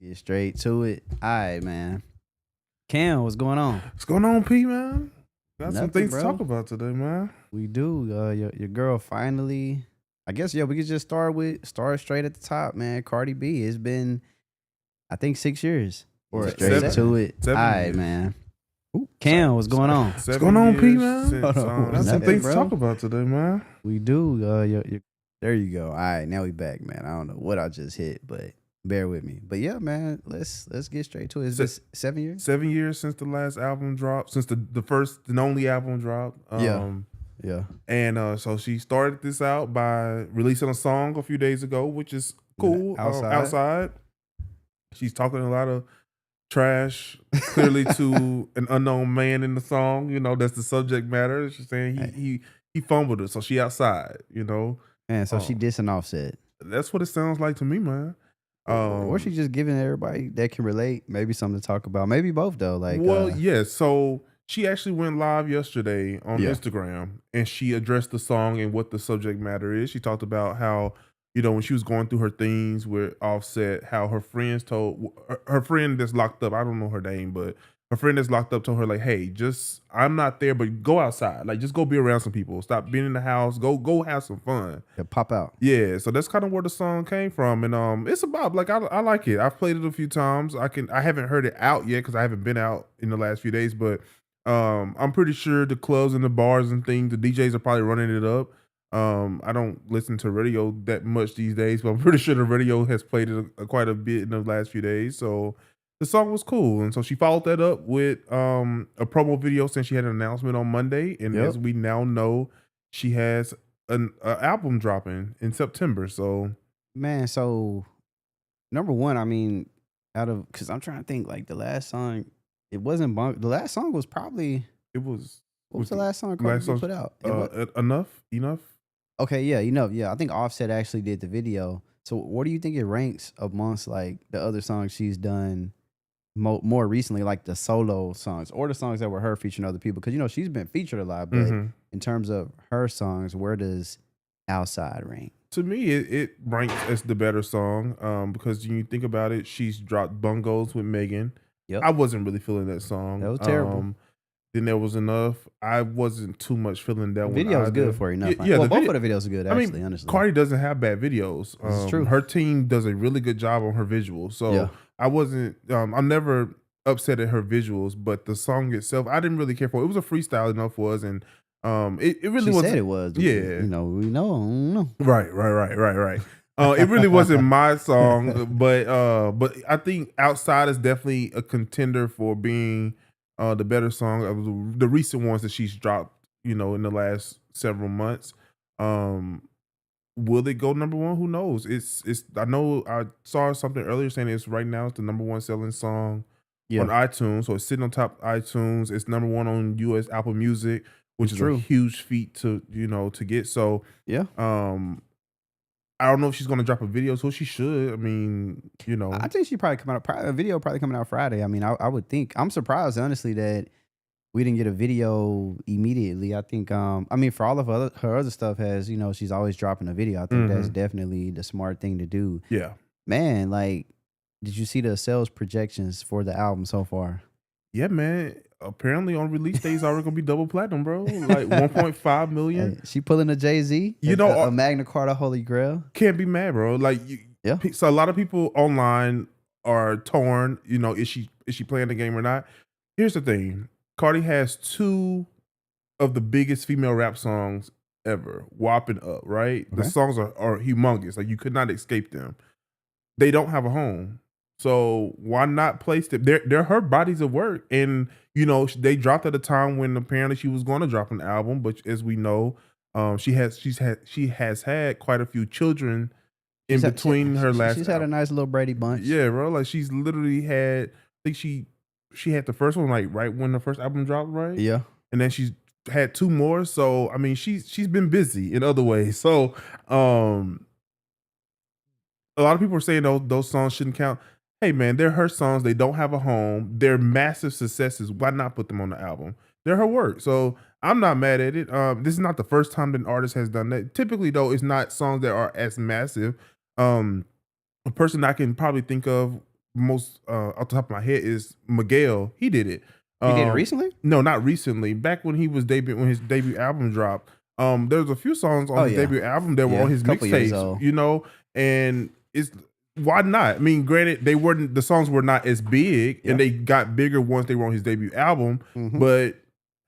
Get straight to it. All right, man. Cam, what's going on? What's going on, P, man? Got some Nothing, things bro. to talk about today, man. We do. Your girl finally. I guess we could just start straight at the top, man. Cardi B. It's been, I think, 6 years. Or straight to it. All right, years. man. Ooh, Cam, what's going on? What's going on, P, man? Hold on. Got some Nothing, things bro. to talk about today, man. We do. There you go. All right, now we back, man. I don't know what I just hit, but bear with me. But yeah, man, let's get straight to it. It's been 7 years? 7 years since the last album dropped, since the first and only album dropped. Yeah. And so she started this out by releasing a song a few days ago, which is cool. Outside. She's talking a lot of trash, clearly to an unknown man in the song. You know, that's the subject matter. She's saying he fumbled it, so she outside. You know, Man, so she dissing Offset. that's what it sounds like to me, man. Or she just giving everybody that can relate maybe something to talk about. Maybe both though. Yeah. So she actually went live yesterday on Instagram, and she addressed the song and what the subject matter is. She talked about how, you know, when she was going through her things with Offset, how her friends told her friend that's locked up. I don't know her name, but her friend that's locked up told her, like, hey, I'm not there, but go outside. Like, just go be around some people. Stop being in the house. Go have some fun. Yeah, pop out. Yeah, so that's kind of where the song came from. And it's about, like, I like it. I've played it a few times. I haven't heard it out yet because I haven't been out in the last few days, but I'm pretty sure the clubs and the bars and things, the DJs are probably running it up. I don't listen to radio that much these days, but I'm pretty sure the radio has played it quite a bit in the last few days. So the song was cool. And so she followed that up with a promo video since she had an announcement on Monday. And as we now know, she has an album dropping in September. So, man, so number one, I mean, because I'm trying to think, like the last song, it wasn't bunk. The last song was probably. What was the last song Cardi B put out? Enough. Okay, yeah, Enough. Yeah, I think Offset actually did the video. So what do you think it ranks amongst like the other songs she's done more recently, like the solo songs or the songs that were her featuring other people? Because, you know, she's been featured a lot, but in terms of her songs, where does Outside rank? To me, it ranks as the better song because when you think about it, she's dropped Bungos with Megan. Yep. I wasn't really feeling that song. That was terrible. Then there was Enough. I wasn't too much feeling that one. The video was good for Enough. Yeah, both of the videos are good, actually, honestly. Cardi doesn't have bad videos. It's true. Her team does a really good job on her visuals. So I wasn't, I'm never upset at her visuals, but the song itself, I didn't really care for. It was a freestyle, Enough was, and it really was. She said it was. Yeah. You know, we know. Right. It really wasn't my song, but I think Outside is definitely a contender for being the better song of the recent ones that she's dropped, you know, in the last several months. Will it go number one? Who knows? It's. I know I saw something earlier saying it's right now it's the number one selling song on iTunes. So it's sitting on top of iTunes. It's number one on US Apple Music, which is a huge feat to get. So I don't know if she's gonna drop a video, so she should. I mean, you know, I think she probably a video probably coming out Friday. I mean, I would think. I'm surprised honestly that we didn't get a video immediately. I think I mean, for all of her other stuff has, you know, she's always dropping a video. I think that's definitely the smart thing to do. Yeah. Man, like, did you see the sales projections for the album so far? Yeah, man. Apparently on release day, it's already gonna be double platinum, bro. Like 1.5 million. Hey, she pulling a Jay-Z, you know, a Magna Carta Holy Grail. Can't be mad, bro. Like, so a lot of people online are torn. You know, is she playing the game or not? Here's the thing: Cardi has two of the biggest female rap songs ever, whopping up. Right, the songs are humongous. Like, you could not escape them. They don't have a home. So why not place them? They're her bodies of work, and you know they dropped at a time when apparently she was going to drop an album. But as we know, she has had quite a few children in between her last. She's had a nice little Brady bunch. Yeah, bro. Like, she's literally had. I think she had the first one like right when the first album dropped, right? Yeah, and then she's had two more. So I mean, she's been busy in other ways. So a lot of people are saying those songs shouldn't count. Hey, man, they're her songs. They don't have a home. They're massive successes. Why not put them on the album? They're her work. So I'm not mad at it. This is not the first time that an artist has done that. Typically, though, it's not songs that are as massive. A person I can probably think of most off the top of my head is Miguel. He did it. He did it recently? No, not recently. Back when he was when his debut album dropped. There's a few songs on his debut album that were on his mixtapes, you know, and it's why not? I mean, granted, the songs were not as big, and they got bigger once they were on his debut album. But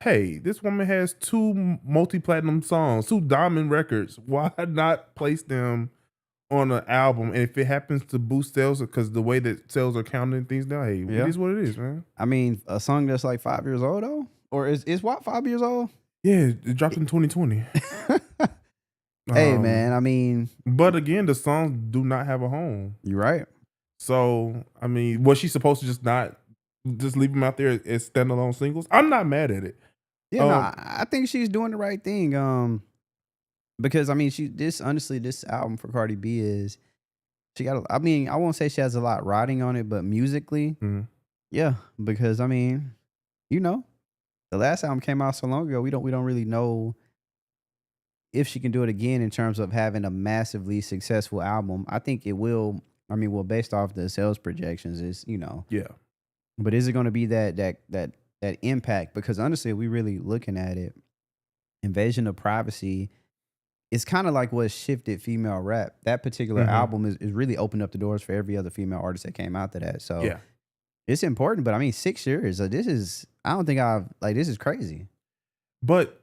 hey, this woman has 2 multi-platinum songs, 2 diamond records. Why not place them on an album? And if it happens to boost sales, because the way that sales are counting things now, hey, it is what it is, man. I mean, a song that's like 5 years old though, or is what 5 years old? Yeah, it dropped in 2020. Hey man, I mean, but again, the songs do not have a home. You're right. So I mean, was she supposed to just leave them out there as standalone singles? I'm not mad at it. Yeah, no, I think she's doing the right thing. Because I mean, this album for Cardi B is she got. I mean, I won't say she has a lot riding on it, but musically, yeah. Because I mean, you know, the last album came out so long ago. We don't really know if she can do it again in terms of having a massively successful album. I think it will. I mean, well, based off the sales projections, is yeah. But is it going to be that impact? Because honestly, we really looking at it, Invasion of Privacy. It's kind of like what shifted female rap. That particular album is really opened up the doors for every other female artist that came out to that. So yeah, it's important. But I mean, 6 years. This is. I don't think this is crazy. But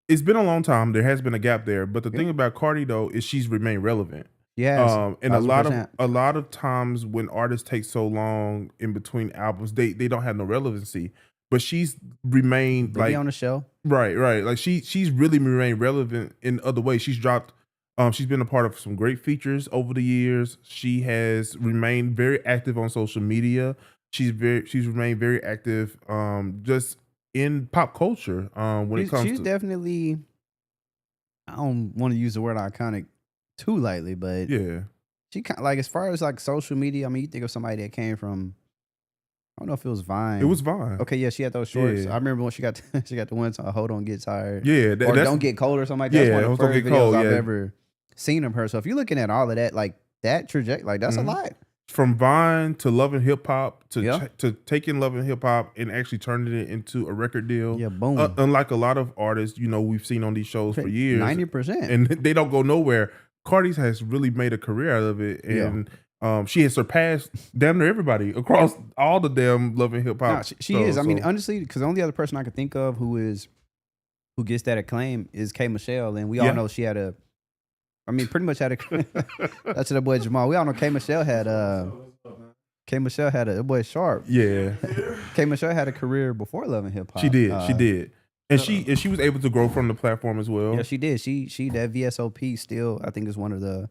it's been a long time. There has been a gap there. But the thing about Cardi though is she's remained relevant. Yeah, and a lot of times when artists take so long in between albums, they don't have no relevancy. But she's remained like on the show, right. Like she's really remained relevant in other ways. She's dropped. She's been a part of some great features over the years. She has remained very active on social media. She's remained very active. Just in pop culture. She's definitely. I don't want to use the word iconic too lightly, but yeah, she kind of like as far as like social media. I mean, you think of somebody that came from. I don't know if it was Vine. It was Vine. Okay, yeah, she had those shorts. Yeah. I remember when she got the one song, "Hold On, Get Tired." Yeah, or "Don't Get Cold" or something like that. Yeah, that's one of the first videos I've ever seen of her. So if you're looking at all of that, like that trajectory, like that's a lot. From Vine to Love and Hip Hop to taking Love and Hip Hop and actually turning it into a record deal. Yeah, boom. Unlike a lot of artists, we've seen on these shows for years, 90%, and they don't go nowhere. Cardi has really made a career out of it, and she has surpassed damn near everybody across all the damn Love and Hip Hop. No, she is. I mean, honestly, because the only other person I could think of who gets that acclaim is K Michelle, and we all know she had a. I mean, pretty much had a. That's that boy Jamal. We all know K Michelle had that boy Sharp. Yeah, K Michelle had a career before Love and Hip Hop. She did. And she was able to grow from the platform as well. Yeah, she did. She that VSOP still I think is one of the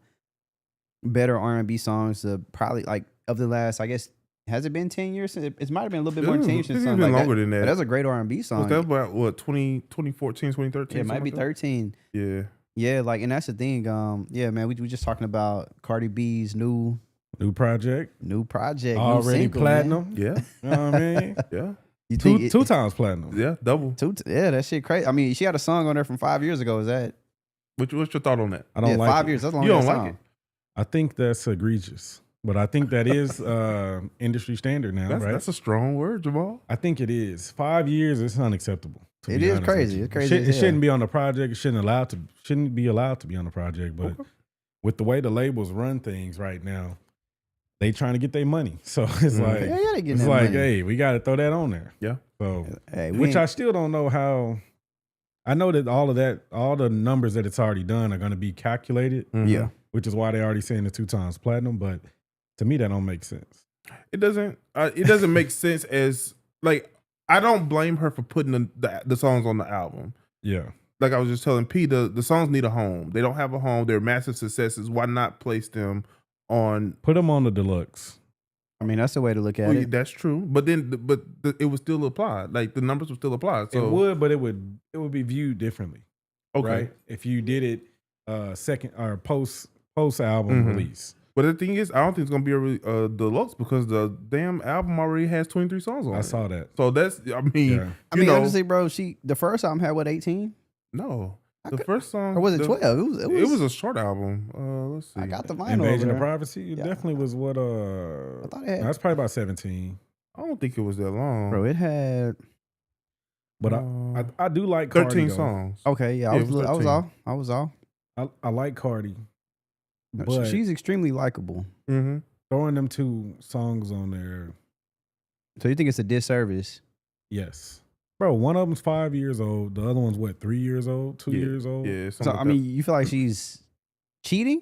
better R&B songs. Probably like of the last, I guess, has it been 10 years? It might have been a little bit more than 10 years. It's been longer than that. But that's a great R&B song. Was that about what 2014, 2013? Yeah, it might be 13. Yeah. Yeah, like, and that's the thing. Yeah, man, we just talking about Cardi B's new project, new already single, platinum. Man. Yeah, you know what I mean. Yeah. Two times platinum. Yeah, double. Yeah, that shit crazy. I mean, she had a song on there from 5 years ago. Is that? What's your thought on that? I don't like 5 it. years. That's long. You don't like song. It. I think that's egregious, but I think that is industry standard now, right? That's a strong word, Jamal. I think it is. 5 years is unacceptable. It is crazy. It's crazy. It shouldn't be on the project. It shouldn't be allowed to be on the project. But with the way the labels run things right now, they trying to get their money. So it's like, hey, we got to throw that on there. Yeah. So, which I still don't know how. I know that all the numbers that it's already done are going to be calculated. Mm-hmm. Yeah. Which is why they're already saying the 2 times platinum. But to me, that don't make sense. It doesn't. It doesn't make sense as like. I don't blame her for putting the songs on the album. Yeah. Like I was just telling P, the songs need a home. They don't have a home. They're massive successes. Why not place them on? Put them on the deluxe. I mean, that's the way to look at it. That's true. But then, it would still apply. Like the numbers would still apply. So it would, but it would be viewed differently. Okay. Right? If you did it second or post album release. But the thing is, I don't think it's gonna be a deluxe because the damn album already has 23 songs on it. I saw that. So that's, I mean, honestly, bro, the first album had what, 18? No, The first song, or was it 12? It was a short album. Let's see. I got the vinyl. Invasion over of Privacy. It definitely was what. I thought it had. That's probably about 17. I don't think it was that long, bro. It had. But I do like 13 Cardi, songs. Okay, yeah, I was off. I like Cardi, but she's extremely likable. Mm-hmm. Throwing them 2 songs on there. So you think it's a disservice? Yes. Bro, one of them's 5 years old. The other one's what, 3 years old, 2 years old? Yeah. So I mean, you feel like she's cheating?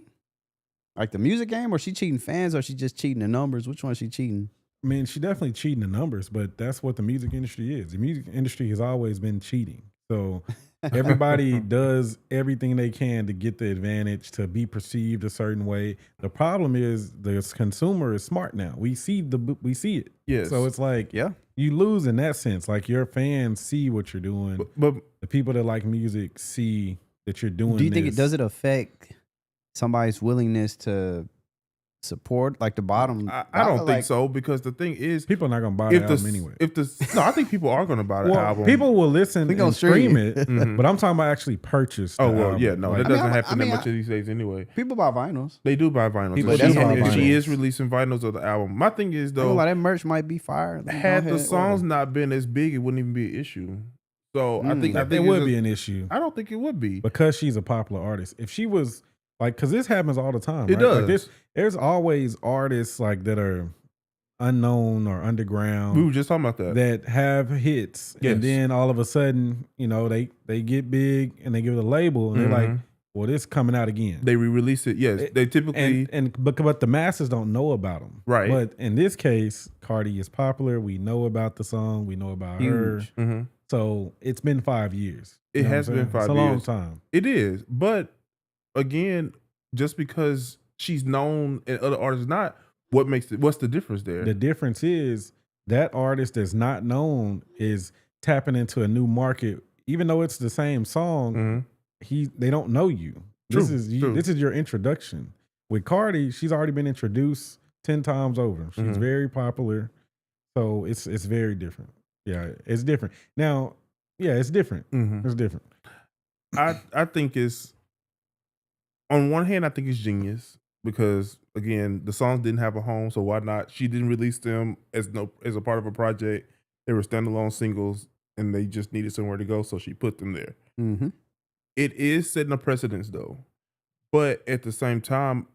Like the music game, or she cheating fans, or she just cheating the numbers? Which one is she cheating? I mean, she definitely cheating the numbers, but that's what the music industry is. The music industry has always been cheating. So everybody does everything they can to get the advantage, to be perceived a certain way. The problem is the consumer is smart now. We see it. Yes. So it's like, you lose in that sense. Like your fans see what you're doing. But the people that like music see that you're doing. Do you think does it affect somebody's willingness to support, like the bottom? I don't think so, because the thing is, people are not going to buy the album anyway. No, I think people are going to buy the album. People will listen and stream it, but I'm talking about actually purchase. Oh well, album. yeah, no, that doesn't happen that much these days anyway. People buy vinyls. They do buy vinyls. She is releasing vinyls of the album. My thing is though, that merch might be fire. Had the songs not been as big, it wouldn't even be an issue. So I think it would be an issue. I don't think it would be, because she's a popular artist. If she was like, because this happens all the time. It does. Like there's always artists like that are unknown or underground. We were just talking about that have hits, and then all of a sudden, they get big and they give it a label, and they're like, well, this coming out again. They re-release it. Yes, they typically but the masses don't know about them, right? But in this case, Cardi is popular. We know about the song. We know about her. Mm-hmm. So it's been 5 years. It has been 5 years. It's a long time. It is, but again, just because she's known and other artists not, what's the difference there? The difference is that artist that's not known is tapping into a new market, even though it's the same song. They don't know you. True, this is your introduction. With Cardi, she's already been introduced 10 times over. She's very popular, so it's very different. Yeah, it's different. Now, it's different. It's different. I think it's, on one hand, I think it's genius, because again, the songs didn't have a home, so why not? She didn't release them as a part of a project. They were standalone singles, and they just needed somewhere to go, so she put them there. It is setting a precedence, though, but at the same time,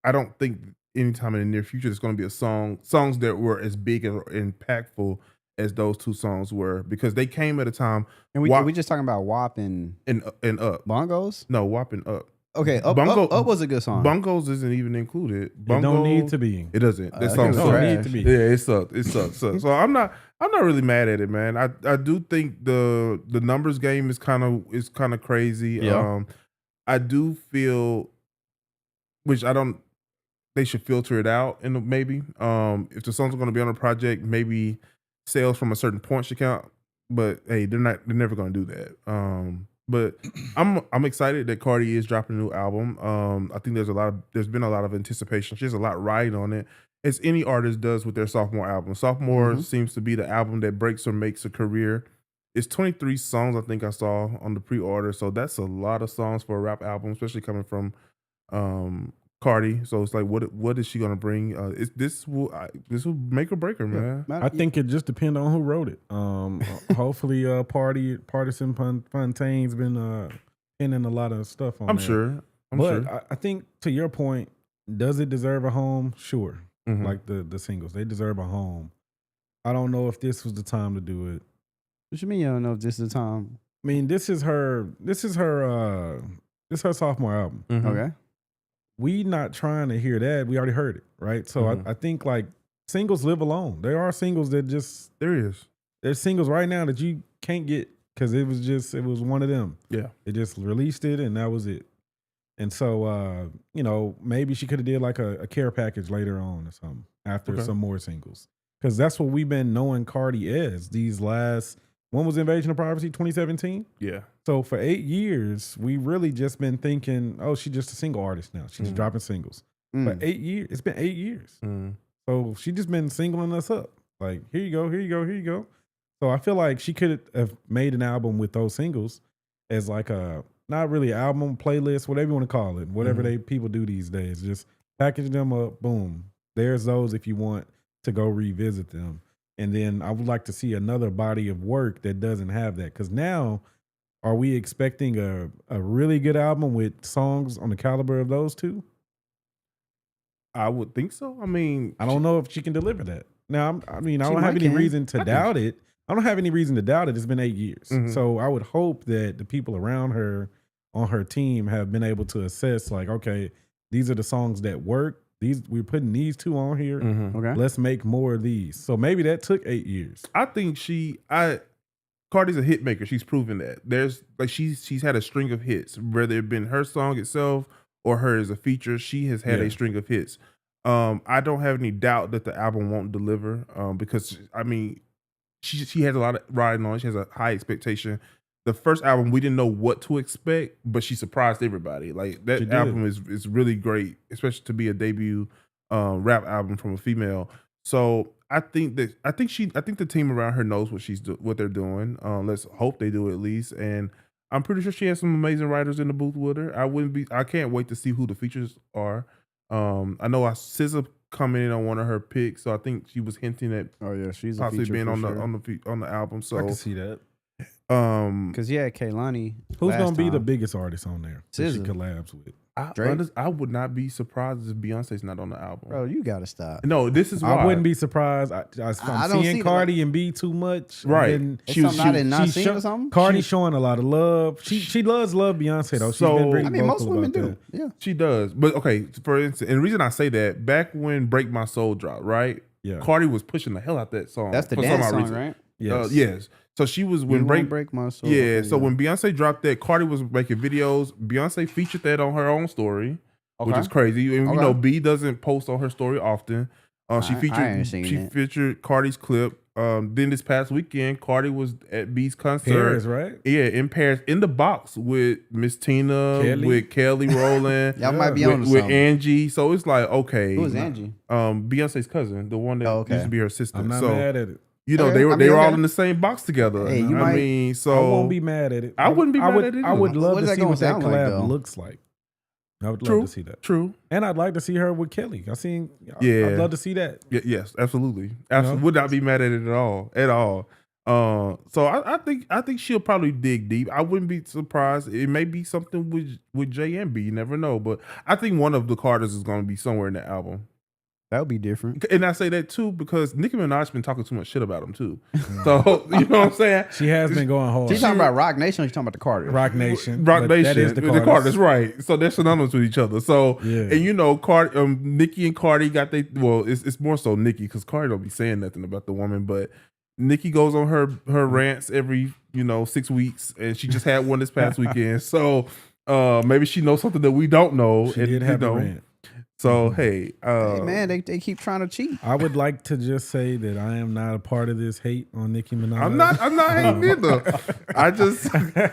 I don't think anytime in the near future there's going to be songs that were as big and impactful as those 2 songs were, because they came at a time. And we just talking about WAP and Up. Bongos? No, WAP and Up. Okay, Up was a good song. Bongos isn't even included. It don't need to be. It doesn't. That song don't need to be. Yeah, it sucks. So I'm not really mad at it, man. I do think the numbers game is kind of crazy. Yeah. I do feel, which I don't, they should filter it out, and maybe if the songs are going to be on a project, maybe sales from a certain point should count. But hey, they're never going to do that. But I'm excited that Cardi is dropping a new album. I think there's been a lot of anticipation. She has a lot riding on it, as any artist does with their sophomore album. Sophomore seems to be the album that breaks or makes a career. It's 23 songs, I think I saw on the pre-order, so that's a lot of songs for a rap album, especially coming from Cardi. So it's like, what is she gonna bring? This will make or break her, man. I think it just depends on who wrote it. Hopefully, Partisan Fontaine's been pinning a lot of stuff on. I'm sure. I think, to your point, does it deserve a home? Sure. Like the singles, they deserve a home. I don't know if this was the time to do it. What you mean you don't know if this is the time? I mean, this is her sophomore album. Okay. We not trying to hear that. We already heard it, right? So I think like singles live alone. There are singles that there's singles right now that you can't get because it was one of them. Yeah. They just released it and that was it. And so maybe she could have did like a care package later on or something after some more singles. Because that's what we've been knowing Cardi as these last. When was Invasion of Privacy? 2017? Yeah. So for 8 years, we really just been thinking, oh, she's just a single artist now. She's dropping singles. For 8 years, it's been 8 years. So she just been singling us up. Like, here you go, here you go, here you go. So I feel like she could have made an album with those singles as like a not really album playlist, whatever you want to call it, whatever people do these days. Just package them up, boom. There's those if you want to go revisit them. And then I would like to see another body of work that doesn't have that. Because now, are we expecting a really good album with songs on the caliber of those two? I would think so. I mean, I don't know if she can deliver that. Now, I don't have any reason to doubt it. I don't have any reason to doubt it. It's been 8 years. So I would hope that the people around her on her team have been able to assess, like, okay, these are the songs that work. We're putting these two on here. Okay. Let's make more of these. So maybe that took 8 years. I think Cardi's a hit maker. She's proven that. There's like she's had a string of hits, whether it been her song itself or her as a feature. She has had a string of hits. I don't have any doubt that the album won't deliver. Because I mean, she has a lot of riding on. She has a high expectation. The first album, we didn't know what to expect, but she surprised everybody. Like that album is really great, especially to be a debut rap album from a female. So I think the team around her knows what they're doing. Let's hope they do at least. And I'm pretty sure she has some amazing writers in the booth with her. I can't wait to see who the features are. I know SZA coming in on one of her picks, so I think she was hinting at she's possibly being on the on the album. So I can see that. Because Kehlani. Who's gonna be the biggest artist on there? SZA. She collabs with. I would not be surprised if Beyonce's not on the album. Bro, you gotta stop. No, this is why. I wouldn't be surprised. I'm seeing Cardi and B too much. Right. She or something? Cardi showing a lot of love. She loves Beyonce though. She's been very vocal most women about do. that. Yeah. She does. But okay, for instance, and the reason I say that, back when Break My Soul dropped, right? Yeah. Cardi was pushing the hell out that song. That's the dance song, right? Yes. So she was when Break My Soul. Yeah. So when Beyonce dropped that, Cardi was making videos. Beyonce featured that on her own story, which is crazy. And you know, B doesn't post on her story often. She featured Cardi's clip. Then this past weekend, Cardi was at B's concert. Paris, right? Yeah, in Paris, in the box with Miss Tina, with Kelly Rowland. Y'all might be on with Angie. So it's like, okay. Who is Angie? Beyonce's cousin, the one that used to be her sister. I'm not mad at it. You know, they were all in the same box together. Hey, so I won't be mad at it. I wouldn't be mad at it. I would love to see what that collab like, looks like. I would love to see that. True. And I'd like to see her with Kelly. I'd love to see that. Yes, absolutely. Would not be mad at it at all. So I think she'll probably dig deep. I wouldn't be surprised. It may be something with J and B. You never know. But I think one of the Carters is going to be somewhere in the album. That would be different. And I say that too because Nicki Minaj been talking too much shit about him too. So you know what I'm saying? She has been going hard. She's talking about Rock Nation or she's talking about the Carters? Rock Nation. Rock Nation. That is the Carters, right. So they're synonymous with each other. So and you know, Nicki and Cardi got it's more so Nicki because Cardi don't be saying nothing about the woman, but Nicki goes on her rants every 6 weeks, and she just had one this past weekend. So maybe she knows something that we don't know. She did have a rant. So hey, man, they keep trying to cheat. I would like to just say that I am not a part of this hate on Nicki Minaj. I'm not hating either. I just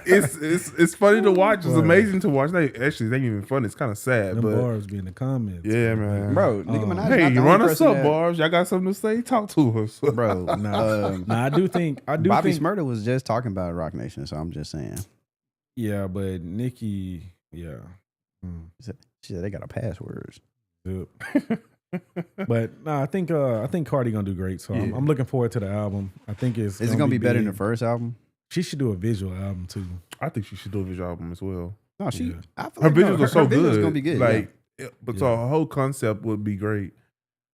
it's funny to watch. It's amazing to watch. They ain't even funny. It's kind of sad. Them but bars be in the comments. Yeah, man. Bro, Nicki Minaj. Hey, run us up, bars. Y'all got something to say? Talk to us, bro. I do think Bobby Smurda was just talking about Rock Nation, so I'm just saying. Yeah, but Nicki, She said they got a passwords. But I think Cardi gonna do great. So I'm looking forward to the album. I think is it gonna be better than the first album? She should do a visual album too. I think she should do a visual album as well. No, her visuals are so good. Gonna be good. So her whole concept would be great.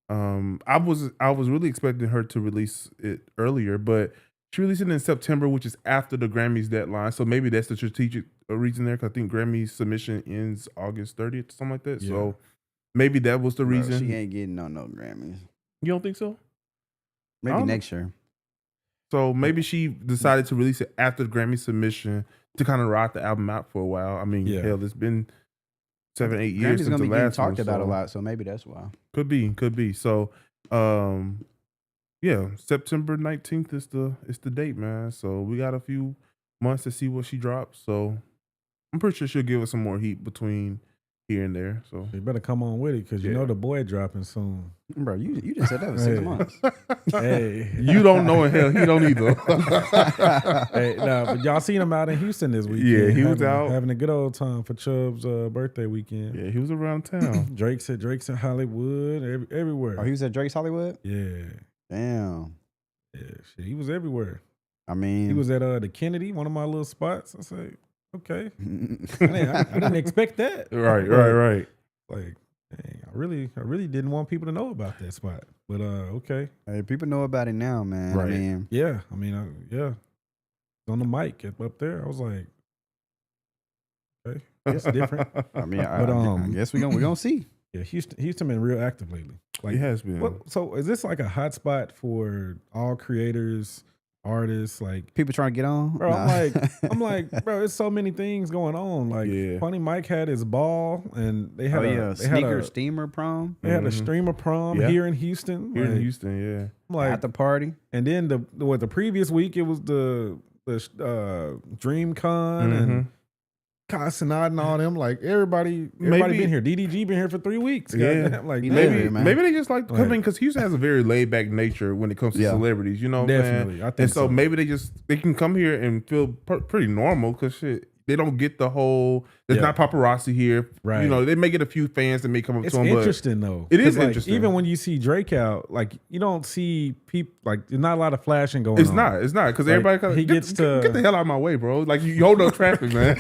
I was really expecting her to release it earlier, but she released it in September, which is after the Grammys deadline. So maybe that's the strategic reason there. Because I think Grammys submission ends August 30th, something like that. Yeah. So maybe that was the reason. She ain't getting no Grammys. You don't think so? Maybe next year. So maybe she decided to release it after the Grammy submission to kind of ride the album out for a while. I mean, hell, it's been 7-8 years since the last one. Talked about a lot, so maybe that's why. Could be. So, September 19th is the date, man. So we got a few months to see what she drops. So I'm pretty sure she'll give us some more heat between here and there. So you better come on with it because you know the boy dropping soon. Bro, you just said that was 6 months. Hey, you don't know in hell. He don't either. Hey, but y'all seen him out in Houston this weekend. Yeah, he was out having a good old time for Chubb's birthday weekend. Yeah, he was around town. Drake's in Hollywood, everywhere. Oh, he was at Drake's Hollywood? Yeah. Damn. Yeah, shit, he was everywhere. I mean, he was at the Kennedy, one of my little spots. I said, okay. I didn't expect that. Right. Like, dang, I really didn't want people to know about that spot. But okay. Hey, people know about it now, man. Right. I mean, yeah. On the mic up there, I was like, okay, that's different. I mean, I guess we're gonna see. Yeah, Houston been real active lately. Like, it has been. So is this like a hot spot for all creators, artists, like people trying to get on? Bro, I'm like, bro, there's so many things going on. Like, Funny Mike had his ball, and they had a steamer prom. They had a streamer prom here in Houston. Here in Houston, yeah. Like, at the party, and then the previous week it was the DreamCon and Casanat and all them. Like everybody been here. DDG been here for 3 weeks. Yeah, like maybe they just like coming because Houston has a very laid back nature when it comes to celebrities. You know, definitely. I think and so maybe they can come here and feel pretty normal because shit. They don't get the whole. There's not paparazzi here, right? You know, they may get a few fans that may come up to them. It's interesting though. It is interesting. Even when you see Drake out, like you don't see people. Like there's not a lot of flashing going on. It's not because everybody he gets to get the hell out of my way, bro. Like you hold up traffic, man.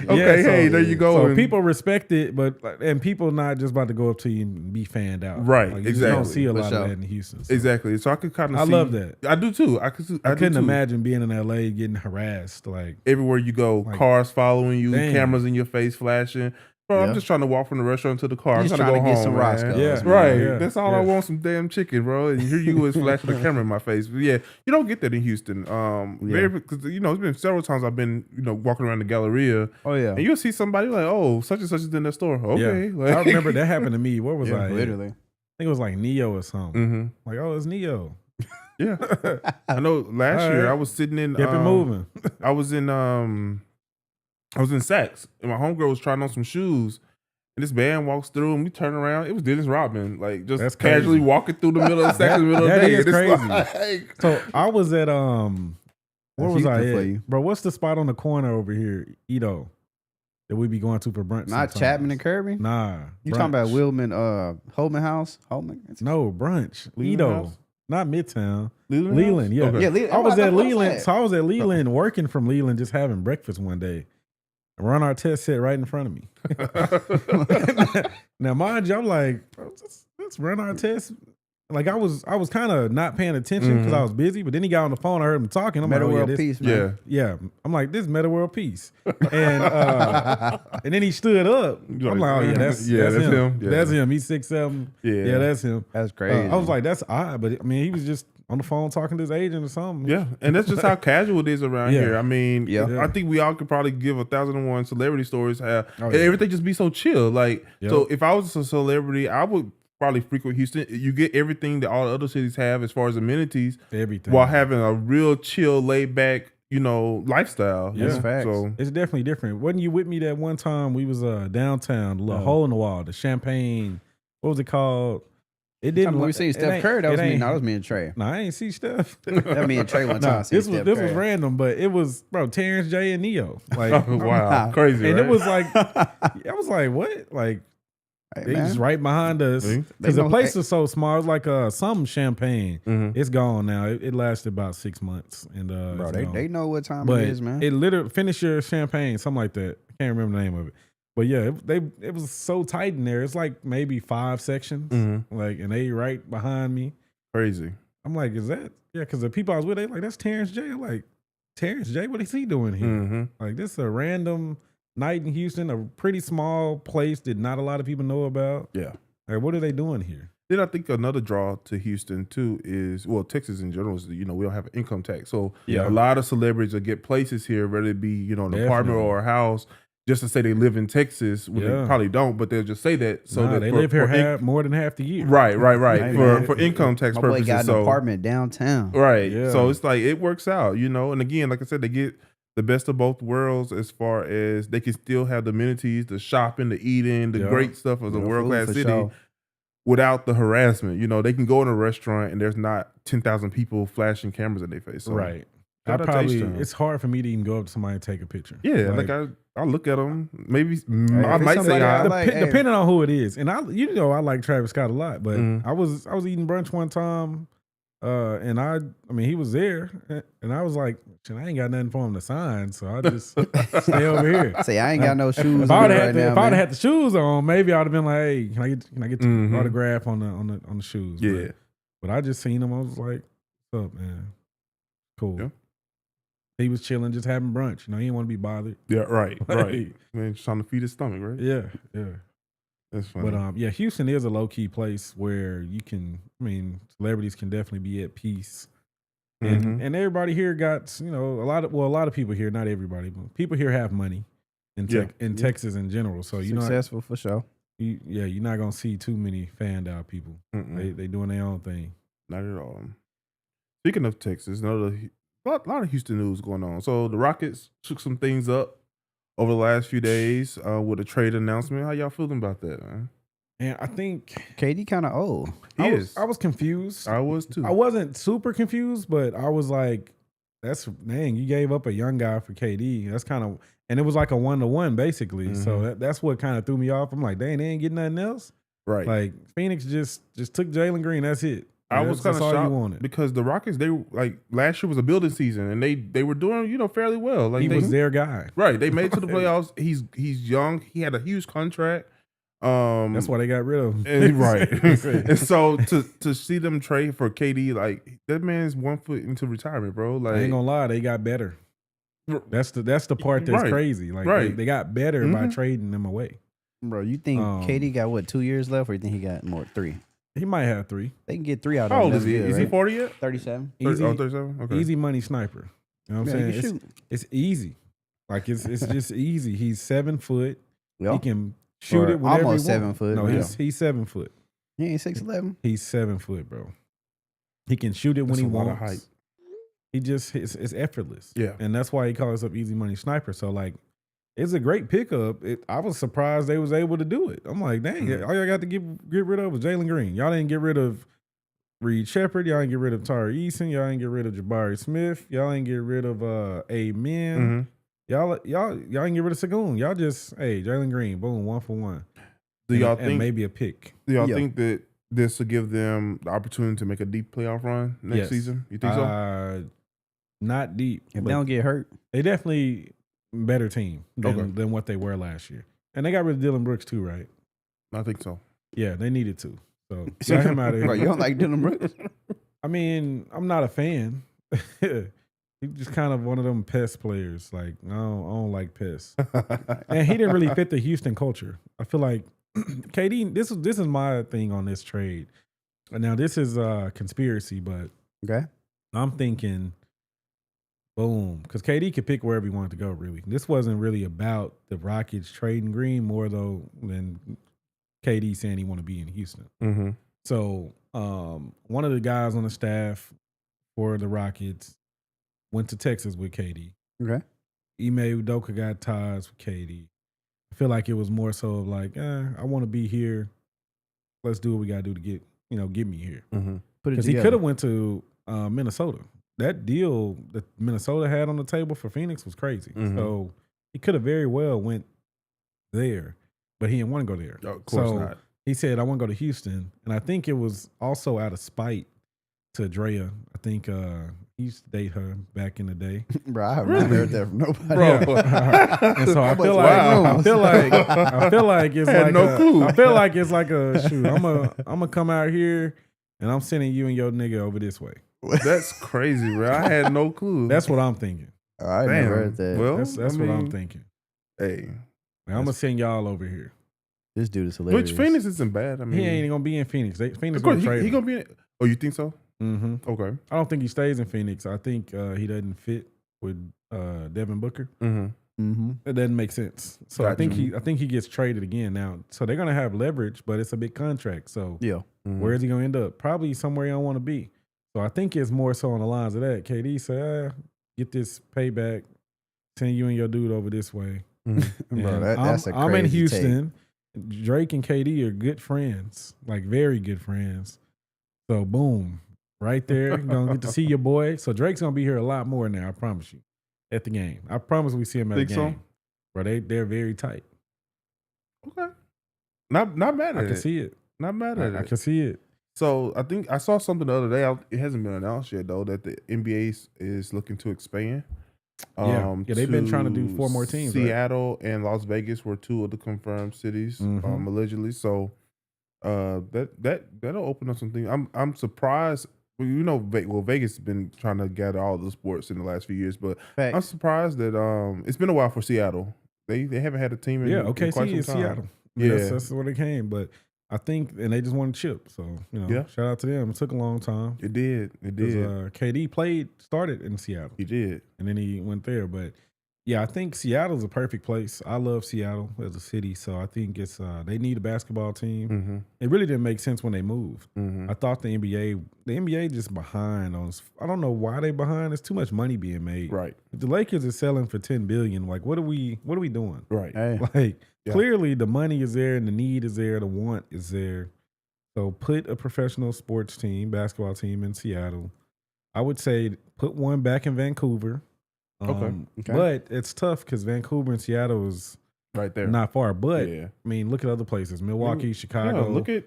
There you go. So people respect it, and people not just about to go up to you and be fanned out, right? Like, exactly. You don't see a lot of that in Houston. So. Exactly. So I could kind of. I love that. I do too. I couldn't imagine being in LA getting harassed. Like everywhere you go, cars following you, cameras in your face flashing. Bro, I'm just trying to walk from the restaurant to the car. I'm trying to go home, get some Roscoe's. Yeah, right. Yeah, that's all I want, some damn chicken, bro. And here you is flashing the camera in my face. But yeah, you don't get that in Houston. Because it's been several times I've been walking around the Galleria. Oh yeah, and you'll see somebody like, oh, such and such is in that store. Okay, I remember that happened to me. Where was I? Literally, I think it was like Neo or something. Like, oh, it's Neo. Yeah, I know. Last year I was sitting in. Kept it moving. I was in Saks, and my homegirl was trying on some shoes. And this man walks through, and we turn around. It was Dennis Rodman, like just casually walking through the middle of the Saks in the middle of the day. That is crazy. So I was at where was I at? Bro, what's the spot on the corner over here, Edo, that we be going to for brunch? Not sometimes? Chapman and Kirby. Nah, you talking about Holman House? Holman? No, brunch. Leland Edo. House? Not Midtown. Leland, yeah. Okay. Yeah, Leland. I was at Leland. So I was at Leland working from Leland, just having breakfast one day. Ron Artest sat right in front of me. Now, mind you, I'm like, let's Ron Artest. Like I was kind of not paying attention because I was busy, but then he got on the phone. I heard him talking. I'm Meta like, World Peace, man. Yeah. I'm like, this is Meta World Peace, and then he stood up. I'm like, oh yeah, that's him. Yeah. That's him. He's 6'7". Yeah, that's him. That's crazy. I was like, that's odd, but I mean, he was just on the phone talking to his agent or something. Yeah, and that's just how casual it is around here. I mean, I think we all could probably give 1,001 celebrity stories. Everything just be so chill. Like, so if I was a celebrity, I would probably frequent Houston. You get everything that all the other cities have as far as amenities, everything, while having a real chill, laid back, lifestyle. Yeah, that's facts. So it's definitely different. Wasn't you with me that one time we was downtown, the little hole in the wall, the Champagne? What was it called? It didn't. We seen Steph Curry. That was me. No, that was me and Trey. No, I ain't see Steph. That was me and Trey one time. This was random, but it was Terrence J and Neo. Like, wow, crazy. And right? it was like, I was like, what? Like, they just right behind us because the place is so small. It's like some Champagne. It's gone now. It lasted about 6 months, and bro, they know what time it is, man. It literally finish your champagne, something like that. I can't remember the name of it. But yeah, it was so tight in there. It's like maybe 5 sections, like, and they right behind me. Crazy. I'm like, is that? Yeah, because the people I was with, they like, that's Terrence J. I'm like, Terrence J. What is he doing here? Like, this is a random night in Houston, a pretty small place that not a lot of people know about. Yeah. Like, what are they doing here? Then I think another draw to Houston too is, well, Texas in general is, we don't have an income tax, so a lot of celebrities will get places here, whether it be an apartment or a house, just to say they live in Texas, when they probably don't, but they'll just say that. So that they live here more than half the year. Right. For income tax my purposes. My boy got an apartment downtown. Right. Yeah. So it's like, it works out, and again, like I said, they get the best of both worlds as far as they can still have the amenities, the shopping, the eating, the great stuff of the world-class city. Sure. Without the harassment, they can go in a restaurant and there's not 10,000 people flashing cameras in their face. So right. It's hard for me to even go up to somebody and take a picture. Yeah, like I look at them. Maybe I might say hi. Depending on who it is. And I like Travis Scott a lot, but I was eating brunch one time, and I mean he was there, and I was like, I ain't got nothing for him to sign, so I just stay over here. Say I ain't got no shoes. If I'd have had the shoes on, maybe I'd have been like, hey, can I get the autograph on the shoes? Yeah. But I just seen him. I was like, what's up, man? Cool. Yeah. He was chilling, just having brunch. He didn't want to be bothered. Yeah, right. Man, just trying to feed his stomach, right? Yeah. That's funny. But Houston is a low key place where celebrities can definitely be at peace. And everybody here got, a lot of people here, not everybody, but people here have money in Texas in general. So successful for sure. You're not gonna see too many fanned out people. They doing their own thing. Not at all. Speaking of Texas, a lot of Houston news going on. So the Rockets shook some things up over the last few days with a trade announcement. How y'all feeling about that, man? And I think KD kind of old. I was confused. I was too. I wasn't super confused, but I was like, you gave up a young guy for KD. That's kind of, and it was like a 1-to-1 basically. So that's what kind of threw me off. I'm like, dang, they ain't getting nothing else. Right. Like Phoenix just took Jalen Green. That's it. I was kind of shocked because the Rockets, they like last year was a building season and they were doing fairly well. Like he was their guy, right? They made it to the playoffs. He's young. He had a huge contract. That's why they got rid of him. And, right. And so to see them trade for KD, like that man's 1 foot into retirement, bro. Like I ain't gonna lie, they got better. That's the part that's crazy. Like they got better by trading them away. Bro, you think KD got what 2 years left, or you think he got more 3? He might have 3. They can get 3 out of him. How old is he? Is he 40 yet? 37. Easy, 37? Okay. Easy money sniper. You know what I'm saying? It's easy. Like it's just easy. He's 7 foot. Yep. He can shoot it whenever almost he 7 foot. No, he's 7 foot. He ain't 6'11". He's 7 foot, bro. He can shoot it when he wants. He just it's effortless. Yeah. And that's why he calls up easy money sniper. So like it's a great pickup. I was surprised they was able to do it. I'm like, dang, all y'all got to get rid of was Jalen Green. Y'all didn't get rid of Reed Shepard. Y'all didn't get rid of Tari Eason. Y'all didn't get rid of Jabari Smith. Y'all didn't get rid of Amen. Y'all didn't get rid of Sagoon. Y'all just, Jalen Green, boom, 1 for 1. Do y'all think maybe a pick? Do y'all think that this will give them the opportunity to make a deep playoff run next season? You think so? Not deep. If they don't get hurt, they definitely better team than what they were last year. And they got rid of Dylan Brooks too, right? I think so. Yeah, they needed to. So got him out of here. Bro, you don't like Dylan Brooks? I mean, I'm not a fan. He's just kind of one of them pest players. Like, I don't like pests. And he didn't really fit the Houston culture. I feel like KD, this is my thing on this trade. Now, this is a conspiracy, but I'm thinking, boom, because KD could pick wherever he wanted to go, really. This wasn't really about the Rockets trading Green, more though than KD saying he want to be in Houston. So one of the guys on the staff for the Rockets went to Texas with KD. Okay. Ime Udoka got ties with KD. I feel like it was more so of like, I want to be here. Let's do what we got to do to get me here. Because he could have went to Minnesota. That deal that Minnesota had on the table for Phoenix was crazy. So he could have very well went there, but he didn't want to go there. Of course not. He said, I want to go to Houston. And I think it was also out of spite to Drea. I think he used to date her back in the day. Bro, I have not heard that from nobody. Bro. And so I feel like it's like no clue. I feel like it's like a shoot. I'm gonna come out here and I'm sending you and your nigga over this way. That's crazy, bro. I had no clue. That's what I'm thinking. I never heard that. Well, that's what I'm thinking. Hey, I'm gonna send y'all over here. This dude is hilarious. Which Phoenix isn't bad. I mean, he ain't gonna be in Phoenix. Phoenix gonna trade him. He gonna be in it. Oh, you think so? Okay. I don't think he stays in Phoenix. I think he doesn't fit with Devin Booker. It doesn't make sense. So I think he gets traded again now. So they're gonna have leverage, but it's a big contract. So where is he gonna end up? Probably somewhere he don't want to be. So I think it's more so on the lines of that. KD said, get this payback, Send you and your dude over this way. Bro, that's a crazy I'm in Houston. take. Drake and KD are good friends, like very good friends. So boom, right there, you're gonna get to see your boy. So Drake's gonna be here a lot more now. I promise you, at the game. I promise we see him at the game. So? Bro, they're very tight. Okay, not mad at it. I can see it. Not mad at it. I can see it. So I think I saw something the other day. It hasn't been announced yet though that the NBA is looking to expand. Yeah, they've been trying to do 4 more teams. Seattle and Las Vegas were 2 of the confirmed cities, allegedly. So that'll open up some things. I'm surprised. Well, you know, Vegas has been trying to gather all the sports in the last few years, but I'm surprised that it's been a while for Seattle. They haven't had a team in OKC in quite some is time. Seattle. That's where they came, but I think, and they just won a chip. So, shout out to them. It took a long time. It did. KD started in Seattle. He did. And then he went there. But yeah, I think Seattle's a perfect place. I love Seattle as a city. So I think it's they need a basketball team. Mm-hmm. It really didn't make sense when they moved. Mm-hmm. I thought the NBA just behind on, I don't know why they behind. There's too much money being made. Right. If the Lakers are selling for $10 billion, like what are we doing? Right. Hey. Clearly the money is there and the need is there, the want is there. So put a professional sports team, basketball team in Seattle. I would say put one back in Vancouver. Okay. But it's tough because Vancouver and Seattle is right there, not far. But I mean, look at other places: Milwaukee, Chicago. Look at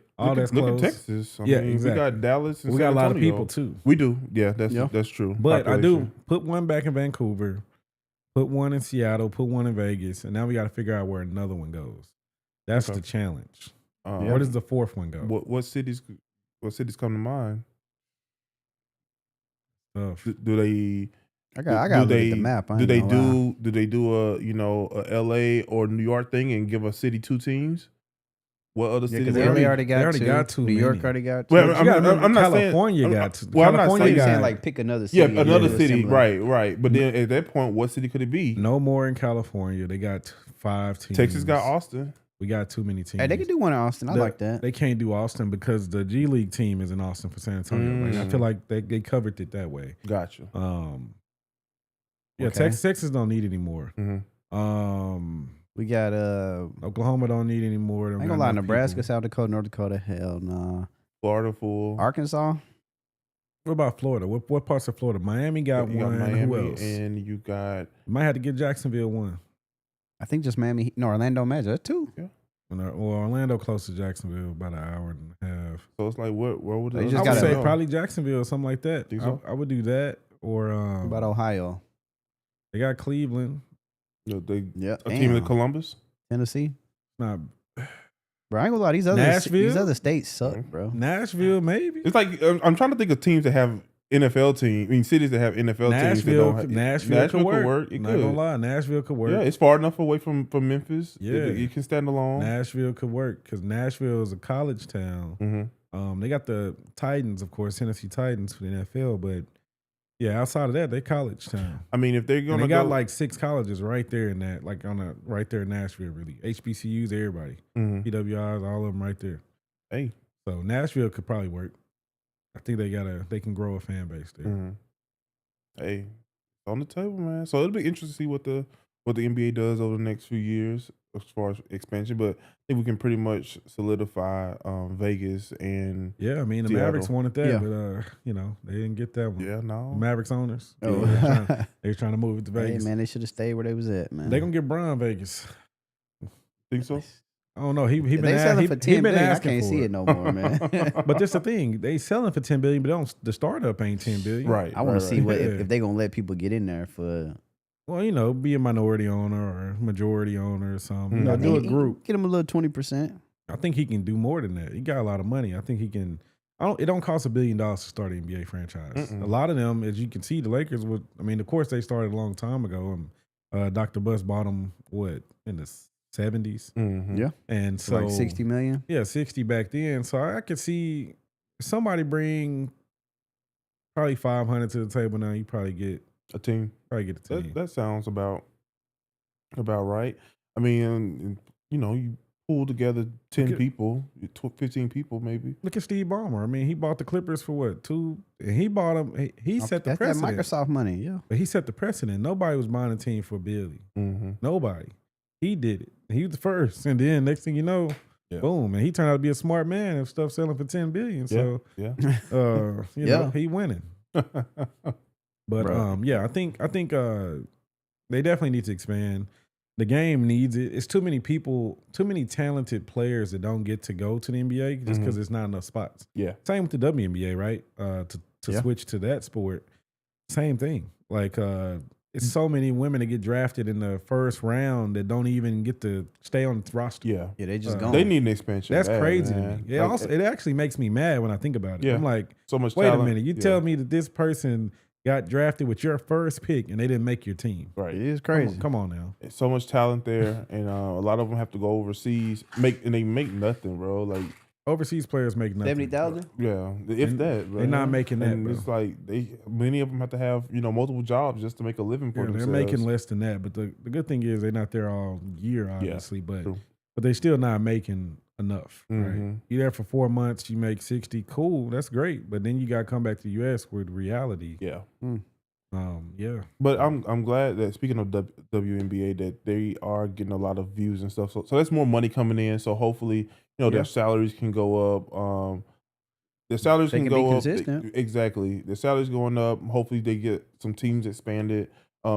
Texas. I mean, exactly. We got Dallas. And we got a lot of people too. We do. Yeah, that's true. But I do put one back in Vancouver. Put one in Seattle, put one in Vegas, and now we got to figure out where another one goes. That's the challenge. Where does the 4th one go? What cities come to mind? Do they? I got to look at the map. Do they do a a LA or New York thing and give a city 2 teams? What other cities? They already got 2. New York already got 2. Well, I'm not California saying, got 2. Well, I'm not saying like pick another city. Yeah, another city. Right. But then at that point, what city could it be? No more in California. They got 5 teams. Texas got Austin. We got too many teams. Hey, they can do one in Austin. I like that. They can't do Austin because the G League team is in Austin for San Antonio. Like, I feel like they covered it that way. Gotcha. Texas don't need any more. We got Oklahoma don't need any more. I ain't gonna lie, Nebraska, people. South Dakota, North Dakota, hell nah. Florida full. Arkansas. What about Florida? What parts of Florida? Miami got one. Got Miami, who else? And you got. You might have to get Jacksonville one. I think just Miami. No, Orlando Magic. That's 2. Yeah. Well, Orlando close to Jacksonville, about an hour and a half. So it's like, where would they? I would say probably Jacksonville or something like that. Think so? I would do that. Or what about Ohio? They got Cleveland. A team in Columbus, Tennessee. Nah, bro, I ain't gonna lie. These other states suck, bro. Nashville, maybe. It's like I'm trying to think of teams that have NFL teams. I mean, cities that have NFL teams. Nashville could work. It Not could. gonna lie, Nashville could work. Yeah, it's far enough away from Memphis. Yeah, it can stand alone. Nashville could work because Nashville is a college town. They got the Titans, of course, Tennessee Titans for the NFL, but yeah, outside of that, they college town. I mean, if they're gonna, they got like 6 colleges right there in that, like right there in Nashville, really. HBCUs, everybody, PWIs, all of them right there. Hey, so Nashville could probably work. I think they can grow a fan base there. Hey, on the table, man. So it'll be interesting to see what the NBA does over the next few years as far as expansion. But I think we can pretty much solidify Vegas and I mean the Seattle. Mavericks wanted that, but they didn't get that one. Yeah, no. The Mavericks owners. They were trying to move it to Vegas. Hey, man, they should have stayed where they was at, man. They gonna get Bron Vegas. Think so? I don't know. He been selling for $10 billion. I can't see it no more, man. But that's the thing. They selling for $10 billion, but the startup ain't $10 billion. Right. I want to see if they gonna let people get in there for. Well, be a minority owner or majority owner or something. Do a group. Get him a little 20%. I think he can do more than that. He got a lot of money. I think he can. It don't cost $1 billion to start an NBA franchise. A lot of them, as you can see, the Lakers would. I mean, of course, they started a long time ago, and Dr. Buss bought them in the 70s. Yeah, and so like 60 million. Yeah, 60 back then. So I could see somebody bring probably 500 to the table now. You probably get a team. Probably get a team. That sounds about right. I mean, you pull together 10 people, 15 people maybe. Look at Steve Ballmer. I mean, he bought the Clippers for what, 2? And he bought them. He set the precedent. That Microsoft money, yeah. But he set the precedent. Nobody was buying a team for Billy. Nobody. He did it. He was the first. And then next thing you know, boom. And he turned out to be a smart man and stuff selling for $10 billion. So, you know, he winning. But I think they definitely need to expand. The game needs it. It's too many people, too many talented players that don't get to go to the NBA just because there's not enough spots. Yeah. Same with the WNBA, right? To switch to that sport, same thing. Like it's so many women that get drafted in the first round that don't even get to stay on the roster. Yeah, they just gone. They need an expansion. That's crazy man. to me. It actually makes me mad when I think about it. Yeah. I'm like, so much wait talent. a minute. You tell me that this person got drafted with your first pick and they didn't make your team. Right. It is crazy. Come on now. There's so much talent there, and a lot of them have to go overseas. They make nothing, bro. Like overseas players make nothing. 70,000. Yeah, if that. Bro. They're not making that. And it's like many of them have to have multiple jobs just to make a living for themselves. They're making less than that, but the good thing is they're not there all year, obviously. But true. but they still not making enough. Right? You're there for 4 months, you make 60. Cool, that's great. But then you got to come back to the U.S. with reality. Yeah. But I'm glad that, speaking of WNBA, that they are getting a lot of views and stuff. So that's more money coming in. So hopefully, their salaries can go up. Their salaries can go up. Exactly. Their salaries going up. Hopefully they get some teams expanded.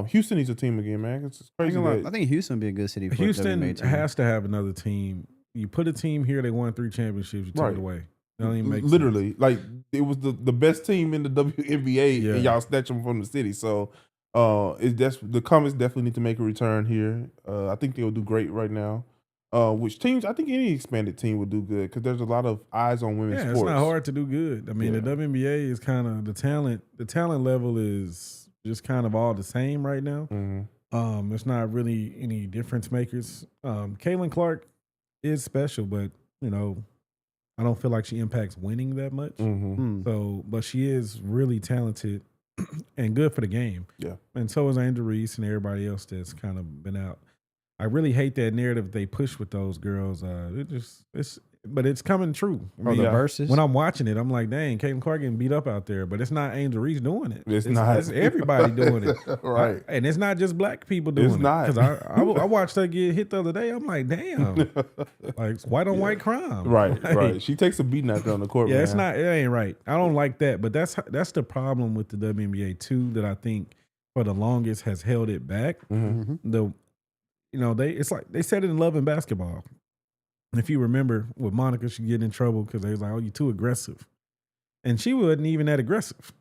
Houston needs a team again, man. It's crazy. I think Houston would be a good city for Houston WNBA team. has to have another team. You put a team here, they won 3 championships, you take it away. That don't even make literally sense. Like it was the best team in the WNBA, and y'all snatch them from the city. So the Comets definitely need to make a return here. I think they'll do great right now. Which teams? I think any expanded team would do good because there's a lot of eyes on women's sports. It's not hard to do good. I mean, the WNBA is kind of the talent level is just kind of all the same right now. There's not really any difference makers. Caitlin Clark is special, but I don't feel like she impacts winning that much. So, but she is really talented and good for the game. Yeah, and so is Angel Reese and everybody else that's kind of been out. I really hate that narrative they push with those girls. But it's coming true. The verses. When I'm watching it, I'm like, dang, Caitlin Clark getting beat up out there. But it's not Angel Reese doing it. It's not. It's everybody doing it. Right. And it's not just black people doing it. It's not. Because I watched her get hit the other day. I'm like, damn. Like, white on white crime. Right, like, right. She takes a beating out there on the court, man. It ain't right. I don't like that. But that's the problem with the WNBA, too, that I think for the longest has held it back. It's like they said it in Love and Basketball. If you remember with Monica, she get in trouble because they was like, "Oh, you're too aggressive," and she wasn't even that aggressive.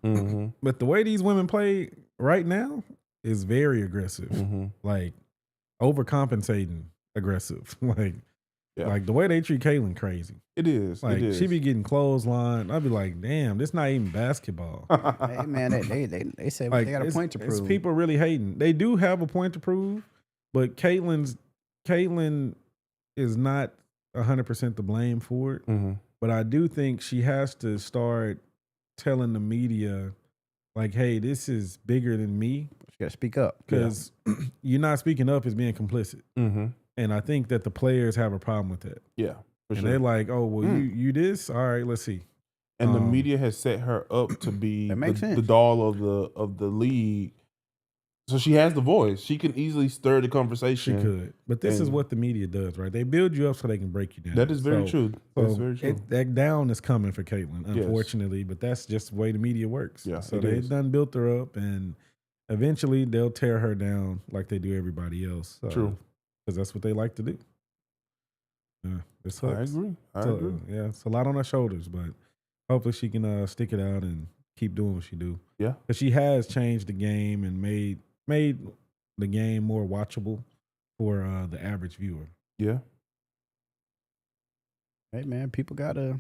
But the way these women play right now is very aggressive, like overcompensating aggressive. Like the way they treat Caitlin, crazy. It is. Like she be getting clotheslined. I'd be like, "Damn, this not even basketball." Hey man, they say they got a point to prove. It's people really hating. They do have a point to prove, but Caitlin is not 100% to blame for it, but I do think she has to start telling the media, like, "Hey, this is bigger than me." She got to speak up because you're not speaking up as being complicit, and I think that the players have a problem with that. Yeah, for and sure. They're like, "Oh, well, you this? All right, let's see." And the media has set her up to be the doll of the league. So she has the voice. She can easily stir the conversation. She could. But this is what the media does, right? They build you up so they can break you down. That is very true. That's very true. That down is coming for Caitlin, unfortunately, but that's just the way the media works. Yeah, so they done built her up, and eventually they'll tear her down like they do everybody else. True. Because that's what they like to do. Yeah, it sucks. I agree. Yeah, it's a lot on her shoulders, but hopefully she can stick it out and keep doing what she do. Yeah. Because she has changed the game and made the game more watchable for the average viewer. Yeah. Hey man, people gotta,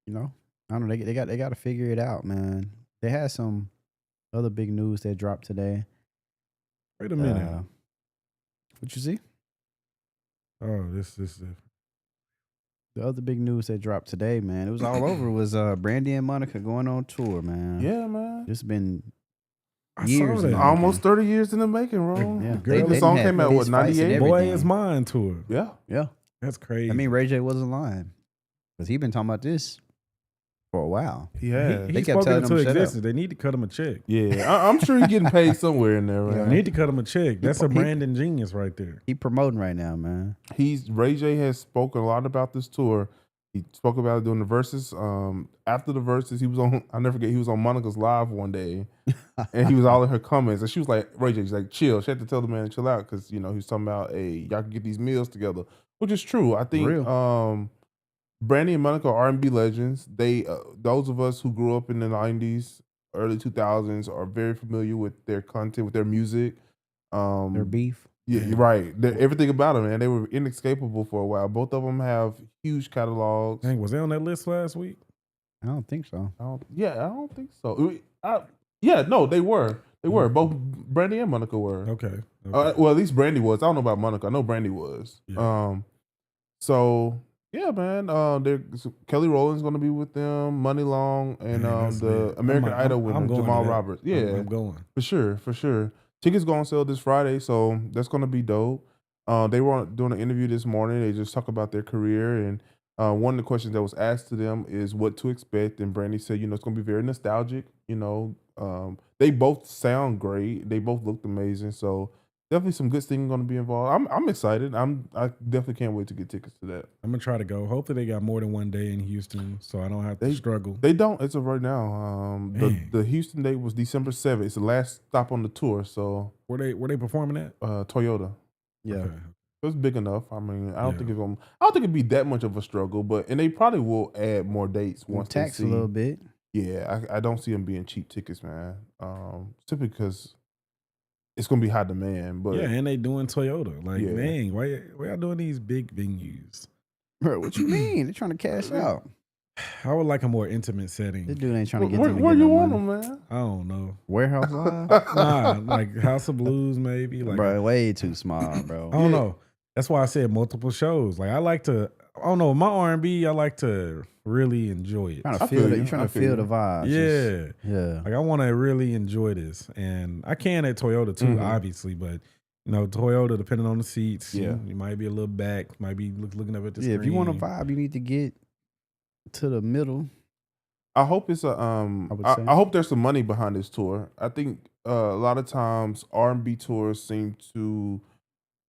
I don't know, they got to figure it out, man. They had some other big news that dropped today. Wait a minute. What you see? Oh, this is the other big news that dropped today, man. It was all over. Was Brandy and Monica going on tour, man? Yeah, man. It's been I years. saw that. Almost 30 years in the making, bro. Yeah. The song came out, 98? Boy Is Mine tour. Yeah. Yeah. That's crazy. I mean, Ray J wasn't lying because he been talking about this for a while. Yeah, he kept telling them existence. They need to cut him a check. Yeah, I'm sure he's getting paid somewhere in there. Right? They need to cut him a check. That's a branding genius right there. He promoting right now, man. Ray J has spoken a lot about this tour. He spoke about it during the verses. After the verses, he was on. I never forget. He was on Monica's live one day, and he was all in her comments, and she was like, "Ray J's like, chill." She had to tell the man to chill out because he was talking about, "Hey, y'all can get these meals together," which is true. I think Brandy and Monica are R&B legends. They, those of us who grew up in the '90s, early 2000s, are very familiar with their content, with their music. Their beef. Yeah, you're right. Everything about them, man. They were inescapable for a while. Both of them have huge catalogs. Dang, was they on that list last week? I don't think so. I don't think so. No, they were. They were. Both Brandy and Monica were. Okay. Well, at least Brandy was. I don't know about Monica. I know Brandy was. Yeah. So yeah, man. Kelly Rowland's going to be with them. Money Long and the American Idol winner Jamal Roberts. Yeah, I'm going for sure. Tickets going to sell this Friday, so that's going to be dope. They were doing an interview this morning. They just talk about their career, and one of the questions that was asked to them is what to expect. And Brandy said, it's going to be very nostalgic. They both sound great. They both looked amazing. So definitely some good things going to be involved. I'm excited. I definitely can't wait to get tickets to that. I'm gonna try to go. Hopefully they got more than one day in Houston, so I don't have to struggle. They don't. It's right now. The Houston date was December 7th. It's the last stop on the tour. So where they performing at? Toyota. Yeah. Okay. It's big enough. I mean, I don't think it'd be that much of a struggle, and they probably will add more dates once they see a little bit. Yeah, I don't see them being cheap tickets, man. Simply because it's gonna be high demand. But yeah, and they doing Toyota. Like, dang, why y'all doing these big venues? Bro, what you mean? They're trying to cash out. I would like a more intimate setting. This dude ain't trying to get where you want them, man? I don't know. Warehouse Live? Nah, like House of Blues, maybe. Like, bro, way too small, bro. I don't know. That's why I said multiple shows. Like, I like to. I don't know. My R&B, I like to really enjoy it. You're trying to feel the vibes. Yeah. Like, I want to really enjoy this. And I can at Toyota too, obviously. But, Toyota, depending on the seats, you might be a little back, might be looking up at the screen. If you want a vibe, you need to get to the middle. I hope it's I hope there's some money behind this tour. I think a lot of times R&B tours seem to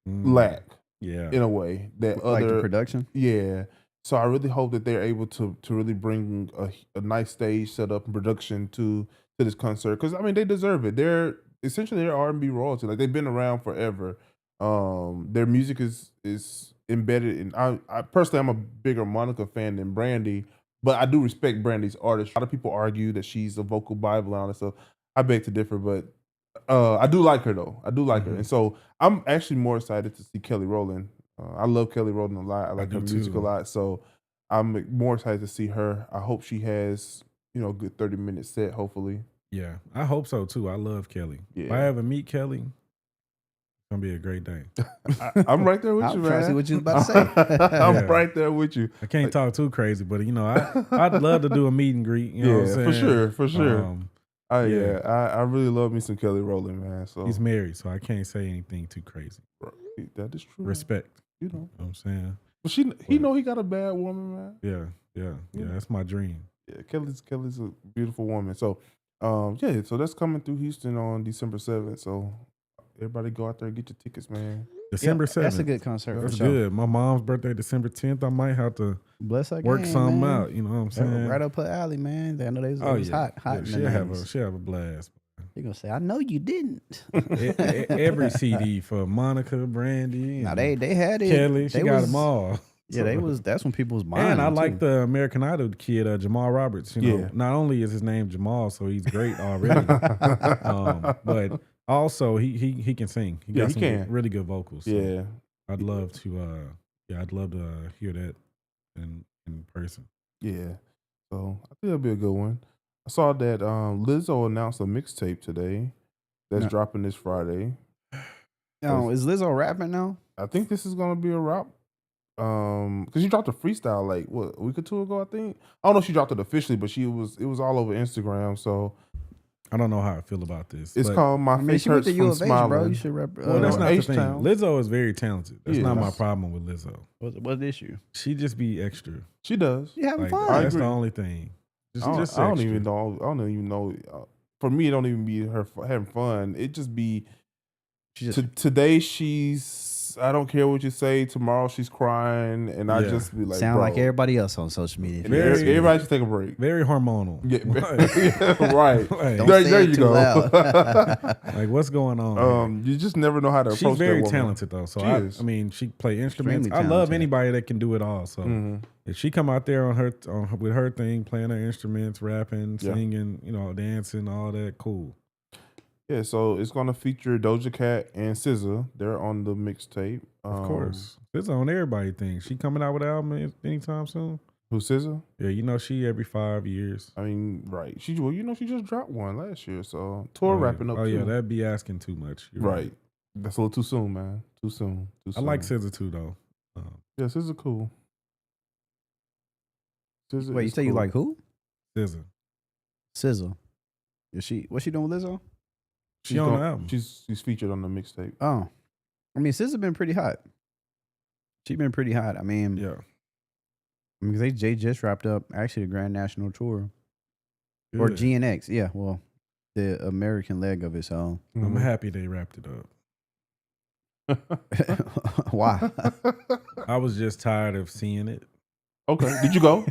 lack. Yeah, in a way that like the production. Yeah, so I really hope that they're able to really bring a nice stage setup and production to this concert, because I mean they deserve it. They're essentially R&B royalty. Like, they've been around forever. Their music is embedded in. I personally, I'm a bigger Monica fan than Brandy, but I do respect Brandy's artistry. A lot of people argue that she's a vocal bible and all that stuff. I beg to differ, but I do like her though. I do like her, and so I'm actually more excited to see Kelly Rowland. I love Kelly Rowland a lot. I like her music a lot, so I'm more excited to see her. I hope she has a good 30-minute set. Hopefully, yeah, I hope so too. I love Kelly. Yeah. If I ever meet Kelly, it's gonna be a great day. I'm right there with you, man. I'm trying to see what you was about to say. I'm right there with you. I can't talk too crazy, but I'd love to do a meet and greet. You know what I'm saying? For sure. I really love me some Kelly Rowland, man. So he's married, so I can't say anything too crazy. Right. That is true. Respect. You know what I'm saying? But he know he got a bad woman, man. Yeah. That's my dream. Yeah, Kelly's a beautiful woman. So, so that's coming through Houston on December 7th. So everybody go out there and get your tickets, man. December 7th. That's a good concert. That's good. My mom's birthday, December 10th. I might have to work something out. You know what I'm saying? Right up her alley, man. I know they was hot. Yeah, she'll have a blast. You're going to say, I know you didn't. Every CD for Monica, Brandy. Now, they had it. Kelly, she got them all. Yeah, that's when people was buying. And I like the American Idol kid, Jamal Roberts. Not only is his name Jamal, so he's great already, but also he can sing. He got some really good vocals. So yeah, I'd love to. I'd love to hear that in person. Yeah, so I think that'll be a good one. I saw that Lizzo announced a mixtape today that's dropping this Friday. No, is Lizzo rapping now? I think this is gonna be a rap. Because she dropped a freestyle like a week or two ago, I think. I don't know if she dropped it officially, but it was all over Instagram. So I don't know how I feel about this. It's called My Face she Hurts went to from U of H, Smiling. bro. You should rep. Well, that's not the thing. H-Town. Lizzo is very talented. That's not my problem with Lizzo. What's the issue? She just be extra. She does. She having Like, fun. That's the only thing. Just I don't even know. For me, it don't even be her having fun. It just be today she's. I don't care what you say. Tomorrow she's crying, and I just be like, sound like everybody else on social media. Everybody should take a break. Very hormonal. Yeah, right. There you go. Like, what's going on? You just never know how to approach that woman. She's very talented though. So I mean, she play instruments. Extremely I love anybody that can do it all. So if she come out there with her thing, playing her instruments, rapping, singing, dancing, all that, cool. Yeah, so it's gonna feature Doja Cat and SZA. They're on the mixtape. Of course, SZA on everybody thing. She coming out with an album anytime soon. Who, SZA? Yeah, she every 5 years. I mean, right? She just dropped one last year, so tour wrapping up. Oh yeah, that'd be asking too much. You're right. That's a little too soon, man. Too soon. I like SZA too, though. Yeah, SZA cool. SZA Wait, you say cool. You like who? SZA. SZA. What's she doing with Lizzo? She on the album. She's featured on the mixtape. Oh, I mean, SZA been pretty hot. She been pretty hot. I mean, yeah. I mean, they just wrapped up actually the Grand National Tour, or GNX. Yeah, well, the American leg of it. So I'm happy they wrapped it up. Why? I was just tired of seeing it. Okay. Did you go?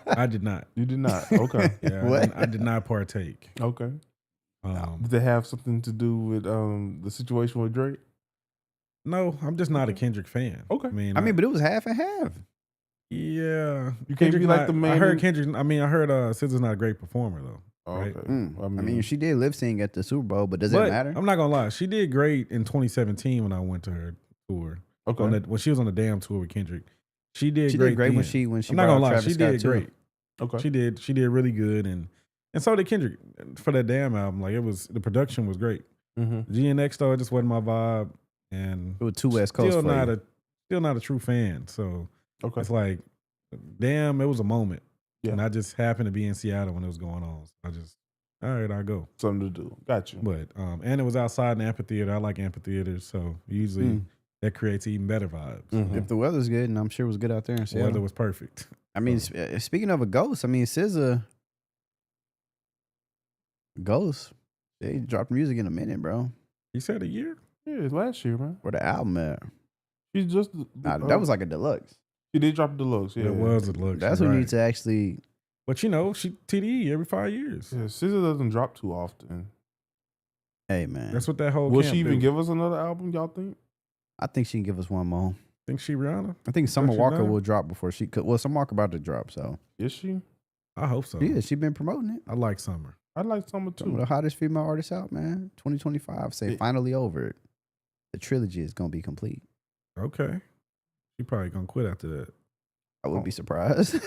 I did not. You did not. Okay. Yeah, I did not partake. Okay. Did they have something to do with the situation with Drake? No, I'm just not a Kendrick fan. Okay. I mean, but it was half and half. Yeah. You can't be like the man. I heard Kendrick. I heard SZA's not a great performer though. Oh, right? Okay. I mean, she did lip sync at the Super Bowl, but does it matter? I'm not gonna lie. She did great in 2017 when I went to her tour. Okay. When she was on the damn tour with Kendrick, she did great. She did great when she. I'm not gonna lie. Travis She Scott did too. great. Okay. She did really good, and so did Kendrick for that damn album. Like the production was great. GNX though, it just wasn't my vibe, and it was too West Coast. Still not a true fan. So it's like, damn, it was a moment, and I just happened to be in Seattle when it was going on. So I just, all right, I'll go. Something to do. Got you. But and it was outside an amphitheater. I like amphitheaters, so usually that creates even better vibes. If the weather's good, and I'm sure it was good out there in Seattle. The weather was perfect. I mean, speaking of a ghost, I mean, SZA. Ghost, they dropped music in a minute, bro. You said a year? Yeah, it's last year, man. Where the album at? She just that was like a deluxe. She did drop a deluxe. Yeah, it was a deluxe. That's who needs to actually. But she TDE every 5 years. Yeah, SZA doesn't drop too often. Hey man, that's what that whole. Will she even give us another album? Y'all think? I think she can give us one more. Think she Rihanna? I think Summer Walker will drop before she could. Well, Summer Walker about to drop, so is she? I hope so. Yeah, she been promoting it. I like Summer. I like Summer too. Some of the hottest female artists out, man. 2025. Say finally over it. The trilogy is gonna be complete. Okay. She probably gonna quit after that. I wouldn't be surprised.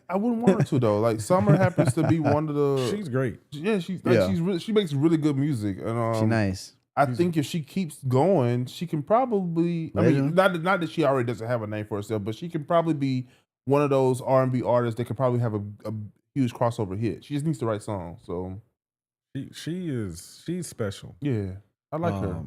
I wouldn't want her to though. Like Summer happens to be one of the. She's great. Yeah, she makes really good music, and she's nice. I think if she keeps going, she can probably. I mean, not that she already doesn't have a name for herself, but she can probably be one of those R&B artists that could probably have a huge crossover hit. She just needs to write songs. So she's special. Yeah, I like her,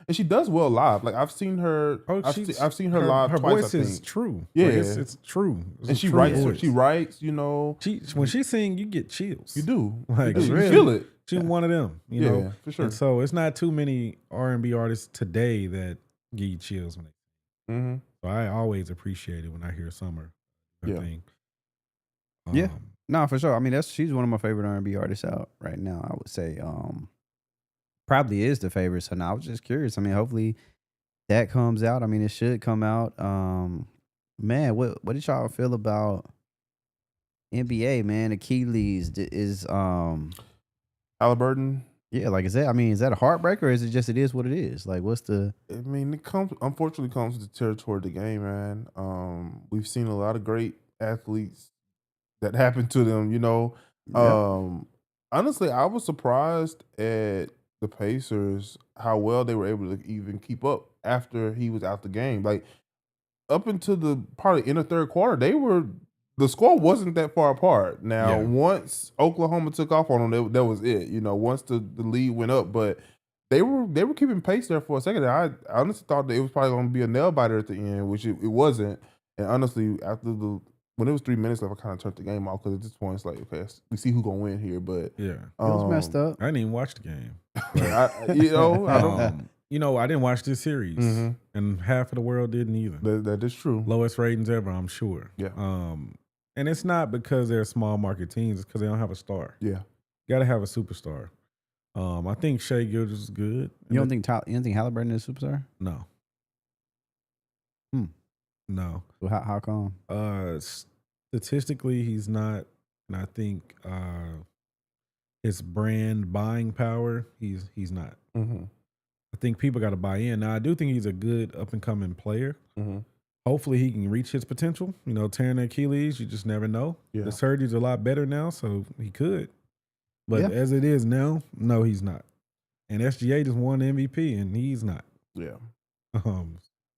and she does well live. Like I've seen her. I've seen her live. Her twice, voice is true. Yeah, like it's true. It's and she true writes. voice. She writes. You know, when she sings, you get chills. You do. Like you feel it. She's one of them. You know, for sure. And so it's not too many R&B artists today that give you chills when they. So I always appreciate it when I hear Summer. Thing. No, for sure. I mean, she's one of my favorite R&B artists out right now. I would say, probably is the favorite. So now I was just curious. I mean, hopefully that comes out. I mean, it should come out. Man, what did y'all feel about NBA? Man, Achilles is Halliburton. Yeah, like is that a heartbreaker or is it just it is what it is? Like what's the I mean, unfortunately comes with the territory of the game, man. We've seen a lot of great athletes that happen to them, you know. Honestly, I was surprised at the Pacers how well they were able to even keep up after he was out the game. Like up until the probably in the third quarter, they were the score wasn't that far apart. Now, once Oklahoma took off on them, that was it. Once the lead went up, but they were keeping pace there for a second. I honestly thought that it was probably going to be a nail biter at the end, which it wasn't. And honestly, when it was 3 minutes left, I kind of turned the game off because at this point it's like, okay, we see who's gonna win here. But it was messed up. I didn't even watch the game. I don't. I didn't watch this series, and half of the world didn't either. That is true. Lowest ratings ever, I'm sure. Yeah. And it's not because they're small market teams; it's because they don't have a star. Yeah. Got to have a superstar. I think Shai Gilgeous is good. You don't think Halliburton is a superstar? No. No. So how come? Statistically, he's not, and I think his brand buying power, he's not. Mm-hmm. I think people got to buy in. Now, I do think he's a good up and coming player. Mm-hmm. Hopefully, he can reach his potential. Tearing the Achilles, you just never know. Yeah. The surgery's a lot better now, so he could. But as it is now, no, he's not. And SGA just won the MVP, and he's not. Yeah.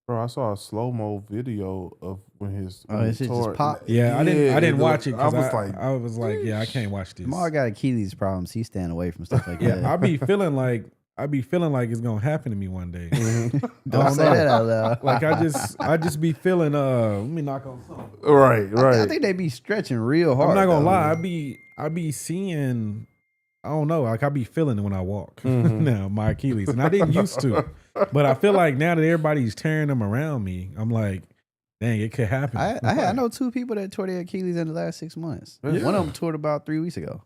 Bro, I saw a slow-mo video of when his shit just popped. Yeah, I didn't watch it because I was like, yeah, I can't watch this. Jamal got Achilles problems. He's staying away from stuff like that. I be feeling like it's gonna happen to me one day. Don't say that out loud. Like I just be feeling. Let me knock on something. Right. I think they be stretching real hard. I'm not gonna lie. I be seeing. I don't know. Like I be feeling it when I walk. Now my Achilles, and I didn't used to, but I feel like now that everybody's tearing them around me, I'm like, dang, it could happen. I know 2 people that tore their Achilles in the last 6 months. Yeah. One of them toured about 3 weeks ago.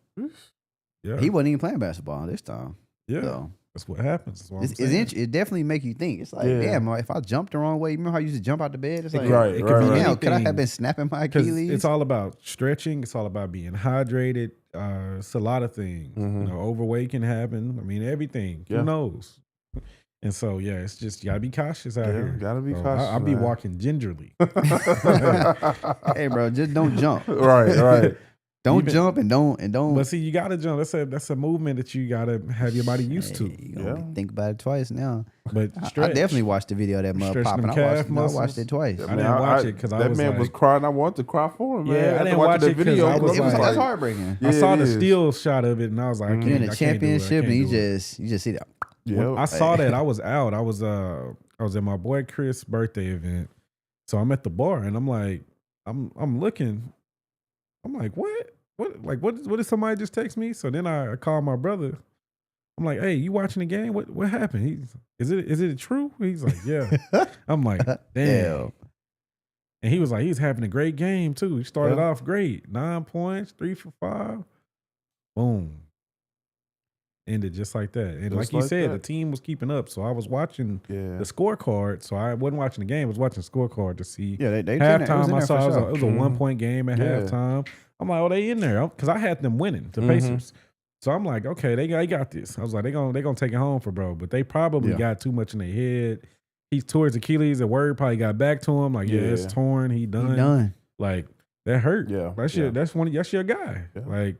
Yeah, he wasn't even playing basketball this time. Yeah, so that's what happens. That's what it definitely make you think. It's like, damn, if I jumped the wrong way, you remember how you used to jump out the bed? It's like, right. Could I have been snapping my Achilles? It's all about stretching. It's all about being hydrated. It's a lot of things. Overweight can happen. I mean, everything. Who knows? And so, it's just you gotta be cautious out here. Gotta be cautious. I'll be walking gingerly. Hey, bro, just don't jump. Right. Don't jump and don't. But see, you gotta jump. That's a movement that you gotta have your body used to. You gonna think about it twice now. But I definitely watched the video of that mud popping. I watched it twice. I didn't watch it because that man was crying. I wanted to cry for him. Man. I didn't watch it because I was like, that's heartbreaking. I saw the steal shot of it and I was like, you're in a championship and you just see that. I saw that. I was out. I was at my boy Chris' birthday event. So I'm at the bar and I'm like, I'm looking. I'm like, what? What did somebody just text me? So then I called my brother. I'm like, hey, you watching the game? What happened? Is it true? He's like, yeah. I'm like, damn. And he was like, he's having a great game too. He started off great. 9 points, 3 for 5. Boom. Ended just like that. And like you said, the team was keeping up. So I was watching the scorecard. So I wasn't watching the game. I was watching the scorecard to see. Yeah, they halftime. I saw it was a 1-point game at halftime. I'm like, oh, they in there because I had them winning the Pacers. So I'm like, okay, they got this. I was like, they gonna take it home for bro, but they probably got too much in their head. He's towards Achilles. The word probably got back to him. Like, it's torn. He done. Like that hurt. Yeah, that's your guy. Yeah. Like,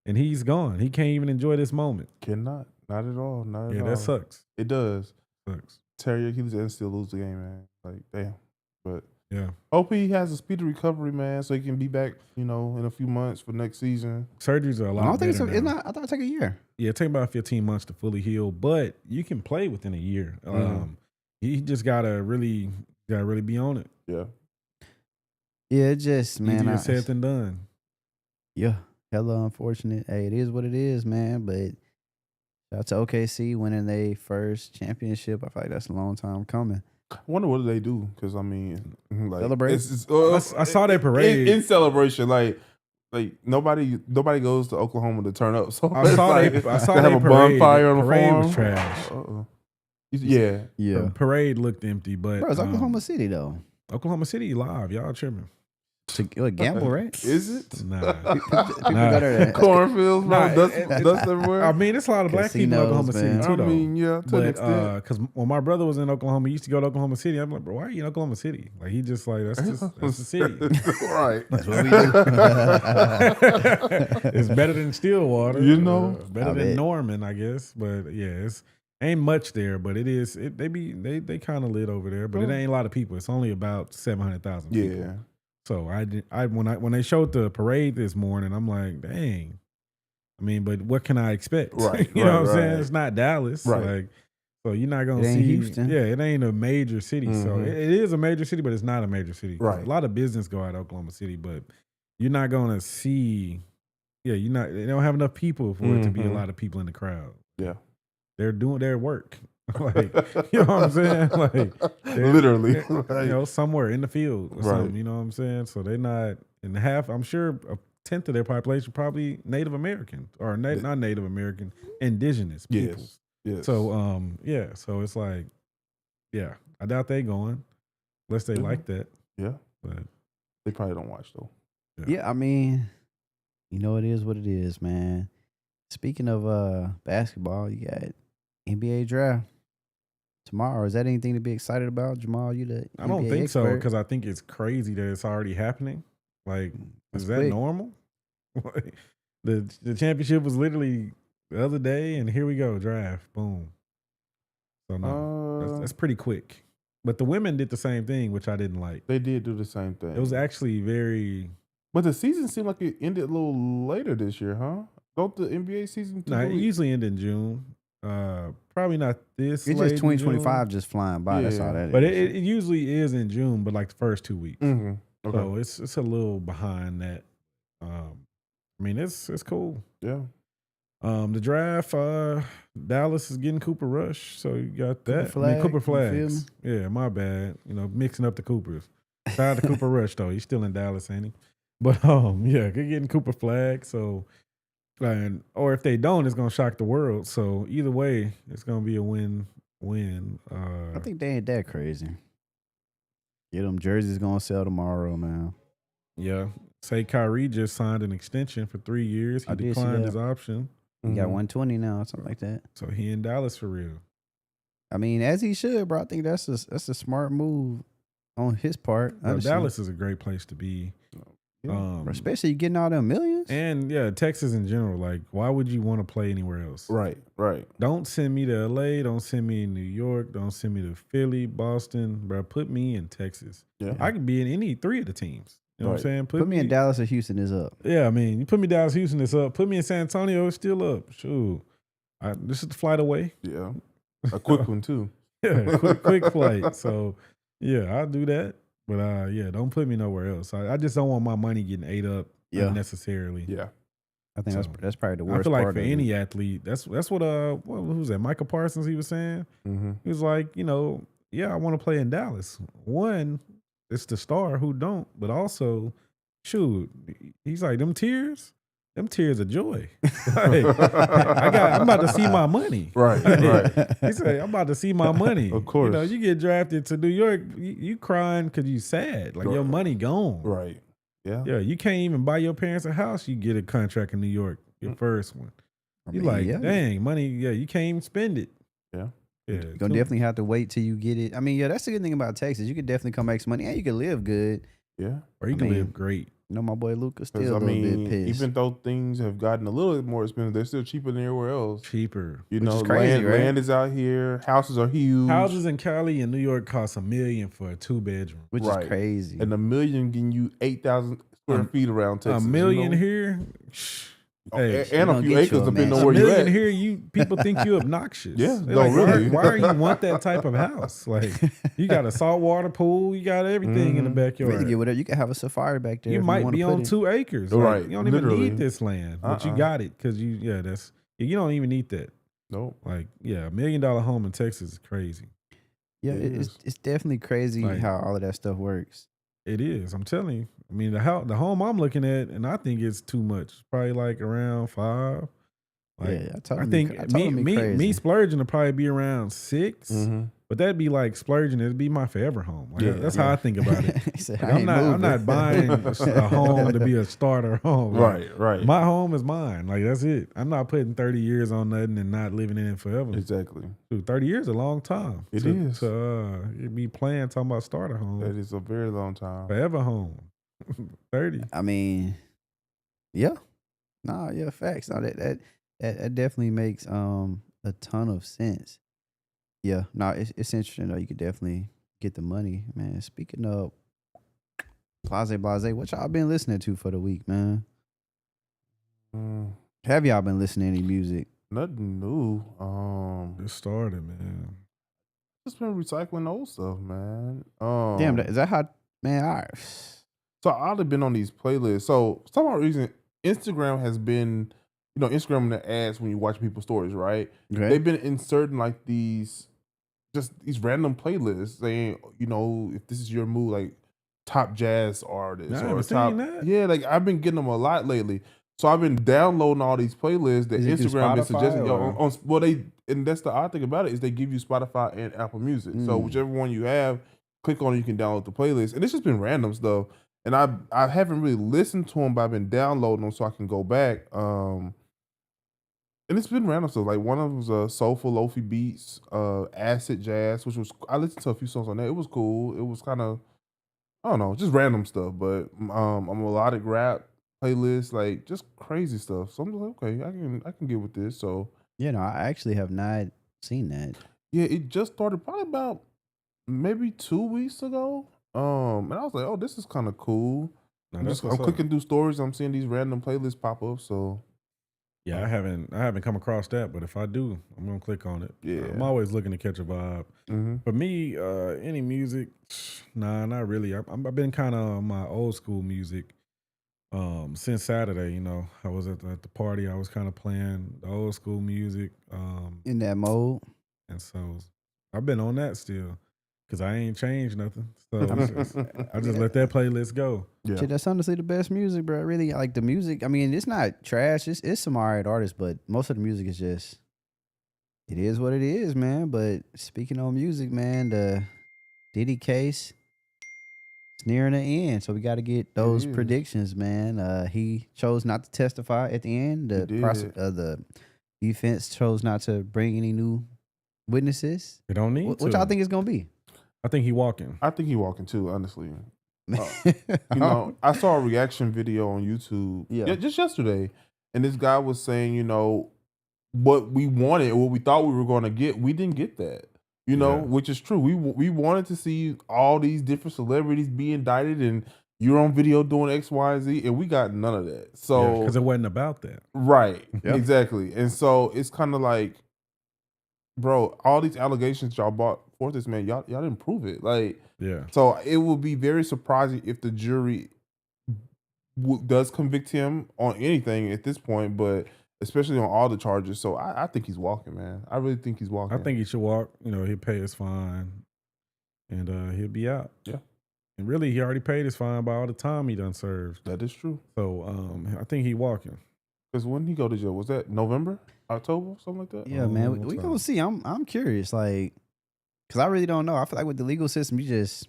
and he's gone. He can't even enjoy this moment. Not at all. Not at all. Yeah, that sucks. It does. Sucks. Tear your Achilles and still lose the game, man. Like, damn. But yeah, hope he has a speedy recovery, man, so he can be back, in a few months for next season. Surgeries are a lot. I don't think it's not. I thought it take a year. Yeah, it take about 15 months to fully heal, but you can play within a year. He just gotta really be on it. Yeah. Yeah, it just man, easier said than done. Yeah, hella unfortunate. Hey, it is what it is, man. But shout out to OKC winning their first championship. I feel like that's a long time coming. I wonder what do they do? Because I mean, like, celebrate. I saw that parade in celebration. Like nobody goes to Oklahoma to turn up. So I saw they have a bonfire on the farm. Was trash. Yeah. The parade looked empty, but bro, it's Oklahoma City though. Oklahoma City live, y'all tripping. To gamble, right? Is it? Nah. People better than cornfields, dust everywhere. I mean, it's a lot of black people in Oklahoma City too, though. I mean, yeah, but because when my brother was in Oklahoma, he used to go to Oklahoma City. I'm like, bro, why are you in Oklahoma City? Like, he just like that's the city, right? That's what we do. It's better than Stillwater, better than bet. Norman, I guess. But yeah, it's ain't much there, but it is. They kind of lit over there, but it ain't a lot of people. It's only about 700,000 people. Yeah. So when they showed the parade this morning, I'm like, dang. I mean, but what can I expect? Right. You know what I'm saying? It's not Dallas. Right. Like, so you're not gonna It ain't see Houston. Yeah, it ain't a major city. So it is a major city, but it's not a major city. Right. A lot of business go out of Oklahoma City, but you're not gonna see. Yeah, they don't have enough people for it to be a lot of people in the crowd. Yeah. They're doing their work. Like, you know what I'm saying? Like, literally, you know, somewhere in the field or Right. something. You know what I'm saying? So they're not in half. I'm sure a tenth of their population probably Native American or not Native American, indigenous people. Yes. So so it's like, yeah, I doubt they going unless they like that. Yeah. But They probably don't watch though. Yeah, I mean, you know, it is what it is, man. Speaking of basketball, you got NBA draft tomorrow. Is that anything to be excited about, Jamal? You the I don't NBA think so, expert? because I think it's crazy that it's already happening. Like, That's is that quick. normal? Like, the championship was literally the other day, and here we go, draft, boom. So no, that's pretty quick. But the women did the same thing, which I didn't like. They did do the same thing. It was actually very. But the season seemed like it ended a little later this year, huh? Don't the NBA season? No, it usually end in June. Probably not this. It's late just in 2025 June. just flying by. That's all that is. But it usually is in June, but like the first 2 weeks. Mm-hmm. Okay. So it's a little behind that. I mean, it's cool. Yeah. The draft, Dallas is getting Cooper Rush, so you got that. Flag, Cooper you feel Flags. Yeah, my bad. You know, mixing up the Coopers. Shout out to Cooper Rush though. He's still in Dallas, ain't he? But yeah, they're getting Cooper Flag. So, or if they don't, it's gonna shock the world. So either way, it's gonna be a win-win. I think they ain't that crazy. Yeah, them jerseys gonna sell tomorrow, man. Yeah. Say Kyrie just signed an extension for 3 years. He declined his option. He got 120 now, something like that. So he in Dallas for real. I mean, as he should, bro. I think that's a smart move on his part. Bro, Dallas is a great place to be. Especially you getting all them millions. And yeah, Texas in general. Like, why would you want to play anywhere else? Right. Don't send me to LA. Don't send me in New York. Don't send me to Philly, Boston. Bro, put me in Texas. Yeah. I could be in any 3 of the teams. You know what I'm saying? Put me in Dallas or Houston is up. Yeah, I mean, you put me Dallas, Houston is up. Put me in San Antonio, it's still up. Shoot. This is the flight away. Yeah. A quick one too. Yeah, quick flight. So yeah, I'll do that. But yeah, don't put me nowhere else. I just don't want my money getting ate up unnecessarily. Yeah. I think that's probably the worst. I feel like part for of any it. athlete, that's what who's that? Michael Parsons, he was saying. Mm-hmm. He was like, you know, yeah, I want to play in Dallas. One, it's the star who don't, but also, shoot, he's like, them tears of joy. Like, I'm about to see my money. Right. He said, I'm about to see my money. Of course. You know, you get drafted to New York, you crying because you sad. Like, your money gone. Right. Yeah. Yeah, you can't even buy your parents a house. You get a contract in New York, your first one. You like, dang, money, you can't even spend it. Yeah. Yeah. You're gonna definitely have to wait till you get it. I mean, that's the good thing about Texas. You could definitely come make some money and you can live good. Yeah. Or you can live great. You know, my boy Luca's still a little bit pissed. Even though things have gotten a little bit more expensive, they're still cheaper than everywhere else. Cheaper. You Which know, is crazy, land is out here. Houses are huge. Houses in Cali and New York cost $1 million for a 2-bedroom. Which is crazy. And $1 million getting you 8,000 square feet around Texas. $1 million here? Hey, and a few acres depending on where you at. $1 million here, people think you obnoxious. Yeah, They're like, really. why you want that type of house? Like, you got a saltwater pool, you got everything in the backyard. You can get whatever. You can have a safari back there. You might be on 2 acres. Right. Like, you don't even need this land, but you got it because you don't even need that. Nope. Like, yeah, $1 million home in Texas is crazy. Yeah, it's definitely crazy how all of that stuff works. It is. I'm telling you. I mean, the home I'm looking at, and I think it's too much. Probably like around 5. Like, I think me splurging will probably be around 6. Mm-hmm. But that'd be like splurging. It'd be my forever home. Like, that's how I think about it. Said, Like, I'm not buying a home to be a starter home. Like, Right. My home is mine. Like, that's it. I'm not putting 30 years on nothing and not living in it forever. Exactly. Dude, 30 years is a long time. It is. To be playing talking about starter home. That is a very long time. Forever home. 30. I mean, yeah. Nah, yeah, facts. No, that definitely makes a ton of sense. Yeah, no, it's interesting though. You could definitely get the money, man. Speaking of Blase. What y'all been listening to for the week, man? Have y'all been listening to any music? Nothing new. Just started, man. Just been recycling old stuff, man. Damn, is that how, man? All right. So I've been on these playlists. So some reason Instagram has been, Instagram the ads when you watch people's stories, right? Okay. They've been inserting like these random playlists saying, if this is your mood, like top jazz artists or top. Yeah, like I've been getting them a lot lately. So I've been downloading all these playlists that Instagram is suggesting. And that's the odd thing about it is they give you Spotify and Apple Music. So whichever one you have, click on it, you can download the playlist. And it's just been random stuff. And I haven't really listened to them, but I've been downloading them so I can go back. And it's been random stuff. Like one of them was soulful lofi beats, acid jazz, which was I listened to a few songs on that. It was cool. It was kind of I don't know, just random stuff. But a melodic rap playlist, like just crazy stuff. So I'm just like, okay, I can get with this. So I actually have not seen that. Yeah, it just started probably about maybe 2 weeks ago. And I was like, oh, this is kind of cool. I'm clicking through stories. I'm seeing these random playlists pop up. So yeah, I haven't come across that, but if I do, I'm gonna click on it. Yeah, I'm always looking to catch a vibe. For me, any music, nah, not really. I've been kind of on my old school music since Saturday. I was at the party. I was kind of playing the old school music in that mode, and so I've been on that still. Cause I ain't changed nothing, so I just let that playlist go. Yeah, shit, that's honestly the best music, bro. Really, like the music. I mean, it's not trash. It's some alright artists, but most of the music is just. It is what it is, man. But speaking on music, man, the Diddy case, it's nearing the end, so we got to get those predictions, man. He chose not to testify at the end. The defense chose not to bring any new witnesses. They don't need to. What y'all think it's gonna be? I think he walking. I think he walking too, honestly. I saw a reaction video on YouTube just yesterday, and this guy was saying, what we wanted, what we thought we were going to get, we didn't get that. Which is true. We wanted to see all these different celebrities be indicted, and you're on video doing X, Y, and Z, and we got none of that. So because it wasn't about that, right? Exactly. And so it's kind of like, bro, all these allegations y'all brought forth this man, y'all didn't prove it. Like, so it would be very surprising if the jury does convict him on anything at this point, but especially on all the charges. So I think he's walking, man. I really think he's walking. I think he should walk. He'll pay his fine, and he'll be out. Yeah. And really, he already paid his fine by all the time he done served. That is true. So I think he walking. Because when did he go to jail? Was that November, October, something like that? Yeah, man. We gonna see. I'm curious, like, because I really don't know. I feel like with the legal system, you just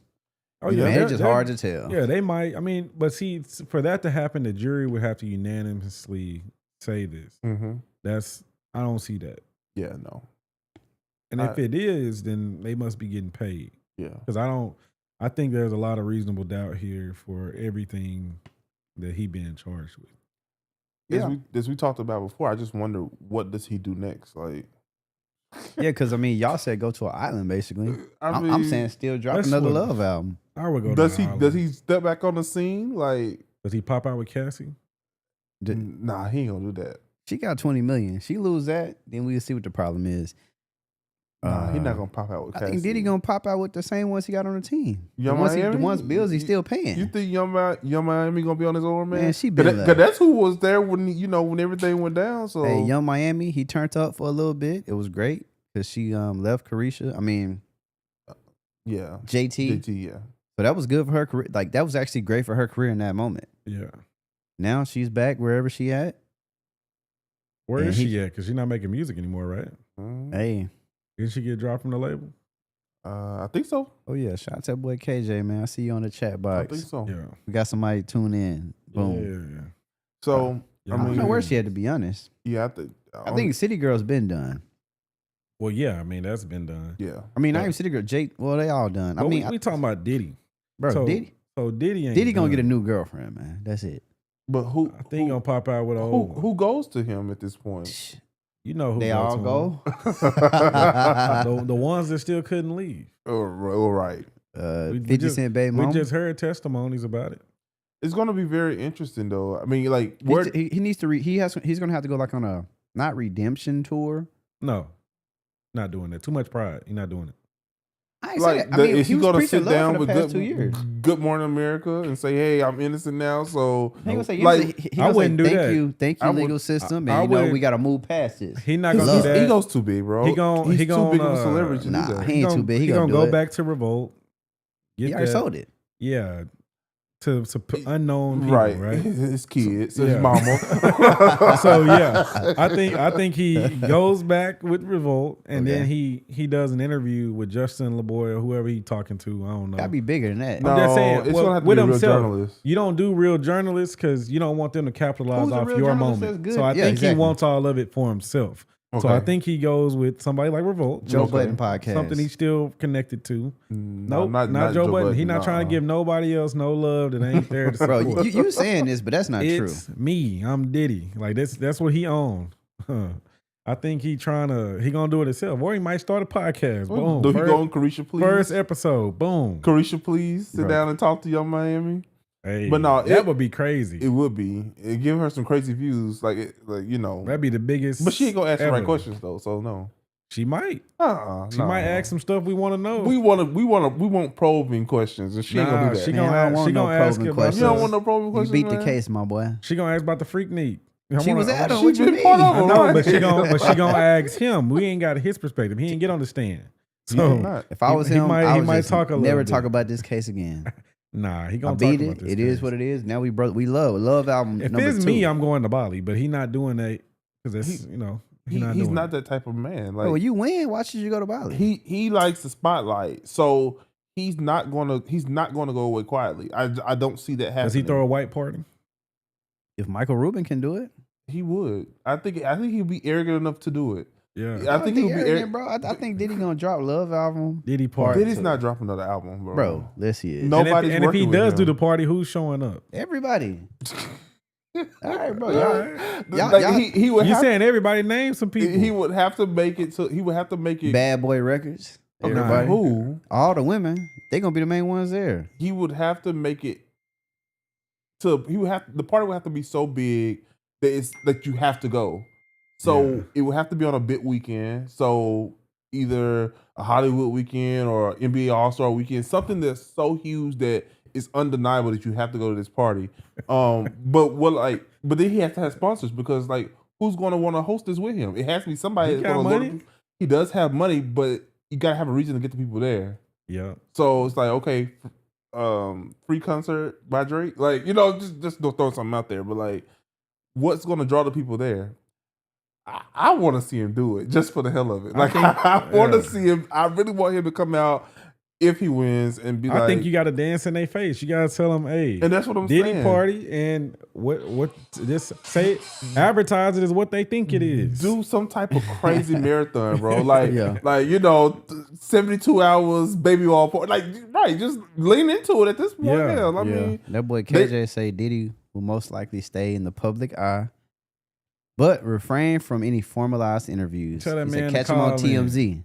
it's just hard to tell. Yeah, they might. I mean, but see, for that to happen, the jury would have to unanimously say this. I don't see that. Yeah, no. And if it is, then they must be getting paid. Yeah, because I think there's a lot of reasonable doubt here for everything that he being charged with. As we talked about before, I just wonder what does he do next? Like, yeah, because y'all said go to an island basically. I'm saying still drop another love album. I would go. Does he step back on the scene? Like, does he pop out with Cassie? Nah, he ain't gonna do that. She got 20 million. She lose that, then we'll see what the problem is. Nah, he's not gonna pop out with Cassie. I think Diddy gonna pop out with the same ones he got on the team. The Miami? ones bills he's still paying. You think Young Miami gonna be on his own, man? Man, she been Cause that's who was there when when everything went down. So hey, Young Miami, he turned up for a little bit. It was great because she left Carisha. I mean, JT, yeah. So that was good for her career. Like that was actually great for her career in that moment. Yeah. Now she's back wherever she at. Where is she at? Because she's not making music anymore, right? Hey. Didn't she get dropped from the label? I think so. Oh, yeah. Shout out to that boy KJ, man. I see you on the chat box. I think so. Yeah. We got somebody tune in. Boom. Yeah. So, I don't know where she had, to be honest. Yeah, I think City Girl's been done. Well, yeah. I mean, that's been done. Yeah. I mean, not even City Girl. Jake, well, they all done. I mean, we talking about Diddy. Bro, Diddy? So Diddy ain't Diddy gonna get a new girlfriend, man. That's it. But who? I think he gonna pop out with a old. Who goes to him at this point? You know who they all go. The ones that still couldn't leave. Oh, right. 50 Cent baby mama. We just heard testimonies about it. It's going to be very interesting, though. I mean, like, he needs to. He's going to have to go like on a not redemption tour. No, not doing that. Too much pride. He's not doing it. Is he going to sit down with Good Morning America and say, "Hey, I'm innocent now"? So I wouldn't do that. Thank you, legal system. And we got to move past this. He not going to do that. Ego's too big, bro. He's too big of a celebrity. Nah, he ain't too big. He gonna go back to Revolt. He already sold it. Yeah. To unknown people, right? His kids, his mama. So yeah, I think he goes back with Revolt, and then he does an interview with Justin LeBoy or whoever he's talking to. I don't know. Gotta be bigger than that. No, I'm just saying, it's gonna have to be a real journalist. You don't do real journalists because you don't want them to capitalize off your moment. So I think he wants all of it for himself. Okay. So I think he goes with somebody like Revolt. Joe Budden podcast. Something he's still connected to. Nope, not Joe Budden. He's not trying to give nobody else no love that ain't there to support. Bro, you saying this, but that's not true. It's me. I'm Diddy. Like that's what he owns. I think he gonna do it himself. Or he might start a podcast. Boom. Do he go on Carisha Please? First episode. Boom. Carisha Please. Sit down and talk to Young Miami. Hey, but no, that would be crazy. It would be. It give her some crazy views, like you know. That'd be the biggest. But she ain't gonna ask the right questions though, so no. She might. She no. might ask some stuff we want to know. We want probing questions, and she ain't gonna do that. She gonna ask about questions. You don't want no probing questions. You beat the case, my boy. She gonna ask about the freak need. She was at him. What you mean? I know, but she gonna ask him. We ain't got his perspective. He ain't get on the stand. So if I was him, I would might talk a never talk about this case again. Nah, he gonna beat talk about it. this It case. Is what it is. Now we love album. If number it's 2. me, I'm going to Bali, but he not doing that because that's he's not that type of man. Like, when you win, why should you go to Bali? He likes the spotlight, so he's not gonna go away quietly. I don't see that happening. Does he throw a white party? If Michael Rubin can do it, he would. I think he'd be arrogant enough to do it. Yeah, I think he'll be arrogant, bro. I think Diddy gonna drop Love album. Diddy party. Diddy's not dropping another album, bro. Bro, let's see it. Nobody's and if he does do the party, who's showing up? Everybody. All right, bro. He would. You saying everybody? Name some people. He would have to make it. So he would have to make it. Bad Boy Records. Everybody. Who? All the women. They gonna be the main ones there. He would have to make it. The party would have to be so big that you have to go. So it would have to be on a big weekend. So either a Hollywood weekend or NBA All-Star weekend, something that's so huge that it's undeniable that you have to go to this party. But then he has to have sponsors because who's going to want to host this with him? It has to be somebody that's going to go. He does have money, but you got to have a reason to get the people there. Yeah. So it's like, okay, free concert by Drake. Just throw something out there. But what's going to draw the people there? I want to see him do it just for the hell of it. I want to see him. I really want him to come out if he wins and be I think you got to dance in their face. You got to tell them, hey, and that's what I'm saying. Diddy party and what just say it, advertise it as what they think it is. Do some type of crazy marathon, bro. 72 hours, baby all party. Just lean into it at this point. Yeah, I mean, that boy KJ say Diddy will most likely stay in the public eye, but refrain from any formalized interviews. Tell that man catch him on TMZ.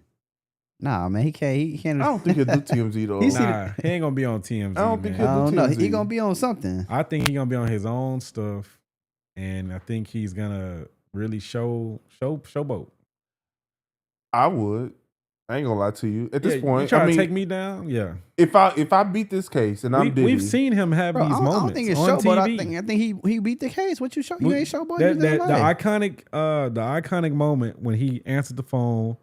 Nah, man, he can't. I don't think he'll do TMZ though. He ain't gonna be on TMZ. I don't think he'll do TMZ. He gonna be on something. I think he gonna be on his own stuff, and I think he's gonna really showboat. I would. I ain't gonna lie to you. At this point, you trying to take me down? Yeah. If I beat this case and I'm Diddy, we've seen him have these moments. I don't think it's showboat. I think he beat the case. What you show? You ain't showboat. The iconic moment when he answered the phone.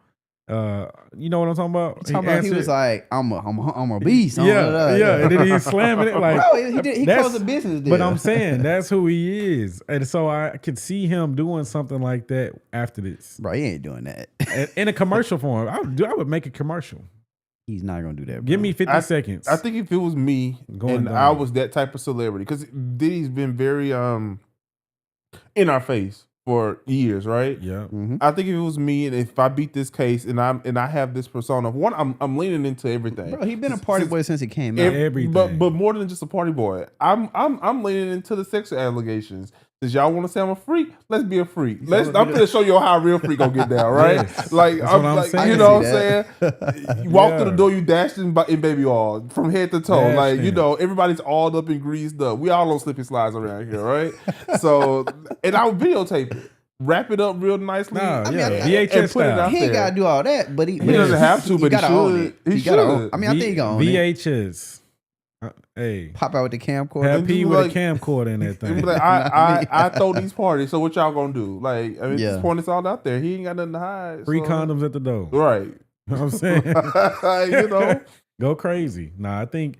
You know what I'm talking about? He was like, "I'm a beast." Yeah, and then he's slamming it like. Bro, he closed the business deal. But I'm saying that's who he is, and so I could see him doing something like that after this. Bro, he ain't doing that in a commercial form. I would make a commercial. He's not gonna do that. Bro. Give me 50 seconds. I think if it was me I was that type of celebrity, because Diddy's been very in our face for years, right? Yeah. Mm-hmm. I think if it was me, and if I beat this case, and I have this persona, I'm leaning into everything. Bro, he been a party boy since he came out. Everything. But more than just a party boy, I'm leaning into the sexual allegations. Since y'all want to say I'm a freak, let's be a freak. I'm gonna show you how a real freak gonna get down, right? Yes, like, I'm saying. You know what I'm saying? You walk through the door, you dashed in baby oil from head to toe. Like, you know, everybody's all up and greased up. We all on slip and slides around here, right? So, and I'll videotape it. Wrap it up real nicely. VHS style. He ain't gotta do all that, but he doesn't have to, but he should. He should. I mean, I think he gonna own VHS. Hey, pop out with the camcorder. Have P with a camcorder in that thing. Like, I throw these parties, so what y'all gonna do? Like, I mean, at this point, it's all out there. He ain't got nothing to hide. Free condoms at the door. Right. You know what I'm saying? You know, go crazy. Nah, I think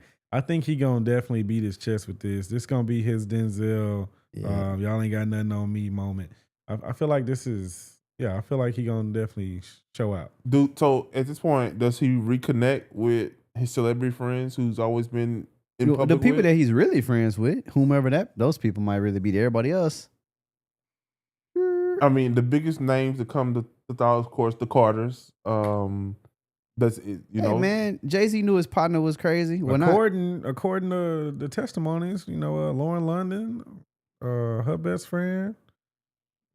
he gonna definitely beat his chest with this. This gonna be his Denzel. Y'all ain't got nothing on me moment. I feel like this is. I feel like he gonna definitely show out. Dude, so at this point, does he reconnect with his celebrity friends who's always been in public the people with? that he's really friends with, whomever those people might really be to everybody else. I mean, the biggest names that come to thought, of course, the Carters. That's it, you know. Man, Jay-Z knew his partner was crazy. According to the testimonies, you know, Lauren London, her best friend,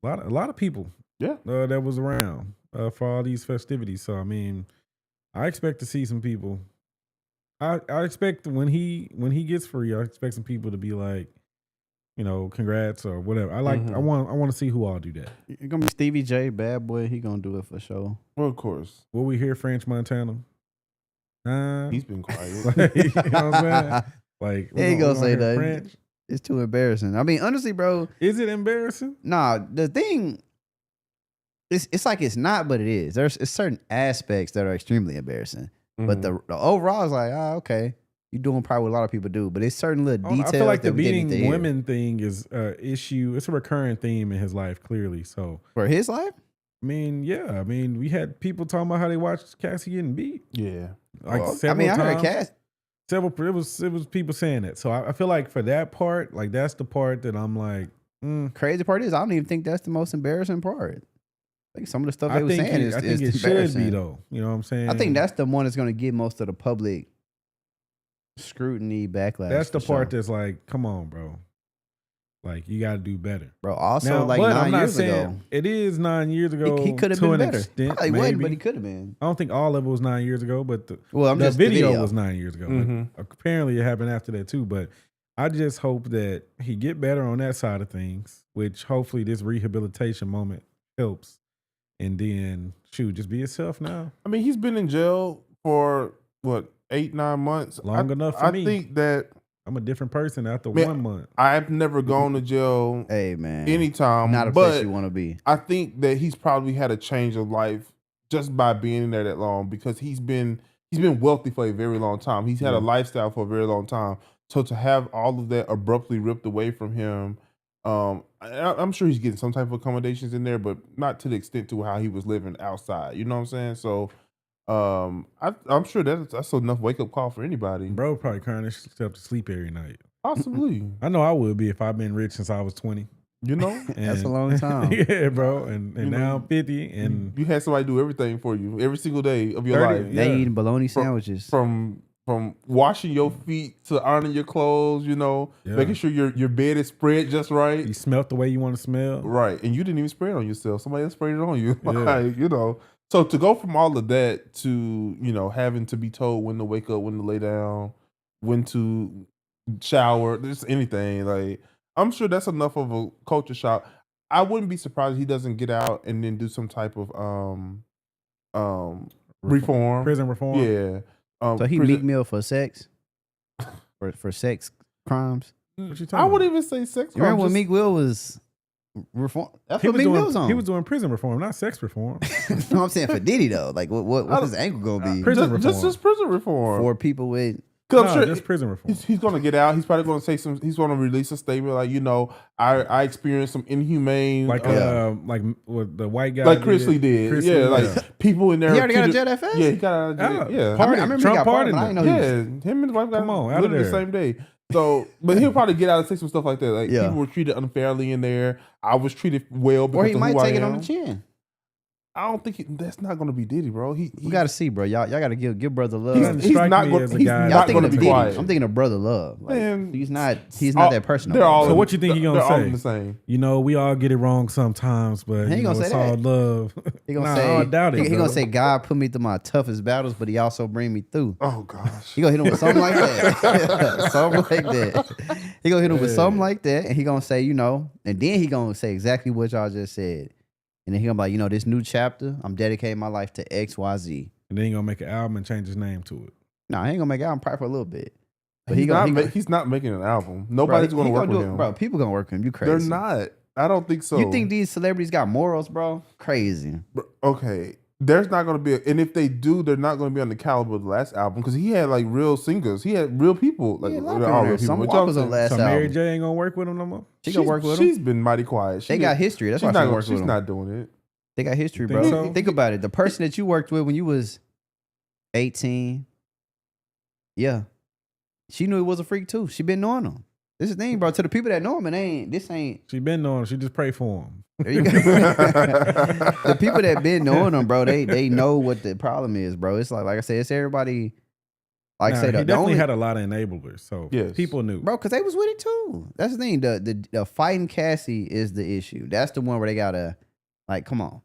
a lot of people, that was around for all these festivities. So I mean, I expect to see some people. I expect when he gets free, I expect some people to be like, you know, congrats or whatever. I want to see who all do that. It's gonna be Stevie J, Bad Boy. He gonna do it for sure. Well, of course. Will we hear French Montana? He's been quiet. Like, you know what I'm saying? Like, he ain't gonna say that. French. It's too embarrassing. I mean, honestly, bro. Is it embarrassing? Nah, the thing. It's like it's not, but it is. There's certain aspects that are extremely embarrassing. But the overall is like, okay, you're doing probably what a lot of people do. But it's certain little details. I feel like the beating women thing is an issue. It's a recurring theme in his life, clearly. So for his life, I mean, we had people talking about how they watched Cassie getting beat. Yeah, like several times. I heard Cass. It was people saying that. So I feel like for that part, like that's the part that I'm like, crazy part is I don't even think that's the most embarrassing part. Like some of the stuff they were saying I think it should be though. You know what I'm saying? I think that's the one that's going to get most of the public scrutiny backlash. That's the part that's like, come on, bro. Like you got to do better, bro. Also, now, like 9 years ago, it is 9 years ago. He could have been better. Extent, Probably wasn't, but he could have been. I don't think all of it was 9 years ago, but the just video was 9 years ago. Apparently, it happened after that too. But I just hope that he get better on that side of things, which hopefully this rehabilitation moment helps. And then, just be yourself now. I mean, he's been in jail for, 8-9 months? Long enough for me. I think that... I'm a different person after 1 month. I've never gone to jail anytime. Not a place you want to be. I think that he's probably had a change of life just by being in there that long because he's been wealthy for a very long time. He's had a lifestyle for a very long time. So to have all of that abruptly ripped away from him... I'm sure he's getting some type of accommodations in there, but not to the extent to how he was living outside. You know what I'm saying? So, I'm sure that's enough wake up call for anybody. Bro, probably crying himself to sleep every night. Possibly. I know I would be if I've been rich since I was 20. You know, that's a long time. Yeah, bro. And now I'm 50, and you had somebody do everything for you every single day of your 30, life. They eating bologna sandwiches from washing your feet to ironing your clothes, you know, making sure your bed is spread just right. You smelt the way you want to smell. Right. And you didn't even spray it on yourself. Somebody else sprayed it on you. Like, you know. So to go from all of that to, you know, having to be told when to wake up, when to lay down, when to shower, just anything. Like, I'm sure that's enough of a culture shock. I wouldn't be surprised if he doesn't get out and then do some type of reform. Prison reform. Yeah. So he Meek Mill for sex? for sex crimes? I wouldn't even say sex crimes. You remember when Meek Mill was reform? That's what Meek Mill was on. He was doing prison reform, not sex reform. No, I'm saying for Diddy though. Like what's his angle gonna be? Prison reform. Just prison reform. For people with... I'm sure just prison reform. He's going to get out. He's probably going to say he's going to release a statement like, you know, I experienced some inhumane, like what the white guy, like Chris Lee did. Chris Lee, like people in there. He already got a jail that fast? Yeah, he got out of jail. Yeah, I remember Trump he got pardoned. I didn't know him and his wife got out of there the same day. So, but he'll probably get out and say some stuff like that. Like people were treated unfairly in there. I was treated well because or he of might who take I it am. on the chin. I don't think that's not going to be Diddy, bro. We got to see, bro. Y'all got to give brother love. He's not going to be quiet. I'm thinking of brother love. Like, man, he's not that person. So what you think he gonna say? All the same. You know, we all get it wrong sometimes, but he gonna say it's that. all love. He gonna say, I doubt it. He gonna say, God put me through my toughest battles, but he also bring me through. Oh gosh. He gonna hit him with something like that. Something like that. He gonna hit him with something like that, and he gonna say, you know, and then he gonna say exactly what y'all just said. And then he gonna be like, you know, this new chapter, I'm dedicating my life to XYZ. And then he gonna make an album and change his name to it. No, he ain't gonna make an album probably for a little bit. But he's not making an album. Nobody's gonna work with him. Bro, people gonna work with him. You crazy. They're not. I don't think so. You think these celebrities got morals, bro? Crazy. Okay. There's not going to be, and if they do, they're not going to be on the caliber of the last album because he had like real singers. He had real people. Like all real people. Some was on the last album. Mary J ain't gonna work with him no more. She gonna work with him. She's been mighty quiet. They got history. That's why she works with him. She's not doing it. They got history, bro. So? Think about it. The person that you worked with when you was 18, yeah, she knew he was a freak too. She been knowing him. This is the thing, bro. To the people that know him, this ain't. She been knowing him. She just pray for him. There you go. The people that been knowing him, bro, they know what the problem is, bro. It's like I said, it's everybody. Like I said, he definitely had a lot of enablers, so people knew, bro, because they was with it too. That's the thing. The fighting Cassie is the issue. That's the one where they gotta like, come on.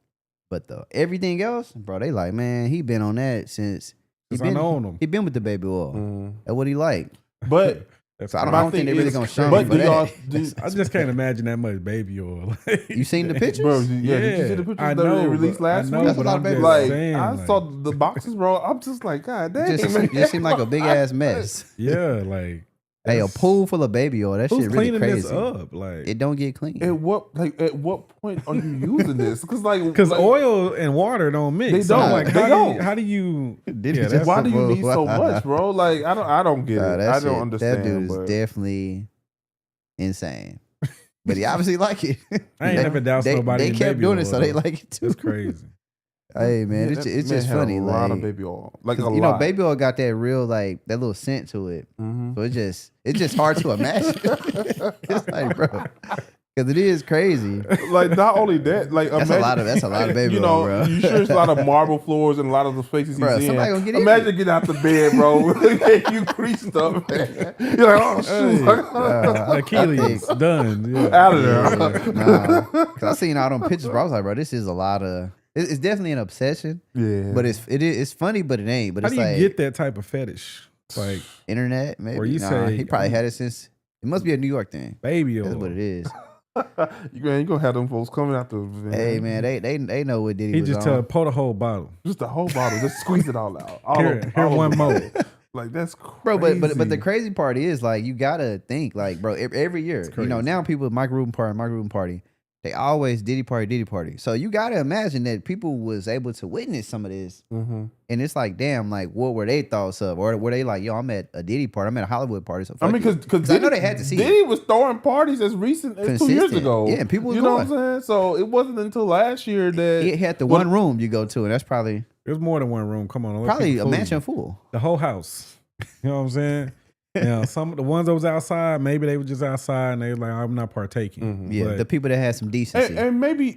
But everything else, bro, they like, man, he been on that since he been on him. He been with the baby oil. That's what he like. But. So I don't think they really gonna show but me for that. I just can't imagine that much baby oil. You seen the pictures? Bro, did you see the pictures that they released last week? That's a lot of baby oil. I saw the boxes, bro. I'm just like, God damn. It just seemed like a big ass mess. Yeah, like hey, a pool full of baby oil. That shit really crazy. This up? Like it don't get clean. At what point are you using this? Because oil and water don't mix. They don't. Like how do you? Why do you need so much, bro? Like I don't get it. I don't understand. That dude is definitely insane. But he obviously like it. I ain't never doubted nobody. They kept doing it, so they like it too. It's crazy. Hey man, it's just funny. A lot of baby oil, like a lot. You know, baby oil got that real like that little scent to it. So it's just hard to imagine. It's like, bro, because it is crazy. Like not only that, like that's a lot of baby oil, bro. You sure it's a lot of marble floors and a lot of the spaces bro, he's in. Somebody gonna get Imagine getting out the bed, bro. You creased up, man. You're like, oh shoot, Achilles done. Out of there. Nah, because I seen all them pictures, bro. I was like, bro, this is a lot of. It's definitely an obsession. Yeah. But it's funny, but it ain't. But how it's do you like, get that type of fetish? Like internet, maybe. Or you say he probably had it since. It must be a New York thing. Baby oil. That's what it is. You gonna have them folks coming out the. Hey man, they know what Diddy was on. He just pour the whole bottle. Just the whole bottle. Just squeeze it all out. Here one more. Like that's crazy. Bro, but the crazy part is like you gotta think like, bro, every year, you know, now people Mike Rubin party. They always Diddy party. So you gotta imagine that people was able to witness some of this, and it's like, damn, like what were they thoughts of, or were they like, yo, I'm at a Diddy party, I'm at a Hollywood party. So I mean, because I know they had to see Diddy was throwing parties as recent as 2 years ago. Yeah, people was you know what I'm saying? So it wasn't until last year that it had the one room you go to, and that's probably it was more than one room. Come on, probably a mansion full, the whole house. You know what I'm saying? Yeah, some of the ones that was outside, maybe they were just outside and they were like, I'm not partaking. Yeah, the people that had some decency. And maybe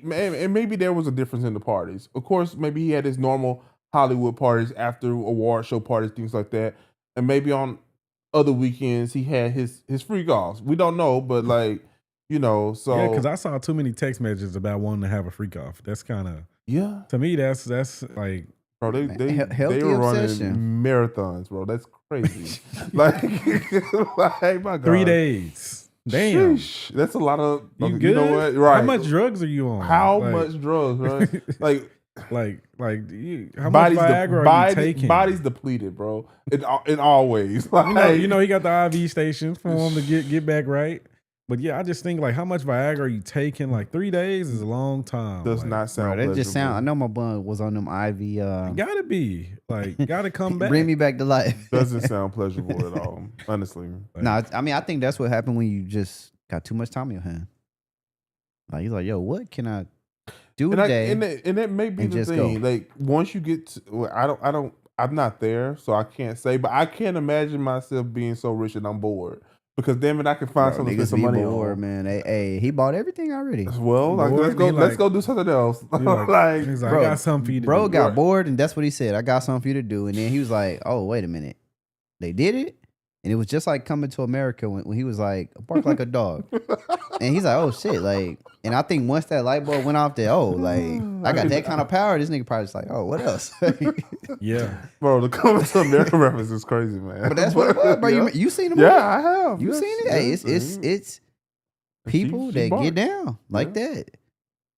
there was a difference in the parties. Of course, maybe he had his normal Hollywood parties, after award show parties, things like that. And maybe on other weekends he had his freak offs. We don't know, but like, you know, so yeah, because I saw too many text messages about wanting to have a freak off. That's kind of to me, that's like, bro, they were running marathons, bro. That's crazy. like my God. 3 days. Damn. Sheesh. That's a lot of you good? You know what? Right. How much drugs are you on? How much drugs, right? like how much Viagra are you taking? Body's depleted, bro. In all ways. Like, you know he got the IV station for him to get back right. But yeah, I just think like how much Viagra are you taking? Like 3 days is a long time. Does not sound. Bro, that just sound. I know my bun was on them IV. Gotta be like gotta come back. Bring me back to life. Doesn't sound pleasurable at all. Honestly. No, I mean I think that's what happened when you just got too much time in your hand. Like you're like, yo, what can I do today? And that may be the thing. Go. Like once you get, I'm not there, so I can't say. But I can't imagine myself being so rich and I'm bored. Because damn it, I can find something to spend some money on. Man, hey, he bought everything already. Well, like let's go do something else. He's like, bro, I got something for you to do. Bro got bored, and that's what he said. I got something for you to do, and then he was like, "Oh, wait a minute, they did it." And it was just like Coming to America when he was like, bark like a dog. And he's like, oh shit. Like, and I think once that light bulb went off there, I got that kind of power. This nigga probably just like, oh, what else? Yeah. Bro, the Coming to America reference is crazy, man. But that's what it was, bro. Yeah. You seen him? Yeah, I have. You seen it? Hey, it's people that get down like that.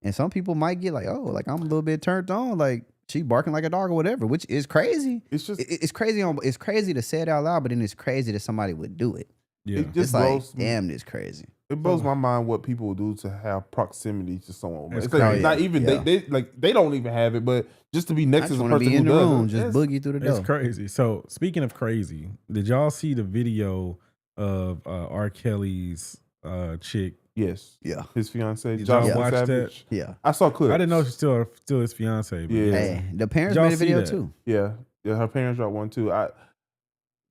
And some people might get like, oh, like I'm a little bit turned on. Like, she barking like a dog or whatever, which is crazy. It's just it's crazy. It's crazy to say it out loud, but then it's crazy that somebody would do it. Yeah, it just like damn, it's crazy. It blows my mind what people will do to have proximity to someone. It's like, not even they don't even have it, but just to be next to the person be in who the does room, it. just boogie through the door. It's crazy. So speaking of crazy, did y'all see the video of R. Kelly's chick? Yes. Yeah. His fiance. Did y'all watch Savage. that? Yeah. I saw clips. I didn't know she's still his fiance. Yeah. Hey, the parents made a video too. Yeah. Yeah. Her parents dropped one too.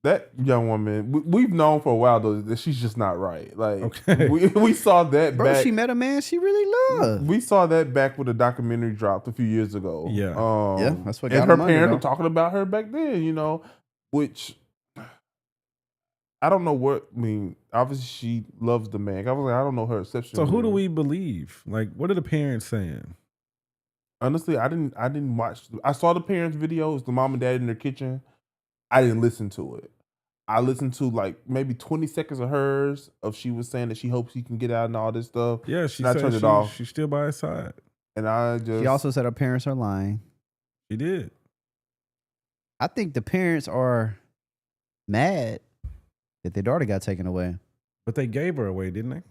That young woman, we've known for a while though that she's just not right. Like we saw that Bro, back. she met a man she really loved. We saw that back when the documentary dropped a few years ago. Yeah. Yeah, that's what and got her money, parents were talking about her back then, which I don't know what obviously she loves the man. I was like, I don't know her exception. So who do we believe? Like, what are the parents saying? Honestly, I didn't watch. I saw the parents' videos, the mom and dad in their kitchen. I didn't listen to it. I listened to like maybe 20 seconds of hers of she was saying that she hopes he can get out and all this stuff. Yeah, she said turned it off. She's still by his side. And she also said her parents are lying. She did. I think the parents are mad that their daughter got taken away. But they gave her away, didn't they?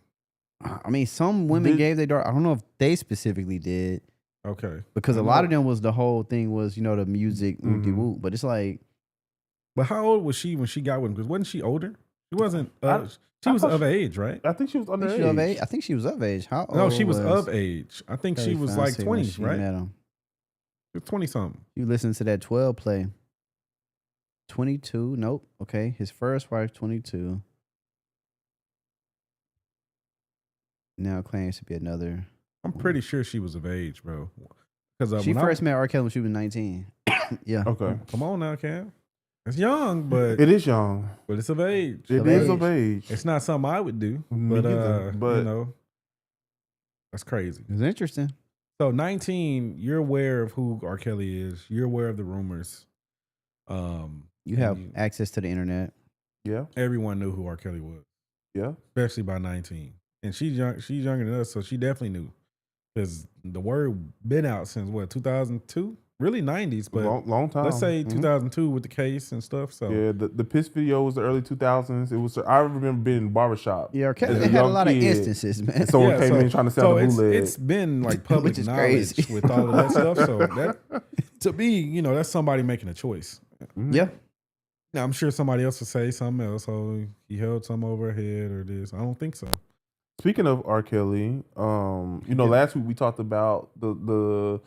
I mean, some women gave their daughter. I don't know if they specifically did. Okay. Because a lot of them was the whole thing was, the music, woo. But it's like. But how old was she when she got with him? Because wasn't she older? She wasn't. She was of age, right? I think she was underage. I think she was of age. How old? No, she was of age. I think she was like 20s, right? 20 something. You listen to that 12 play. 22. Nope. Okay. His first wife, 22. Now claims to be another. I'm pretty sure she was of age, bro. Because she first met R. Kelly when she was 19. Yeah. Okay. Come on now, Cam. It's young, but it is young. But it's of age. It is of age. It's not something I would do. But that's crazy. It's interesting. So 19, you're aware of who R. Kelly is. You're aware of the rumors. You have access to the internet. Yeah. Everyone knew who R. Kelly was. Yeah. Especially by 19. And she's young. She's younger than us, so she definitely knew. Because the word been out since 2002? Really 90s, but long time. Let's say 2002 with the case and stuff. So yeah, the Piss video was the early 2000s. It was. I remember being in the barbershop. Yeah, R. Kelly had a lot of instances, man. Someone came in trying to sell the bootleg. It's been like public knowledge with all of that stuff. So that, to me, that's somebody making a choice. Yeah. Now I'm sure somebody else will say something else. Oh, he held some over her head or this. I don't think so. Speaking of R. Kelly, last week we talked about the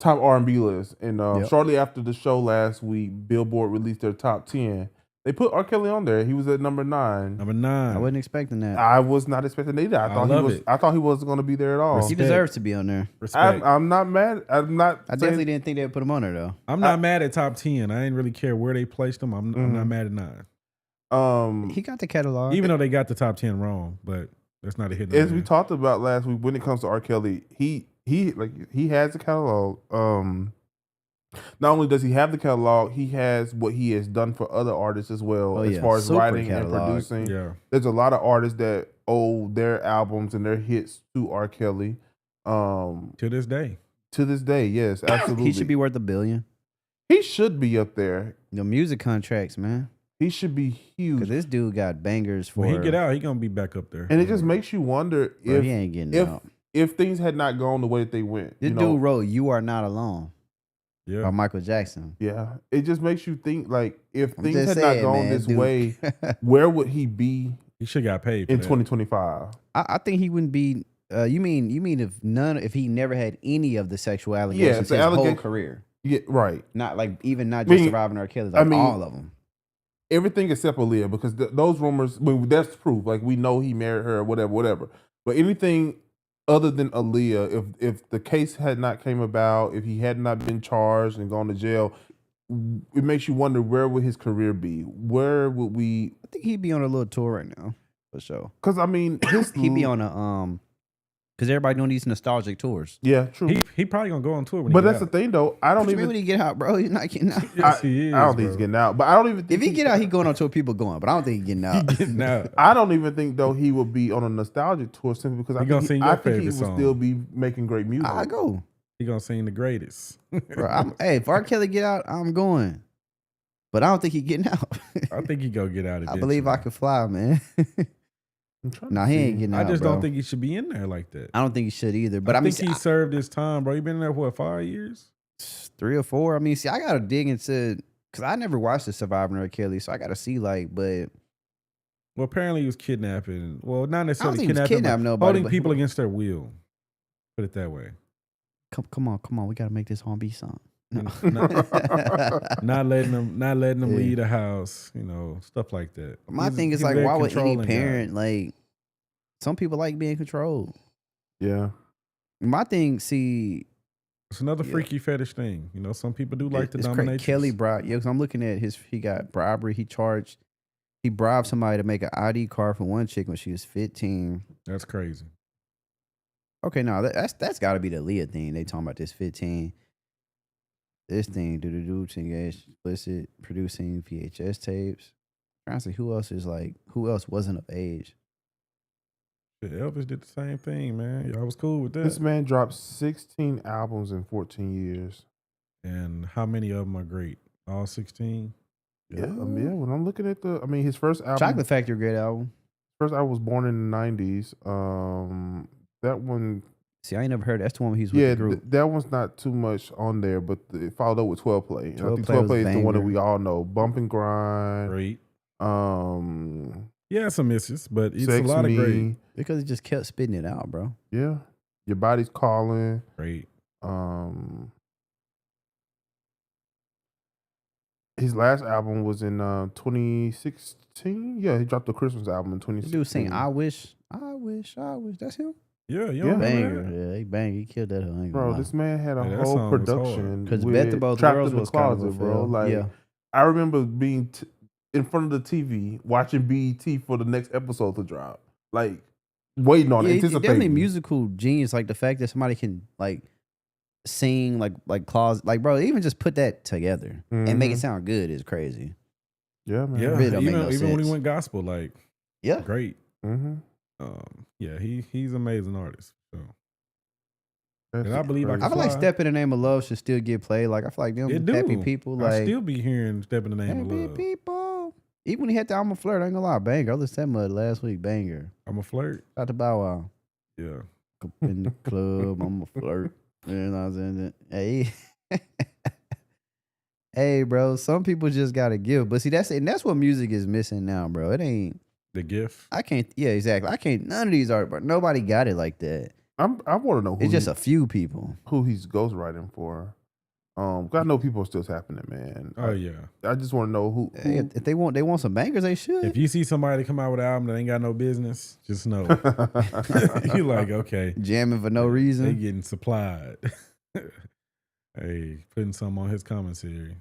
top R&B list, and shortly after the show last week, Billboard released their top 10. They put R. Kelly on there. He was at number 9. Number 9. I wasn't expecting that. I was not expecting that either. I thought he wasn't going to be there at all. He deserves to be on there. I'm not mad. I definitely didn't think they would put him on there though. I'm not mad at top 10. I didn't really care where they placed him. I'm not mad at 9. He got the catalog, even though they got the top 10 wrong, but that's not a hit. As we talked about last week, when it comes to R. Kelly, he has a catalog. Not only does he have the catalog, he has what he has done for other artists as well, as far as writing and producing. Yeah. There's a lot of artists that owe their albums and their hits to R. Kelly. To this day. To this day, yes, absolutely. He should be worth $1 billion. He should be up there. The music contracts, man. He should be huge. Because this dude got bangers for. When he get out, he gonna be back up there. And it just makes you wonder he ain't getting out. If things had not gone the way that they went. This dude wrote "You Are Not Alone." Yeah. By Michael Jackson. Yeah. It just makes you think, like, if things had not gone this way, where would he be? He should got paid in 2025. I think he wouldn't be. You mean if he never had any of the sexual allegations his whole career? Yeah, right. Not just surviving R. Kelly, all of them. everything except Aaliyah, because those rumors, that's proof. Like, we know he married her or whatever. But anything other than Aaliyah, if the case had not came about, if he had not been charged and gone to jail, it makes you wonder, where would his career be? Where would we? I think he'd be on a little tour right now, for sure. Because I mean, he'd be on a because everybody doing these nostalgic tours. Yeah, true. He probably gonna go on tour. But that's the thing, though. I don't even when he get out, bro. He's not getting out. Yes, he is, I don't think he's getting out. But I don't even think if he get out, he going on tour. People going, but I don't think he's getting out. Getting out. I don't even think though he would be on a nostalgic tour simply because I think he would still be making great music. I go. He gonna sing the greatest. Bro, hey, if R. Kelly get out, I'm going. But I don't think he getting out. I think he go get out eventually. I believe I could fly, man. Nah, he ain't getting out. I just bro. don't think he should be in there like that. I don't think he should either. But I mean, think he served his time, bro. He been in there for 5 years? 3 or 4. I mean, see, I gotta dig into, because I never watched the Surviving R. Kelly, so I gotta see, like, but. Well, apparently he was kidnapping. Well, not necessarily I don't think kidnapping, nobody, holding people against their will. Put it that way. Come on. We gotta make this R&B song. No. not letting them leave the house, stuff like that. My thing is like, why would any parent like? Some people like being controlled. Yeah. My thing, see, it's another freaky fetish thing. Some people do like the domination. Kelly bribed. Yeah, because I'm looking at he got bribery. He bribed somebody to make an ID card for one chick when she was 15. That's crazy. Okay, no, that's got to be the Leah thing. They talking about this 15. This thing, engaged, explicit, producing VHS tapes. I'm trying to see who else wasn't of age. Elvis did the same thing, man. Y'all was cool with that. This man dropped 16 albums in 14 years. And how many of them are great? All 16? Yeah, when I'm looking at his first album. Chocolate Factory, great album. First album was born in the 90s. That one. See, I ain't never heard. That's the one he's with the group. That one's not too much on there, but it followed up with 12 Play. And I think 12 12 Play is the one that banger. we all know. Bump and Grind. Great. Yeah, some misses, but it's Sex a lot Me. of great. Because he just kept spitting it out, bro. Yeah. Your Body's Calling. Great. His last album was in 2016. Yeah, he dropped the Christmas album in 2016. Dude saying I wish. That's him? Yeah. Banger. Yeah, he banged. He killed that. Bro, this man had a whole production. Because Bet the Both Trapped Girls in the was Closet, kind of bro. Like, I remember being in front of the TV watching BET for the next episode to drop. Like, waiting on it, anticipating. Definitely musical genius. Like, the fact that somebody can, like, sing, like closet. Like, bro, even just put that together and make it sound good is crazy. Yeah, man. Yeah, really don't make no even when sense. he went gospel, like, yeah, great. Mm-hmm. Yeah, he's an amazing artist. So. And I believe I feel like Step in the Name of Love should still get played. Like, I feel like them happy people. Like, I still be hearing Step in the Name of Love. Happy people. Even when he had the I'm a Flirt, I ain't gonna lie, banger. I listened to that mud last week, banger. I'm a Flirt. Shout out to Bow Wow. Yeah. In the club, I'm a flirt. You know what I'm saying? Hey. Hey, bro, some people just gotta give. But see, that's what music is missing now, bro. It ain't the gift. I can't. Yeah, exactly. I can't. None of these art, but nobody got it like that. I want to know who it's just a few people who he's ghostwriting for. I know people are still tapping it, man. Oh yeah. I just want to know who. If they want some bangers, they should. If you see somebody come out with an album that ain't got no business, just know you like, okay, jamming for no reason. They getting supplied. Hey, putting something on his commentary.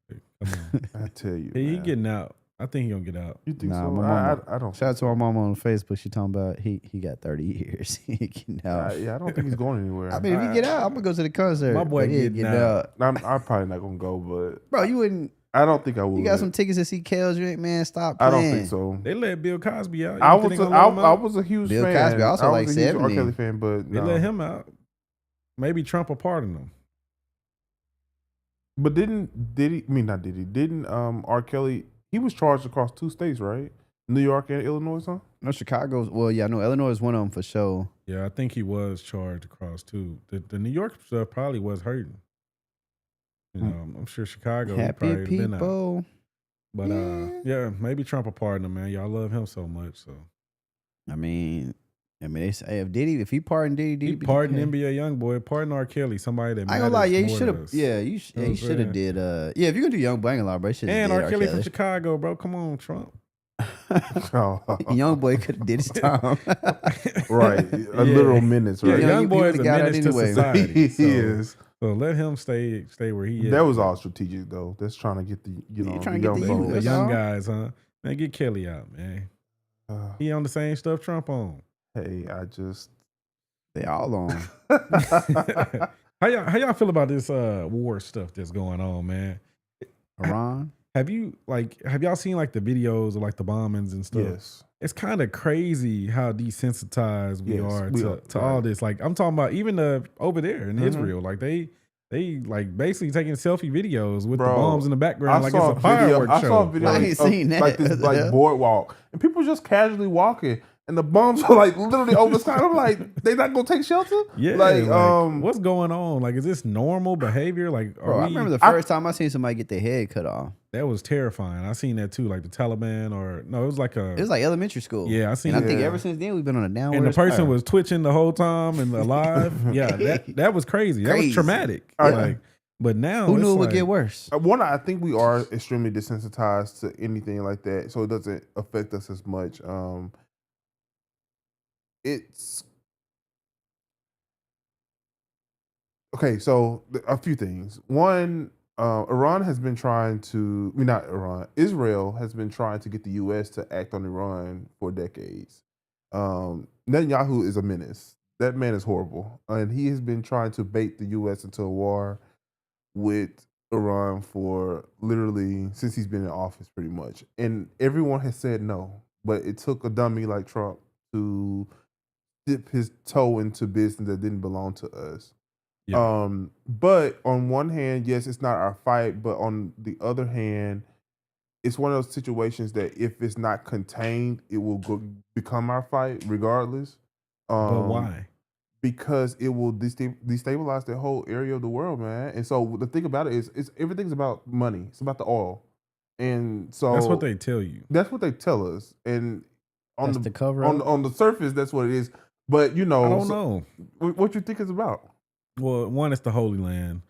Hey, come on. I tell you, he getting out. I think he gonna get out. You think so? My mama, I don't. Shout out to our mama on Facebook. She talking about he got 30 years. He getting out. Yeah, I don't think he's going anywhere. I mean, if he get out, I'm gonna go to the concert. My boy getting out. I'm probably not gonna go, but bro, you wouldn't. I don't think I would. You got some tickets to see Kels drink, man. Stop playing. I don't think so. They let Bill Cosby out. I was a huge Bill fan. Cosby also like 70. R. Kelly fan, but they let him out. Maybe Trump will pardon him. But didn't R. Kelly? He was charged across 2 states, right? New York and Illinois, huh? No, Chicago's. Well, yeah, no, Illinois is one of them for sure. Yeah, I think he was charged across 2. The New York stuff probably was hurting. You know, I'm sure Chicago Happy probably been out. people. But yeah, maybe Trump will pardon him, man. Y'all love him so much, so. I mean, I mean, they say if he pardoned Diddy, he pardoned NBA YoungBoy, pardoned R. Kelly, somebody that I ain't gonna lie, yeah, he should have. Yeah, he should have did. Yeah, if you're gonna do YoungBoy, I ain't gonna lie, bro, and R. Kelly from Chicago, bro. Come on, Trump. YoungBoy could have did his time. Right, a literal menace. Right, yeah, YoungBoy is a menace to society. He is. So let him stay where he is. That was all strategic though. That's trying to get the the young guys, huh? Man, get Kelly out, man. He on the same stuff Trump on. Hey, they all on. How y'all feel about this war stuff that's going on, man? Iran? Have y'all seen like the videos of like the bombings and stuff? Yes. It's kind of crazy how desensitized we are to all this. Like I'm talking about even over there in Israel, like they like basically taking selfie videos with the bombs in the background, like it's a fireworks show. I saw a video. I ain't seen that. Like this like boardwalk, and people just casually walking. And the bombs are like literally over the sky. I'm like, they not gonna take shelter? Yeah. Like what's going on? Like, is this normal behavior? Like, bro, I remember the first time I seen somebody get their head cut off. That was terrifying. I seen that too. Like the Taliban, it was like elementary school. Yeah, I seen. And I think ever since then we've been on a downward. And the person was twitching the whole time and alive. Yeah, that was crazy. That was traumatic. Like, but now who knew it would get worse? One, I think we are extremely desensitized to anything like that, so it doesn't affect us as much. It's okay. So a few things. One, Israel has been trying to get the U.S. to act on Iran for decades. Netanyahu is a menace. That man is horrible, and he has been trying to bait the U.S. into a war with Iran for literally since he's been in office, pretty much. And everyone has said no, but it took a dummy like Trump to dip his toe into business that didn't belong to us. Yeah. But on one hand, yes, it's not our fight, but on the other hand, it's one of those situations that if it's not contained, it will become our fight regardless. But why? Because it will destabilize the whole area of the world, man. And so the thing about it is everything's about money. It's about the oil. And so that's what they tell you. That's what they tell us. And on the cover on the surface, that's what it is. But I don't know what you think it's about. Well, one, it's the Holy Land.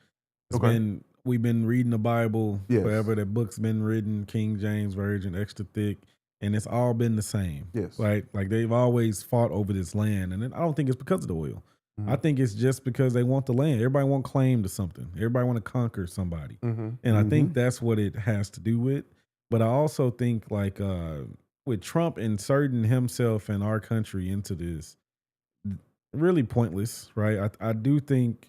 We've been reading the Bible forever. That book's been written, King James Version, extra thick, and it's all been the same. Yes, right. Like they've always fought over this land, and I don't think it's because of the oil. Mm-hmm. I think it's just because they want the land. Everybody want claim to something. Everybody want to conquer somebody, and I think that's what it has to do with. But I also think like with Trump inserting himself and our country into this. Really pointless, right? I do think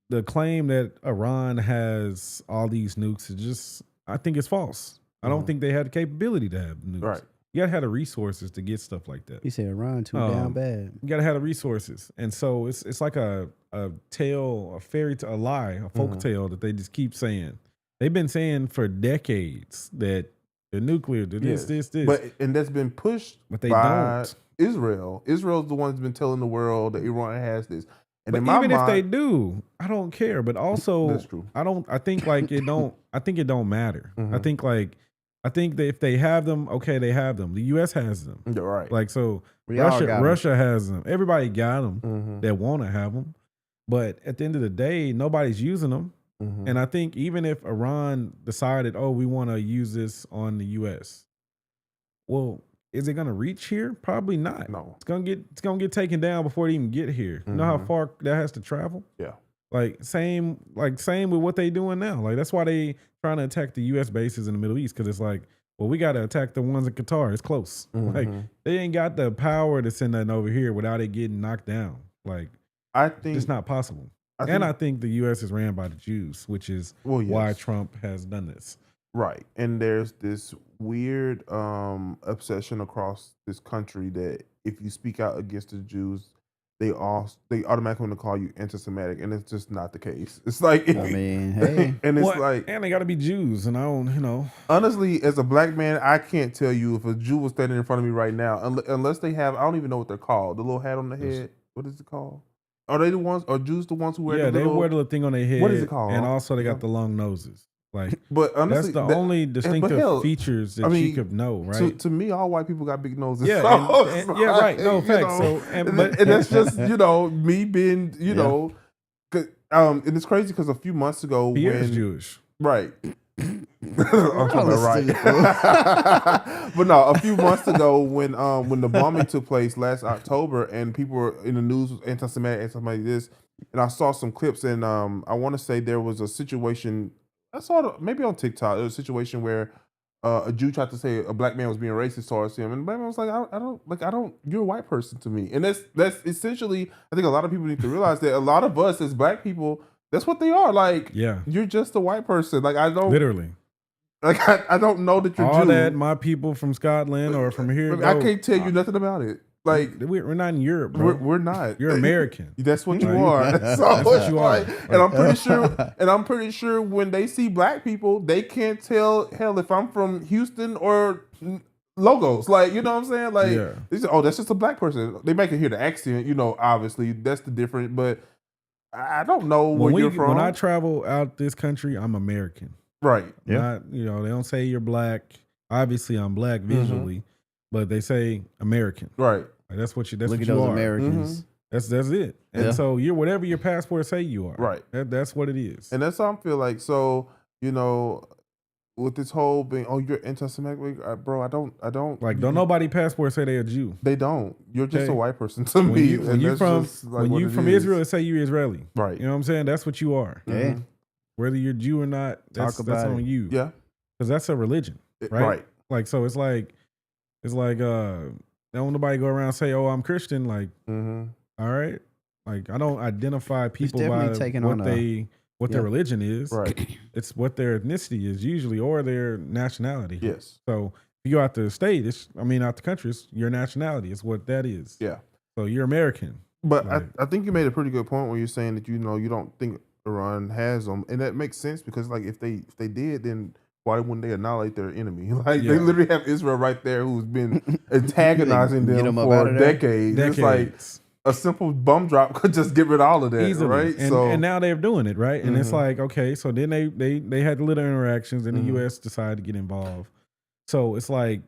the claim that Iran has all these nukes I think it's false. I don't think they had the capability to have nukes. Right. You gotta have the resources to get stuff like that. He said Iran too down bad. You gotta have the resources, and so it's like a tale, a fairy tale, a lie, a folk tale that they just keep saying. They've been saying for decades that the nuclear, this, and that's been pushed. But they don't. Israel's the one that's been telling the world that Iran has this. And but even if they do, I don't care. But also, that's true. I think like it don't. I think it don't matter. I think that if they have them, okay, they have them. The U.S. has them. You're right. Like so, Russia has them. Everybody got them that want to have them. But at the end of the day, nobody's using them. And I think even if Iran decided, we want to use this on the U.S., well. Is it gonna reach here? Probably not. No, it's gonna get taken down before it even get here. You know how far that has to travel? Yeah. Like same with what they doing now. Like that's why they trying to attack the U.S. bases in the Middle East because it's like, well, we got to attack the ones in Qatar. It's close. Like they ain't got the power to send nothing over here without it getting knocked down. Like I think it's not possible. I think the U.S. is ran by the Jews, which is why Trump has done this. Right. And there's this weird obsession across this country that if you speak out against the Jews, they automatically want to call you anti-Semitic, and it's just not the case. It's like hey, and it's and they got to be Jews, and I don't, Honestly, as a black man, I can't tell you if a Jew was standing in front of me right now, unless they have. I don't even know what they're called. The little hat on the head. What is it called? Are they the ones? Are Jews the ones who wear? Yeah, they wear the little thing on their head. What is it called? And also, they got the long noses. Like, but honestly, that's the only distinctive features that you could know, right? To me, all white people got big noses. Yeah, yeah, right. No, facts. So, and that's just me being know, and it's crazy because a few months ago, Pierre's Jewish, right? Right. But no, a few months ago when the bombing took place last October and people were in the news was anti-Semitic, this, and I saw some clips and I want to say there was a situation I saw it maybe on TikTok. There was a situation where a Jew tried to say a black man was being racist towards him, and the black man was like, I don't. You're a white person to me, and that's essentially. I think a lot of people need to realize that a lot of us as black people, that's what they are. Like, you're just a white person. Like, I don't literally. Like, I don't know that you're all Jew. that my people from Scotland or from here. I can't tell you nothing about it. Like, we're not in Europe, bro. We're not. You're American. That's what you are. That's what you are. And I'm pretty sure when they see black people, they can't tell if I'm from Houston or Logos. Like, you know what I'm saying? Like, they say, oh, that's just a black person. They make it hear the accent. Obviously that's the difference. But I don't know where you're from. When I travel out this country, I'm American. Right. Yeah. They don't say you're black. Obviously, I'm black visually. But they say American, right? Like that's what you. That's Look what at you those are. Americans. That's it. And so you're whatever your passport say you are. Right. That's what it is. And that's how I feel like. So with this whole being, oh, you're anti-Semitic, bro. I don't like. Don't nobody passport say they're a Jew. They don't. You're just a white person to me. When you from Israel, say you Israeli. Right. You know what I'm saying? That's what you are. Yeah. Whether you're Jew or not, that's on you. Yeah. Because that's a religion, right? Like so, it's like don't nobody go around and say, oh, I'm Christian. Like, all right. Like, I don't identify people by what their religion is. Right. It's what their ethnicity is usually, or their nationality. Yes. So if you go out the state, out the country, it's your nationality. It's what that is. Yeah. So you're American. But I think you made a pretty good point when you're saying that you don't think Iran has them, and that makes sense because like if they did, then why wouldn't they annihilate their enemy? Like they literally have Israel right there who's been antagonizing them for decades. It's like a simple bum drop could just get rid of all of that, easily. Right? And now they're doing it, right? And it's like, okay, so then they had little interactions and the U.S. decided to get involved. So it's like,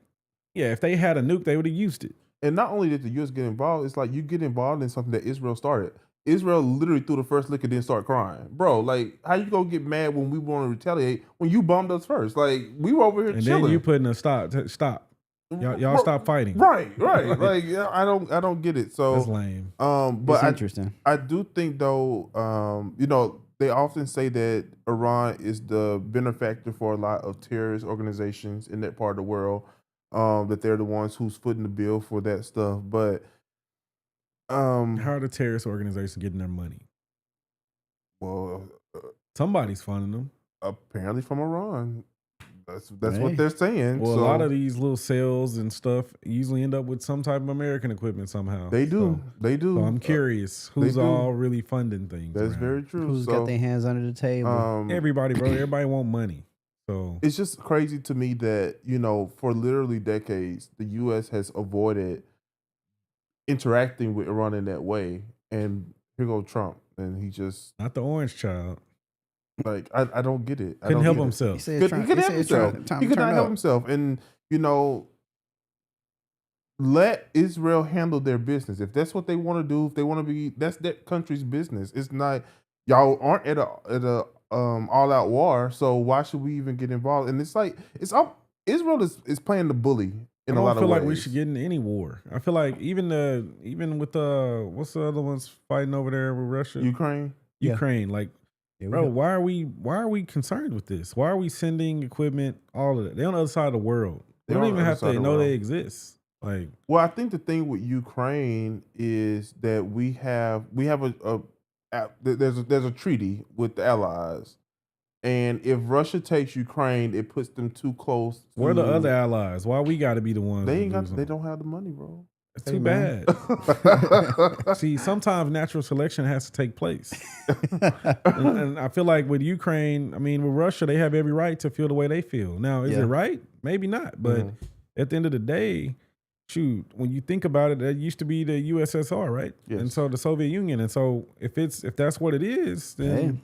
if they had a nuke, they would have used it. And not only did the U.S. get involved, it's like you get involved in something that Israel started. Israel literally threw the first lick and then start crying. Bro, like, how you gonna get mad when we want to retaliate when you bombed us first? Like, we were over here and chilling. And then you putting a stop. Y'all stop fighting. Right. Like, I don't get it. So that's lame. But it's interesting. I do think though, they often say that Iran is the benefactor for a lot of terrorist organizations in that part of the world. That they're the ones who's footing the bill for that stuff. But how are the terrorist organizations getting their money? Well, somebody's funding them. Apparently from Iran. That's what they're saying. Well, a lot of these little sales and stuff usually end up with some type of American equipment somehow. They do. So I'm curious who's all really funding things. That's very true. Who's got their hands under the table? Everybody, bro. Everybody want money. So it's just crazy to me that, for literally decades, the U.S. has avoided interacting with Iran in that way. And here goes Trump. And he just... Not the orange child. Like, I don't get it. Couldn't help himself. He could help himself. He could not help himself. And, let Israel handle their business. If that's what they want to do, if they want to be... That's that country's business. It's not... Y'all aren't at a all-out war, so why should we even get involved? And it's like... Israel is playing the bully in a lot of ways. I don't feel like we should get in any war. I feel like even with what's the other ones fighting over there with Russia? Ukraine. Like, bro, why are we concerned with this? Why are we sending equipment? All of that. They're on the other side of the world. They don't even have to know they exist. Like, well, I think the thing with Ukraine is that we have there's a treaty with the allies. And if Russia takes Ukraine, it puts them too close. Where are the other allies? Why we got to be the ones? They don't have the money, bro. It's too bad. See, sometimes natural selection has to take place, and I feel like with Ukraine, with Russia, they have every right to feel the way they feel. Now, is it right? Maybe not. But at the end of the day, shoot, when you think about it, that used to be the USSR, right? Yes. And so the Soviet Union. And so if that's what it is, then.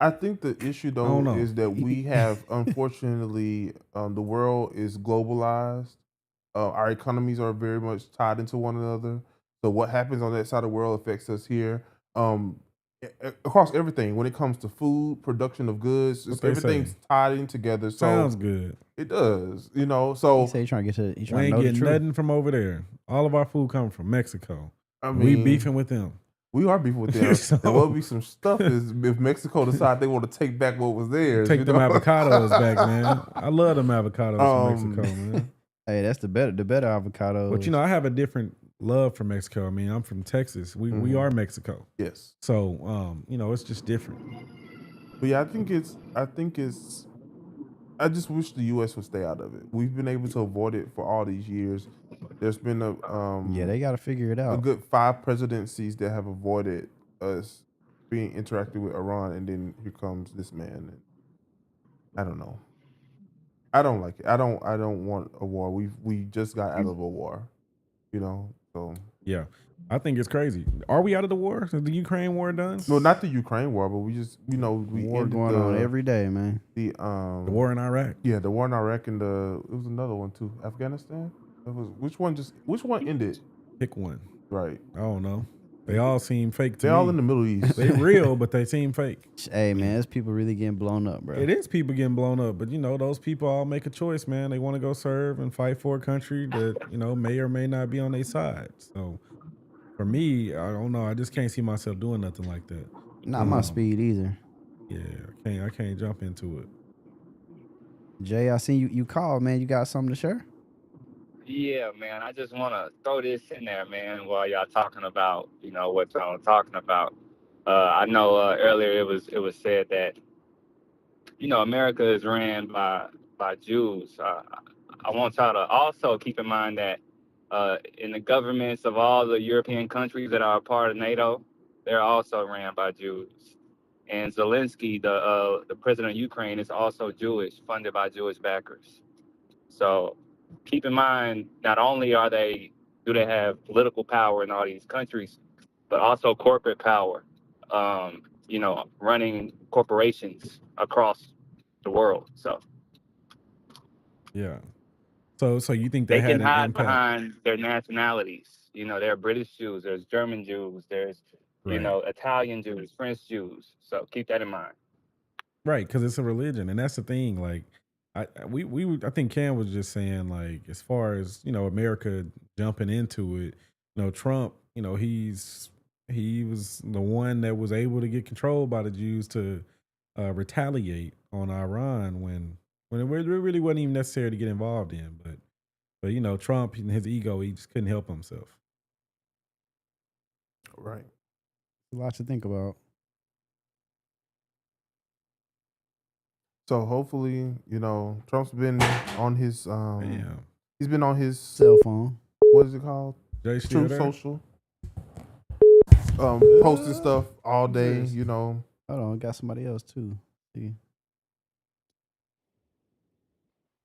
I think the issue though is that we have, unfortunately, the world is globalized. Our economies are very much tied into one another. So what happens on that side of the world affects us here. Across everything, when it comes to food, production of goods, everything's tied in together. So sounds good. It does, So he say he trying to get to. He trying we to ain't know getting nothing from over there. All of our food coming from Mexico. I mean, we beefing with them. We are beefing with them. So, there will be some stuff is if Mexico decide they want to take back what was theirs. Take them avocados back, man. I love them avocados from Mexico, man. Hey, that's the better avocados. But I have a different love for Mexico. I mean, I'm from Texas. We are Mexico. Yes. So it's just different. But yeah, I just wish the U.S. would stay out of it. We've been able to avoid it for all these years. There's been they got to figure it out. A good 5 presidencies that have avoided us being interacted with Iran, and then here comes this man. And I don't know. I don't like it. I don't want a war. We just got out of a war, So yeah, I think it's crazy. Are we out of the war? Is the Ukraine war done? No, not the Ukraine war, but we just we war going on every day, man. The war in Iraq. Yeah, the war in Iraq and it was another one too. Afghanistan. Which one ended? Pick one. Right. I don't know. They all seem fake to me. They're all in the Middle East. They real, but they seem fake. Hey, man, it's people really getting blown up, bro. It is people getting blown up, but those people all make a choice, man. They want to go serve and fight for a country that may or may not be on their side. So for me, I don't know. I just can't see myself doing nothing like that. Not my speed either. Yeah, I can't jump into it. Jay, I seen you called, man. You got something to share? Yeah, man. I just want to throw this in there, man, while y'all talking about, what y'all talking about. I know earlier it was said that, America is ran by Jews. I want y'all to also keep in mind that in the governments of all the European countries that are a part of NATO, they're also ran by Jews. And Zelensky, the president of Ukraine, is also Jewish, funded by Jewish backers. So keep in mind, not only do they have political power in all these countries, but also corporate power, running corporations across the world. So yeah. So you think they had can hide impact behind their nationalities? There are British Jews, there's German Jews, there's Italian Jews, French Jews. So keep that in mind. Right, because it's a religion, and that's the thing. Like, I think Cam was just saying, like, as far as America jumping into it, Trump, he was the one that was able to get controlled by the Jews to retaliate on Iran when it really wasn't even necessary to get involved in. But Trump and his ego, he just couldn't help himself. Right. A lot to think about. So hopefully, Trump's been on his he's been on his cell phone. What is it called? Truth Social. Posting stuff all day, Hold on, got somebody else too. See.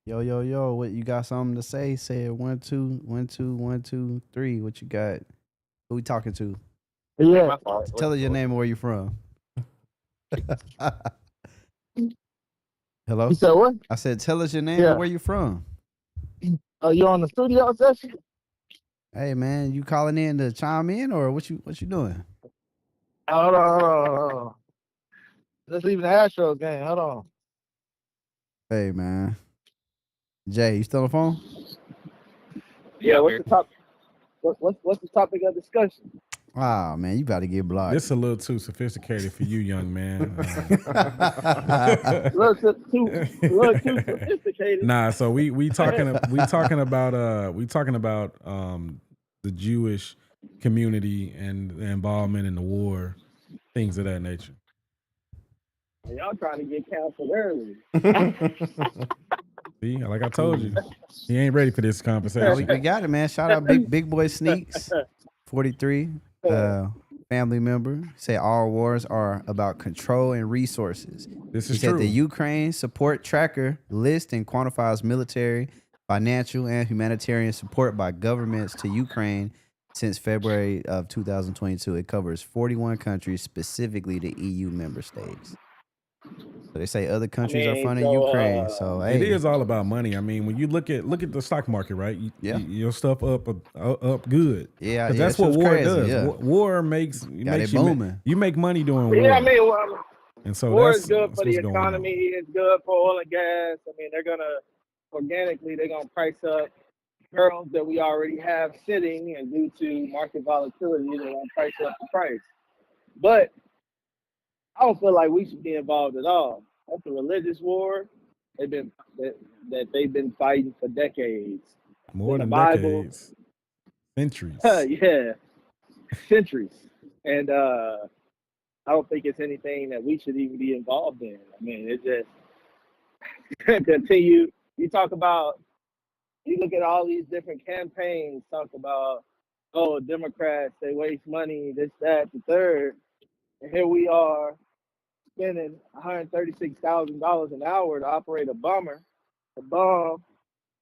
Yo, what you got something to say? Say it 1 2 1 2 1 2 3. What you got? Who we talking to? Yeah. Tell us your name and where you from. Hello? You said what? I said, tell us your name and where you from. Are you on the studio session? Hey man, you calling in to chime in or what you doing? Hold on. Let's leave the Astros game. Hold on. Hey man. Jay, you still on the phone? Yeah, what's the topic? What's the topic of discussion? Wow, man, you about to get blocked. This is a little too sophisticated for you, young man. A little too sophisticated. Nah, so we talking about the Jewish community and the involvement in the war, things of that nature. Y'all trying to get canceled early. See, like I told you, he ain't ready for this conversation. We got it, man. Shout out Big Boy Sneaks, 43. Family member say all wars are about control and resources. This is true. true. The Ukraine support tracker lists and quantifies military, financial, and humanitarian support by governments to Ukraine since February of 2022. It covers 41 countries, specifically the EU member states. So they say other countries are funding Ukraine. So hey. It is all about money. I mean, when you look at the stock market, right? Your stuff up good. Yeah, because that's what war crazy, does. Yeah. War makes you booming. You make money during war. Yeah, I mean, and so war that's is good for the what's going on. economy. It's good for oil and gas. I mean, they're gonna price up barrels that we already have sitting, and due to market volatility, they're gonna price up the price. But I don't feel like we should be involved at all. That's a religious war. They've been fighting for decades. More than Bible. Decades. Centuries. Yeah, centuries. And I don't think it's anything that we should even be involved in. I mean, it just continue. You look at all these different campaigns, talk about, oh, Democrats, they waste money, this, that, the third. And here we are spending $136,000 an hour to operate a bomb,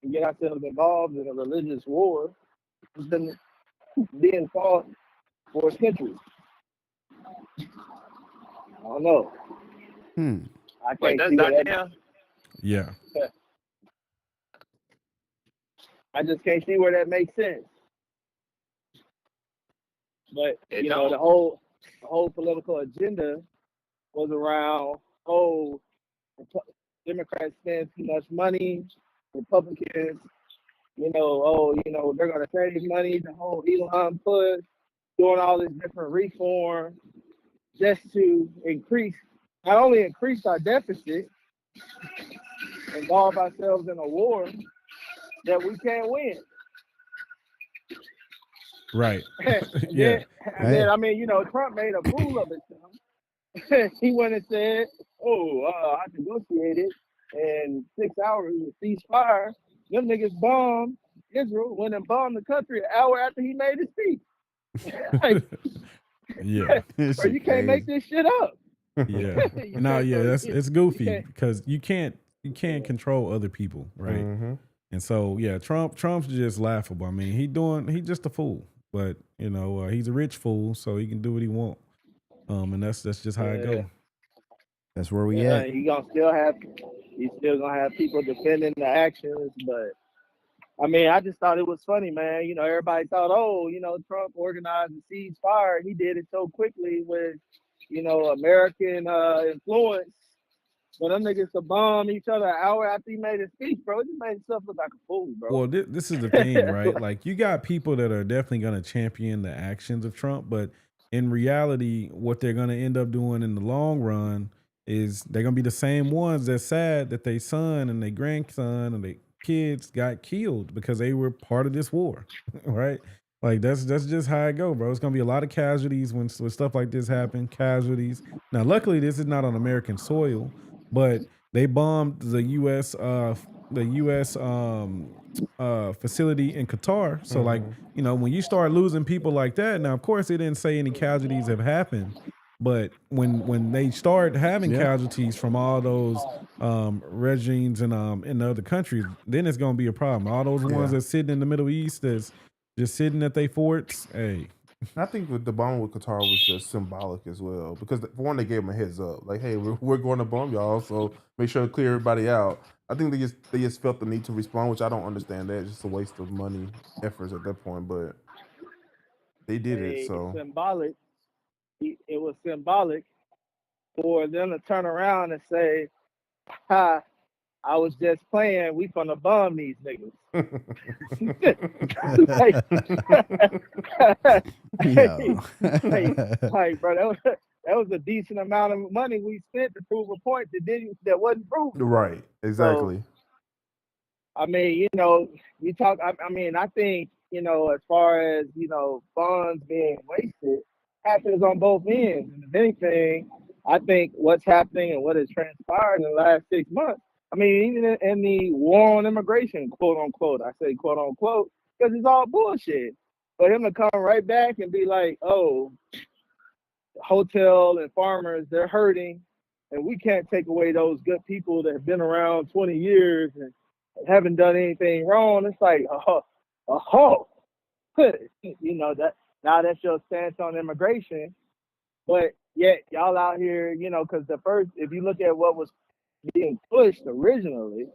and get ourselves involved in a religious war. It's been being fought for centuries. I don't know. I can't see that. Yeah. I just can't see where that makes sense. But the whole political agenda was around, Democrats spend too much money, Republicans, they're gonna save money, the whole Elon push, doing all this different reform just to not only increase our deficit, involve ourselves in a war that we can't win. Right. Yeah. And then, Trump made a fool of himself. He went and said, I negotiated in 6 hours with ceasefire. Them niggas bombed Israel, went and bombed the country an hour after he made his speech. Yeah. Bro, you can't make this shit up. Yeah. It's goofy because you can't control other people, right? Mm-hmm. And so Trump's just laughable. I mean, he's just a fool. But he's a rich fool, so he can do what he wants. And that's just how it goes. That's where we at. He's still gonna have people defending the actions, but I mean, I just thought it was funny, man. Everybody thought, Trump organized a ceasefire. He did it so quickly with, American influence. But them niggas to bomb each other an hour after he made his speech, bro. It just made himself look like a fool, bro. Well, this is the thing, right? Like, you got people that are definitely going to champion the actions of Trump, but in reality, what they're going to end up doing in the long run is they're going to be the same ones that's sad that their son and their grandson and their kids got killed because they were part of this war, right? Like, that's just how it go, bro. It's going to be a lot of casualties when stuff like this happen, casualties. Now, luckily, this is not on American soil. But they bombed the U.S. Facility in Qatar. So, when you start losing people like that, now, of course, it didn't say any casualties have happened. But when they start having casualties from all those regimes in the other countries, then it's going to be a problem. All those ones that's sitting in the Middle East that's just sitting at their forts, hey. I think the bomb with Qatar was just symbolic as well, because for one, they gave them a heads up, like, "Hey, we're going to bomb y'all, so make sure to clear everybody out." I think they just felt the need to respond, which I don't understand. That it's just a waste of money, efforts at that point, but they did it. So symbolic. It was symbolic for them to turn around and say, "Ha, I was just playing. We gonna bomb these niggas." Bro, that was a decent amount of money we spent to prove a point that wasn't proven. Right, exactly. So, I mean, you talk. I mean, I think as far as funds being wasted, happens on both ends. And if anything, I think what's happening and what has transpired in the last 6 months. I mean, even in the war on immigration, quote unquote, I say quote unquote, because it's all bullshit. For him to come right back and be like, "Oh, hotel and farmers, they're hurting, and we can't take away those good people that have been around 20 years and haven't done anything wrong." It's like, that now that's your stance on immigration. But yet y'all out here, you know, because if you look at what was being pushed originally,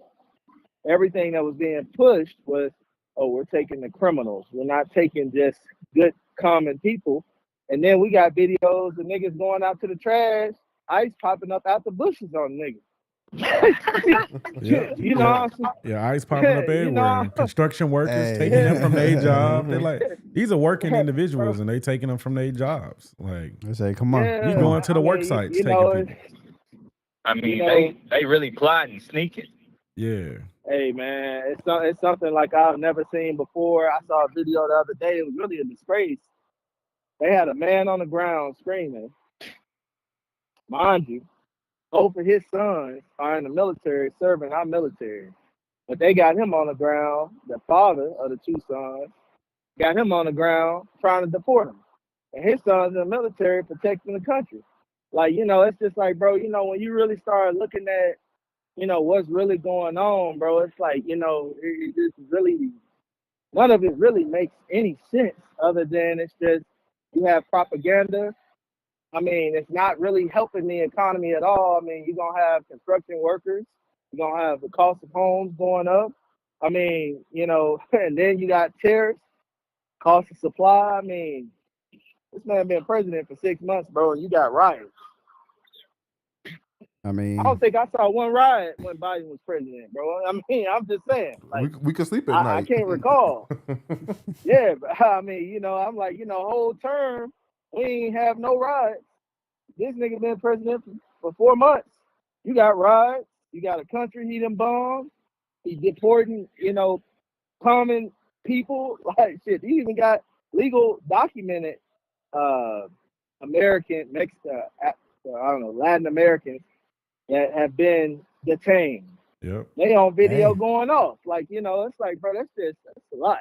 everything that was being pushed was, oh, we're taking the criminals. We're not taking just good, common people. And then we got videos of niggas going out to the trash, ice popping up out the bushes on niggas. You know, ice popping up everywhere. You know? Construction workers taking them from their job. They're like, these are working individuals, and they taking them from their jobs. Like, they say, come on, you going to the work sites taking people. I mean, they really plotting, sneaking. Yeah. Hey man, it's something like I've never seen before. I saw a video the other day. It was really a disgrace. They had a man on the ground screaming. Mind you, both of his sons are in the military, serving our military. But they got him on the ground, the father of the two sons, got him on the ground trying to deport him. And his son's in the military protecting the country. Like, you know, it's just like, bro, you know, when you really start looking at, you know, what's really going on, bro, it's like, you know, it's really, none of it really makes any sense other than it's just, you have propaganda. I mean, it's not really helping the economy at all. I mean, you're going to have construction workers. You're going to have the cost of homes going up. I mean, you know, and then you got tariffs, cost of supply. I mean, this man been president for 6 months, bro, and you got riots. I mean, I don't think I saw one riot when Biden was president, bro. I mean, I'm just saying. Like, we could sleep at night. I can't recall. Yeah, but I mean, you know, I'm like, you know, whole term, we ain't have no riots. This nigga been president for 4 months. You got riots. You got a country he done bombed. He deporting, you know, common people. Like, shit, he even got legal documented American, Mexican, I don't know, Latin Americans that have been detained. Yep. They on video going off. Like, you know, it's like, bro, that's a lot.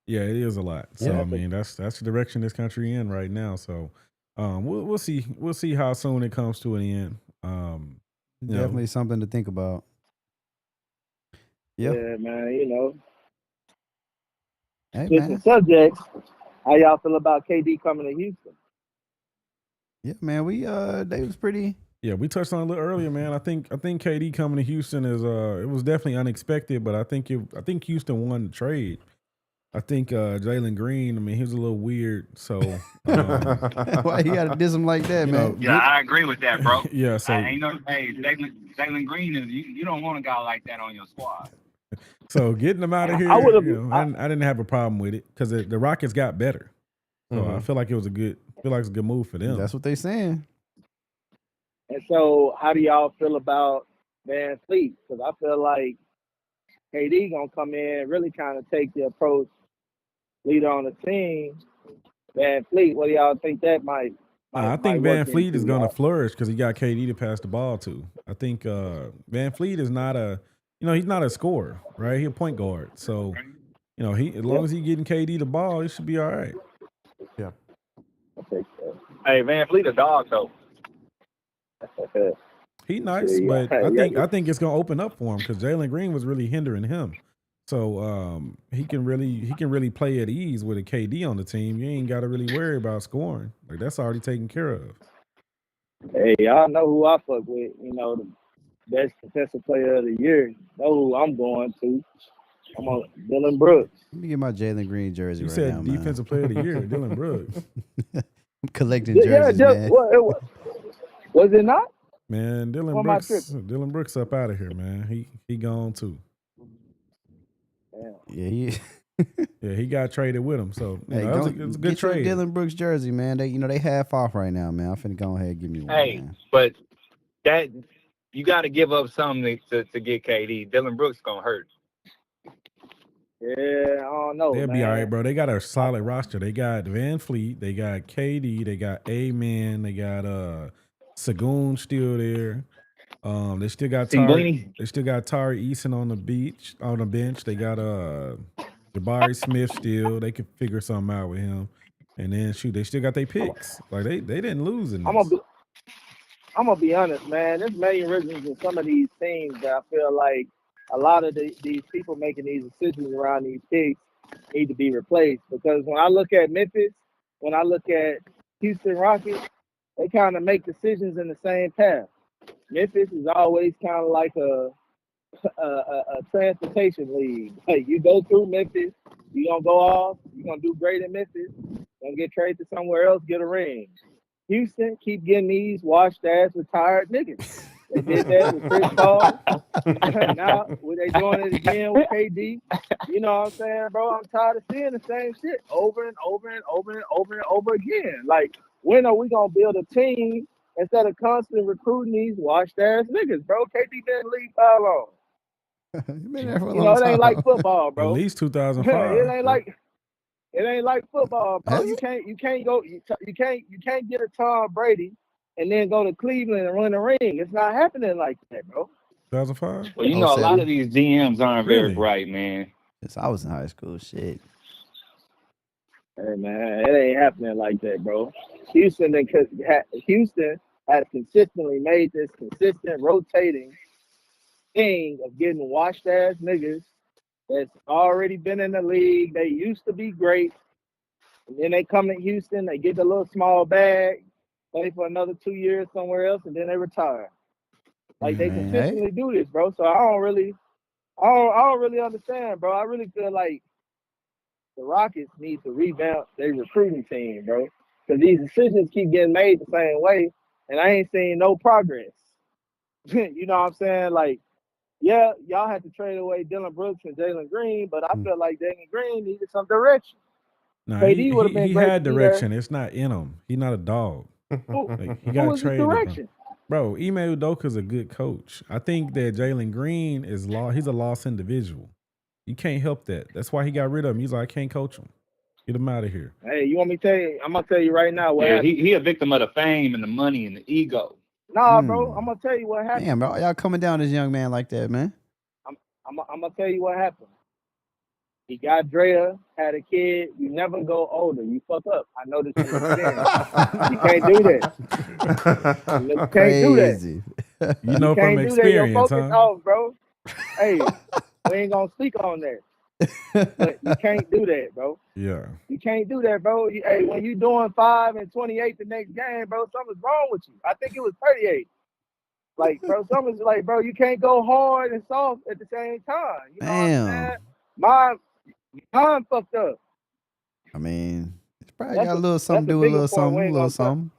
Yeah, it is a lot. So I mean, that's the direction this country in right now. So we'll see how soon it comes to an end. Definitely something to think about. Yeah, man, you know. Hey, Switching subjects, how y'all feel about KD coming to Houston? Yeah, man, they was pretty. Yeah, we touched on it a little earlier, man. I think KD coming to Houston is it was definitely unexpected, but I think Houston won the trade. I think Jalen Green, I mean, he was a little weird. So why you gotta diss him like that, man? Yeah, I agree with that, bro. Yeah, so Jalen Green is you don't want a guy like that on your squad. So getting him out of here, I didn't have a problem with it because the Rockets got better. So I feel like it's a good move for them. That's what they saying. And so, how do y'all feel about Van Fleet? Because I feel like KD gonna come in, really kind of take the approach, leader on the team. Van Fleet, what do y'all think that might I think Van Fleet is gonna flourish because he got KD to pass the ball to. I think Van Fleet is not he's not a scorer, right? He's a point guard. So, you know, as long as he's getting KD the ball, he should be all right. Yeah. Hey, Van Fleet a dog though. He nice, but I think it's gonna open up for him because Jalen Green was really hindering him. So he can really play at ease with a KD on the team. You ain't got to really worry about scoring. Like that's already taken care of. Hey, y'all know who I fuck with. You know, the best defensive player of the year. Know who I'm going to. I'm on Dillon Brooks. Let me get my Jalen Green jersey you right said now, defensive player of the year, Dillon Brooks. I'm collecting jerseys, man. Was it not? Man, Dillon Brooks up out of here, man. He gone too. Yeah, he got traded with him. So it was a good trade. Dillon Brooks jersey, man. They half off right now, man. I'm finna go ahead and give me one. Hey, man. But that you got to give up something to get KD. Dillon Brooks gonna hurt. Yeah, I don't know. They'll man. be all right, bro. They got a solid roster. They got Van Fleet, they got KD, they got A-Man, they got Sagoon still there. They still got Tari Eason on the bench. They got Jabari Smith still. They could figure something out with him. And then they still got their picks. Like they didn't lose in this. I'm gonna be honest, man. There's many reasons in some of these teams that I feel like a lot of these people making these decisions around these picks need to be replaced. Because when I look at Memphis, when I look at Houston Rockets, they kind of make decisions in the same path. Memphis is always kind of like a transportation league. Like you go through Memphis, you gonna go off, you gonna do great in Memphis, gonna get traded to somewhere else, get a ring. Houston keep getting these washed ass retired niggas. They did that with Chris Paul. Now they doing it again with KD. You know what I'm saying, bro? I'm tired of seeing the same shit over and over and over and over and over again. Like, when are we gonna build a team instead of constantly recruiting these washed ass niggas, bro? KD been in the league how long? Been there for a You long know, it ain't time. like football, bro. At least 2005. It ain't like football, bro. You can't get a Tom Brady and then go to Cleveland and run a ring. It's not happening like that, bro. 2005. Well, you know, a lot of these DMs aren't very bright, man. Since I was in high school, shit. Hey man, it ain't happening like that, bro. Houston has consistently made this consistent rotating thing of getting washed ass niggas that's already been in the league. They used to be great. And then they come to Houston, they get the little small bag, play for another 2 years somewhere else, and then they retire. Like they consistently do this, bro. So I don't really understand, bro. I really feel like the Rockets need to revamp their recruiting team, bro. Because these decisions keep getting made the same way, and I ain't seeing no progress. You know what I'm saying? Like, yeah, y'all had to trade away Dylan Brooks and Jalen Green, but I feel like Jalen Green needed some direction. No, he had direction. It's not in him. He's not a dog. Like, he got traded. Direction? Bro, Ime Udoka's a good coach. I think that Jalen Green he's a lost individual. You can't help that. That's why he got rid of him. He's like, I can't coach him. Get him out of here. Hey, you want me to tell you? I'm gonna tell you right now what happened. He a victim of the fame and the money and the ego. Nah, bro, I'm gonna tell you what happened. Damn, bro, y'all coming down this young man like that, man. I'm gonna tell you what happened. He got Drea, had a kid. You never go older. You fuck up. I know this from experience. You can't do that. You can't do that. You know from experience, Your focus off, bro. Hey, we ain't gonna speak on that. But you can't do that, bro. Yeah. You can't do that, bro. Hey, when you doing 5 and 28 the next game, bro, something's wrong with you. I think it was 38. Like, bro, something's like, bro, you can't go hard and soft at the same time. You know what I'm saying? Mine fucked up. I mean, it's probably got a little something to do with a little something.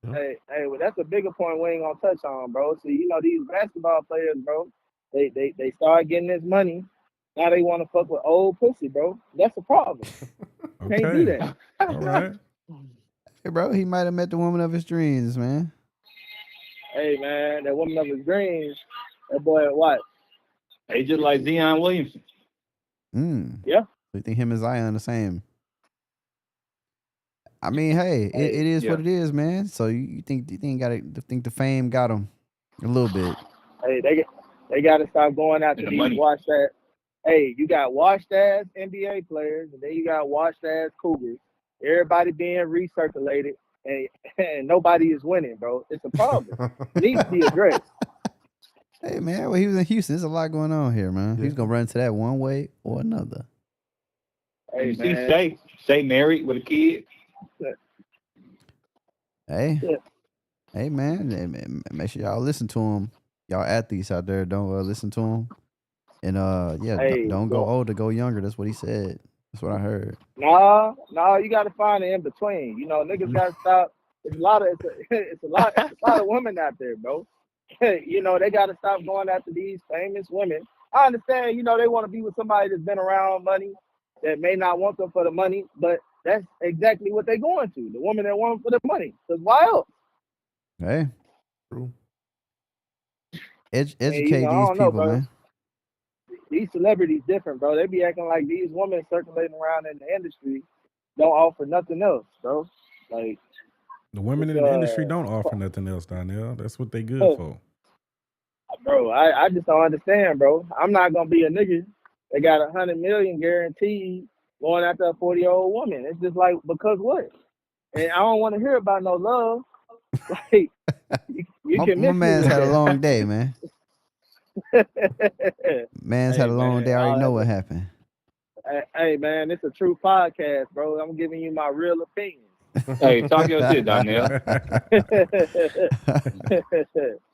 Hey, well, that's a bigger point we ain't gonna touch on, bro. See, you know, these basketball players, bro, they start getting this money. Now they want to fuck with old pussy, bro. That's a problem. Okay. Can't do that. All right. Hey, bro, he might have met the woman of his dreams, man. Hey, man, that woman of his dreams, that boy, what? They just like Zion Williamson. Yeah. So you think him and Zion the same? I mean, hey, it is what it is, man. So you think the fame got him a little bit? Hey, they got to stop going after these washed ass. Hey, you got washed ass NBA players, and then you got washed ass Cougars. Everybody being recirculated, and nobody is winning, bro. It's a problem. It needs to be addressed. Hey, man, well, he was in Houston. There's a lot going on here, man. He's gonna run into that one way or another. Hey, you see Shay married with a kid. Hey, hey, man, make sure y'all listen to him. Y'all athletes out there, don't listen to him. And don't go older, go younger. That's what he said. That's what I heard. Nah, you got to find it in between. You know, niggas got to stop. It's a lot of women out there, bro. You know, they got to stop going after these famous women. I understand, you know, they want to be with somebody that's been around money, that may not want them for the money, but that's exactly what they're going to. The woman that want them for the money. Because why else? Hey. True. Educate these people, man. These celebrities different, bro. They be acting like these women circulating around in the industry don't offer nothing else, bro. Like, the women in the industry don't offer nothing else, Donnell. That's what they good for. Bro, I just don't understand, bro. I'm not gonna be a nigga that got $100 million guaranteed going after a 40-year-old woman. It's just like, because what? And I don't want to hear about no love. Like, you can miss my man's had a long day, man. Man's had a long day. I already know what happened. Hey, man, it's a true podcast, bro. I'm giving you my real opinion. Hey, talk your shit, Donnell.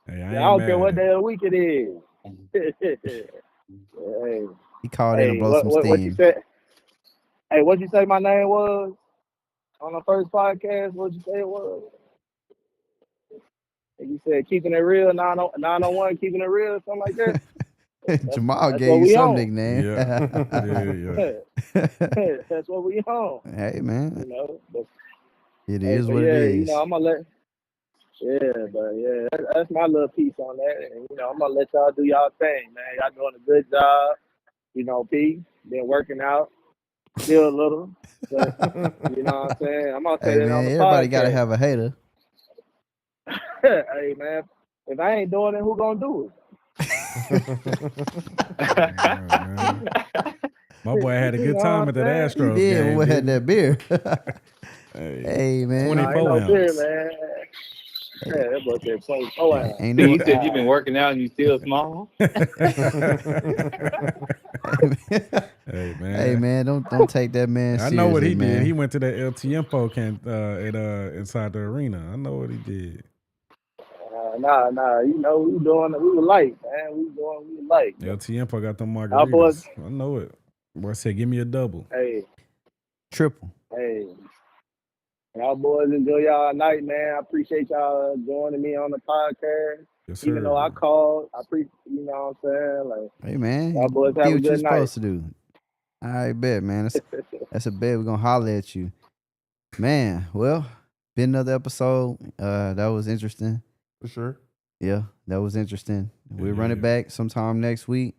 Hey, I don't care what day of the week it is. Hey, He called in to blow some what you steam. said? Hey, what'd you say my name was on the first podcast? What'd you say it was? You said keeping it real, 901, keeping it real, something like that. Jamal gave you some nickname. Yeah. That's what we on. Hey, man. You know, but, it is what it is. You know, I'm gonna let. Yeah, but yeah, that's my little piece on that. And, you know, I'm gonna let y'all do y'all thing, man. Y'all doing a good job. You know, P been working out, still a little, but you know what I'm saying. I'm gonna say hey, that man, on the everybody podcast. Gotta have a hater. Hey, man, if I ain't doing it, who gonna do it? My boy had a good time at that Astros game. Yeah, my boy had that beer. Hey, man. 24 ounce. Beer, man. Yeah, that boy said 24 ounce. Ain't You said you've been working out and you still small. Hey, man. Hey, man, don't take that man seriously, I know what he man. did. He went to the El Tiempo inside the arena. I know what he did. Nah. You know, we were light, man. We were light. El Tiempo got them margaritas. I know it. Boy said, give me a double. Hey. Triple. Hey. Y'all boys enjoy y'all night, man. I appreciate y'all joining me on the podcast. Yes, sir. Even though I called, you know what I'm saying? Like, hey, man, y'all boys have a good night. Supposed to do. I bet, man. That's a bet. We're gonna holler at you, man. Well, been another episode. That was interesting. For sure. Yeah, that was interesting. We'll run it back sometime next week.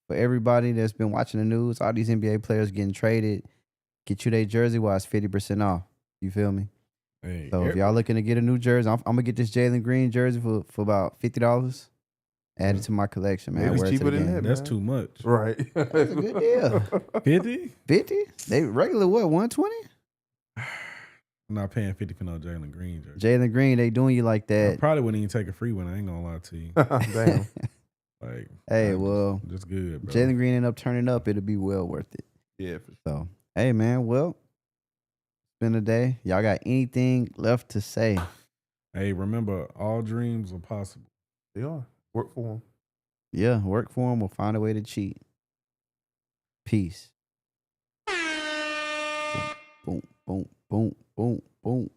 For everybody that's been watching the news, all these NBA players getting traded, get you their jersey while it's 50% off. You feel me? Hey, so if y'all looking to get a new jersey, I'm gonna get this Jalen Green jersey for about $50. Add it to my collection, man. It's cheaper than that. That's too much. Right. That's a good deal. 50? 50? They regular what? 120? I'm not paying 50 for no Jalen Green jersey. Jalen Green, they doing you like that. I probably wouldn't even take a free one. I ain't gonna lie to you. Damn. Like, hey, well, just good, bro. Jalen Green end up turning up, it'll be well worth it. Yeah, for sure. So, hey, man, well, it's been a day. Y'all got anything left to say? Hey, remember, all dreams are possible. They are. Work for them. Yeah, work for them. We'll find a way to cheat. Peace. Boom, boom, boom, boom, boom.